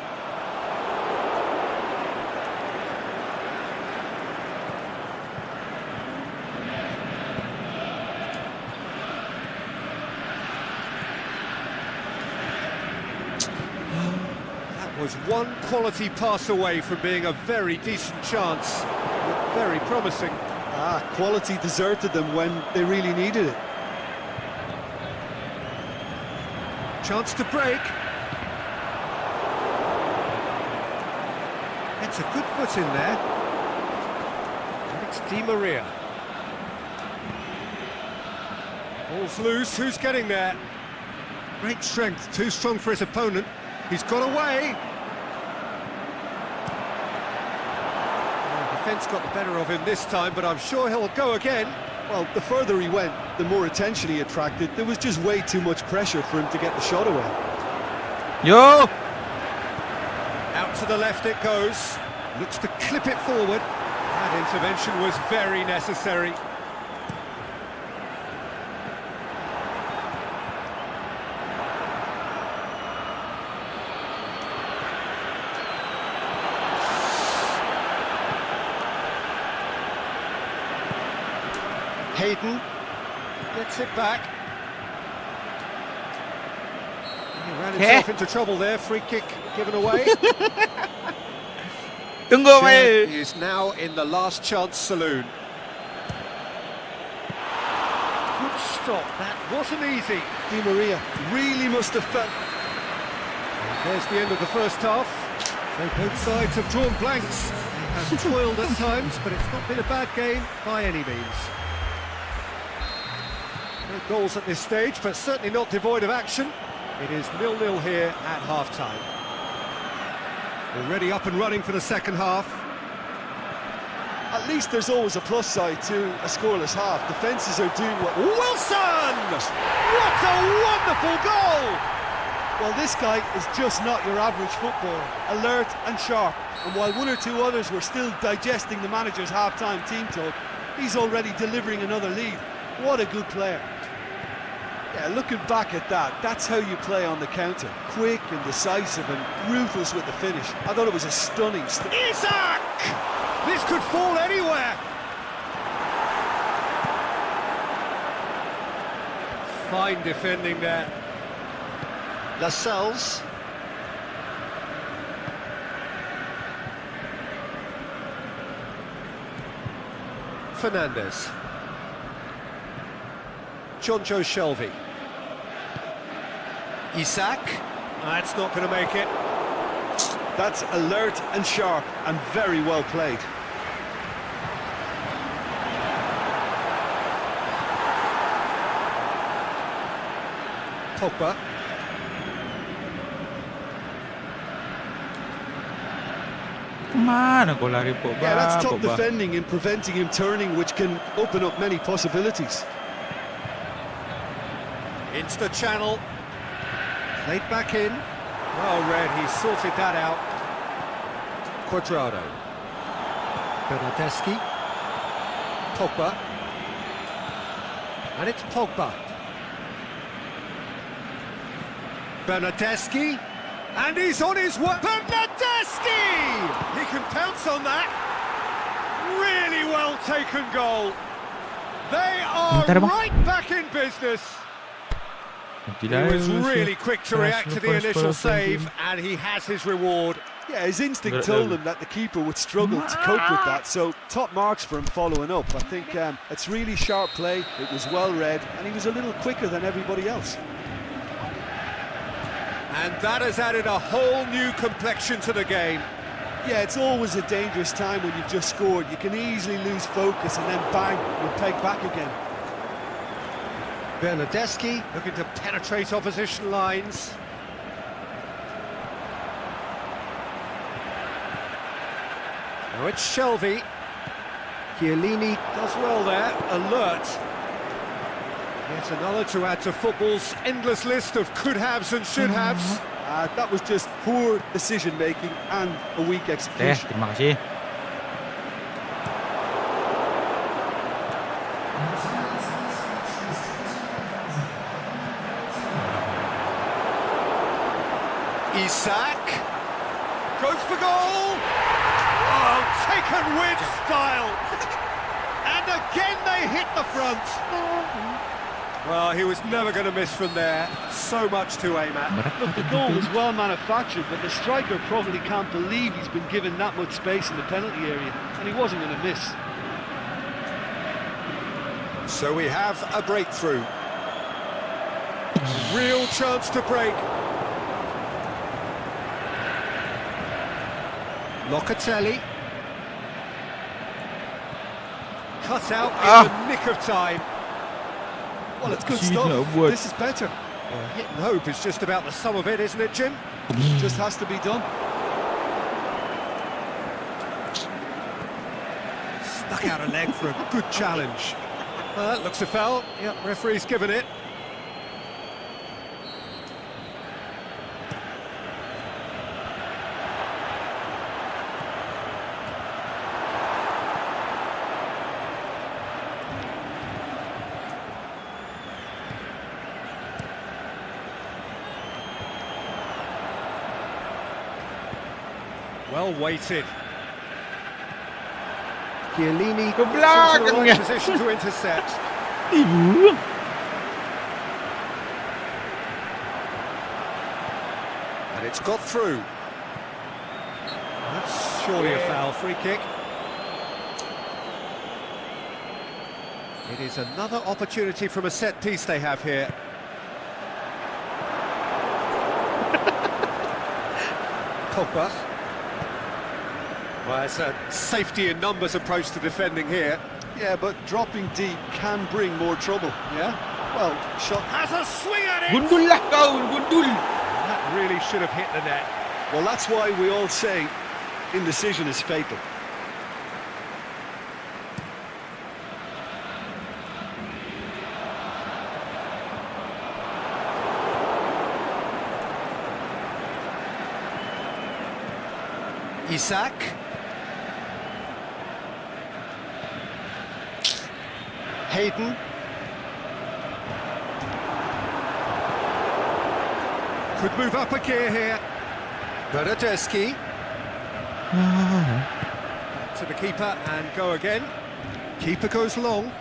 That was one quality pass away from being a very decent chance. very promising. Quality deserted them when they really needed it. Chance to break. It's a good foot in there. And it's Di Maria. Ball's loose, who's getting there? Great strength, too strong for his opponent. He's got away. Defence got the better of him this time, but I'm sure he'll go again. Well, the further he went, the more attention he attracted. There was just way too much pressure for him to get the shot away. Yo! Out to the left it goes. Looks to clip it forward. That intervention was very necessary. Hayden gets it back. He ran himself into trouble there. Free kick given away. Tunggu, He mate. is now in the last chance saloon. Good stop. That wasn't easy. Di Maria really must have felt... There's the end of the first half. So both sides have drawn blanks. They have toiled at times, but it's not been a bad game by any means. No goals at this stage, but certainly not devoid of action. It is 0-0 here at half-time. Already up and running for the second half. At least there's always a plus side to a scoreless half. Defences are doing what... Wilson! What a wonderful goal! Well, this guy is just not your average footballer. Alert and sharp. And while one or two others were still digesting the manager's half-time team talk, he's already delivering another lead. What a good player. Yeah, looking back at that, that's how you play on the counter. Quick and decisive and ruthless with the finish. I thought it was a stunning... Isaac! This could fall anywhere! Fine defending there. Lascelles. Fernandez. Jonjo Shelvey. Isaac. That's not going to make it. That's alert and sharp and very well played. Pogba. Kemana kau lari, Pogba? Yeah, that's top Pogba? defending and preventing him turning, which can open up many possibilities. Into the channel. Played back in. Well read, he sorted that out. Quadrado. Bernardeschi. Pogba. And it's Pogba. Bernardeschi. And he's on his way. Bernardeschi! He can pounce on that. Really well taken goal. They are Bentar, Bang. right back in business. He was really quick to react to the initial save, and he has his reward. Yeah, his instinct told him that the keeper would struggle to cope with that, so top marks for him following up. I think it's really sharp play, it was well read, and he was a little quicker than everybody else. And that has added a whole new complexion to the game. Yeah, it's always a dangerous time when you've just scored. You can easily lose focus and then bang, you're pegged back again. Bernardeschi looking to penetrate opposition lines. Now it's Shelvey. Chiellini does well there, alert. Yet another to add to football's endless list of could-haves and should-haves. That was just poor decision-making and a weak execution. Terima kasih. Isaac goes for goal. Oh, taken with style. And again they hit the front. Well, he was never going to miss from there. So much to aim at. Look, the goal was well manufactured, but the striker probably can't believe he's been given that much space in the penalty area, and he wasn't going to miss. So we have a breakthrough. Real chance to break. Locatelli. Cut out in the nick of time. Well, it's good Jeez, stuff. no, what? This is better. Hit and hope is just about the sum of it, isn't it, Jim? Just has to be done. Stuck out a leg for a good challenge. Well, that looks a foul. Yep, referee's given it. Well weighted. Chiellini into the right position to intercept. And it's got through. That's surely a foul. Free kick. It is another opportunity from a set piece they have here. Pogba. Well, it's a safety in numbers approach to defending here. Yeah, but dropping deep can bring more trouble, yeah? Well, shot Has a swing at it! Gundul lah kau, gundul. That really should have hit the net. Well, that's why we all say indecision is fatal. Isak. Hayden. Could move up a gear here. WORLDCUP. To the keeper and go again. Keeper goes long.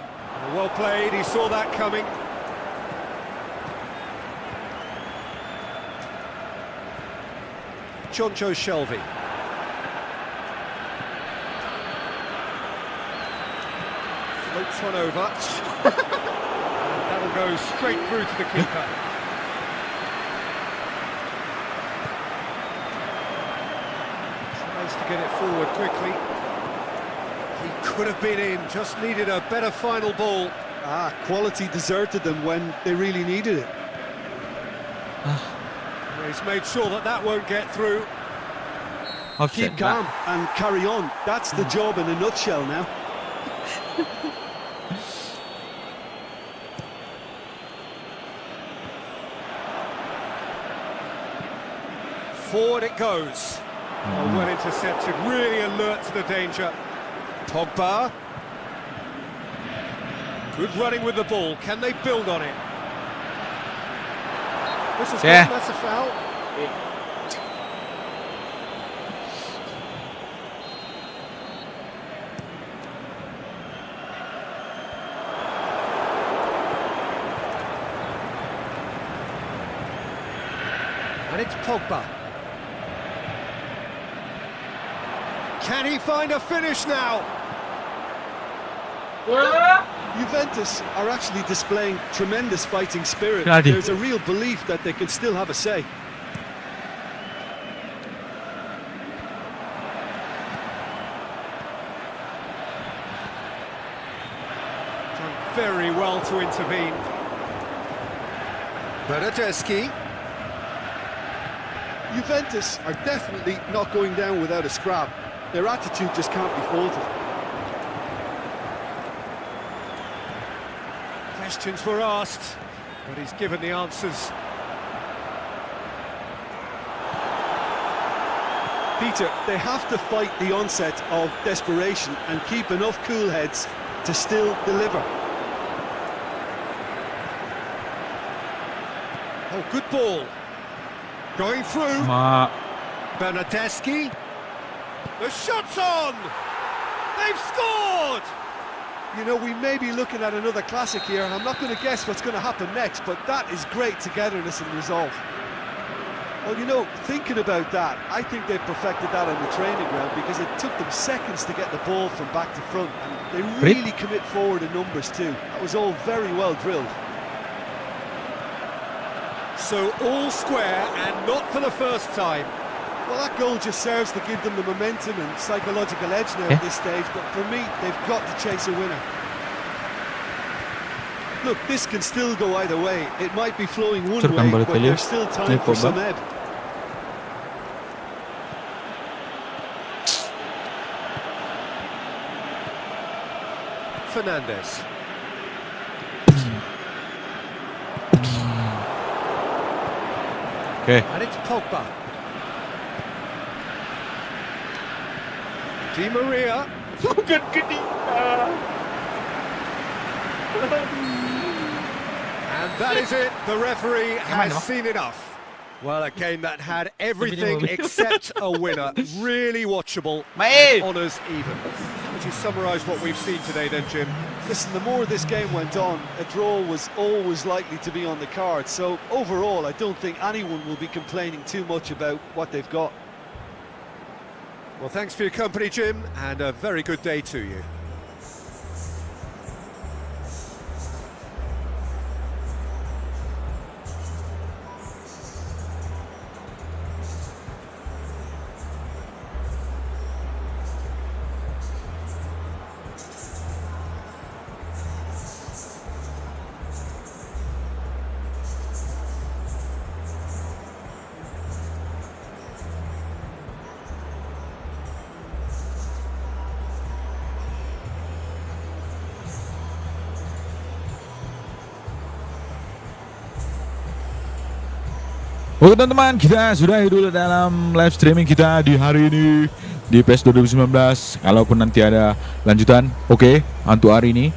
Well played, he saw that coming. Jonjo Shelvey. Floats one over. And that'll go straight through to the keeper. Tries to get it forward quickly. He could have been in, just needed a better final ball. Quality deserted them when they really needed it. He's made sure that that won't get through. Keep calm and carry on. That's the job in a nutshell now. Forward it goes. Oh, well intercepted, really alert to the danger. Pogba. Good running with the ball. Can they build on it? This is good. That's a foul. And it's Pogba. Can he find a finish now? Juventus are actually displaying tremendous fighting spirit. Bloody. There's a real belief that they can still have a say. Done very well to intervene. WORLDCUP. Juventus are definitely not going down without a scrap. Their attitude just can't be faulted. Questions were asked, but he's given the answers. Peter, they have to fight the onset of desperation and keep enough cool heads to still deliver. Oh, good ball. Going through. WORLDCUP. The shot's on! They've scored! You know, we may be looking at another classic here, and I'm not going to guess what's going to happen next, but that is great togetherness and resolve. Well, you know, thinking about that, I think they've perfected that on the training ground, because it took them seconds to get the ball from back to front, and they really commit forward in numbers too. That was all very well drilled. So all square, and not for the first time. Well, that goal just serves to give them the momentum and psychological edge now at this stage, but for me, they've got to chase a winner. Look, this can still go either way. It might be flowing one way, but there's still time for some ebb. Fernandez. Okay. And it's Pogba. Di Maria. And that is it. The referee has seen enough. Well, a game that had everything except a winner. Really watchable. Honours even. Would you summarise what we've seen today then, Jim? Listen, the more this game went on, a draw was always likely to be on the card. So overall, I don't think anyone will be complaining too much about what they've got. Well, thanks for your company, Jim, and a very good day to you. Oke teman-teman, kita sudahi dulu dalam live streaming kita di hari ini di PES 2019. Kalaupun nanti ada lanjutan, oke, untuk hari ini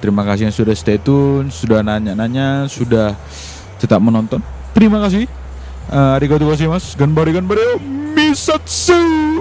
terima kasih yang sudah stay tune, sudah nanya-nanya, sudah tetap menonton. Terima kasih. Arigatou gozaimasu. Ganbare, misatsu.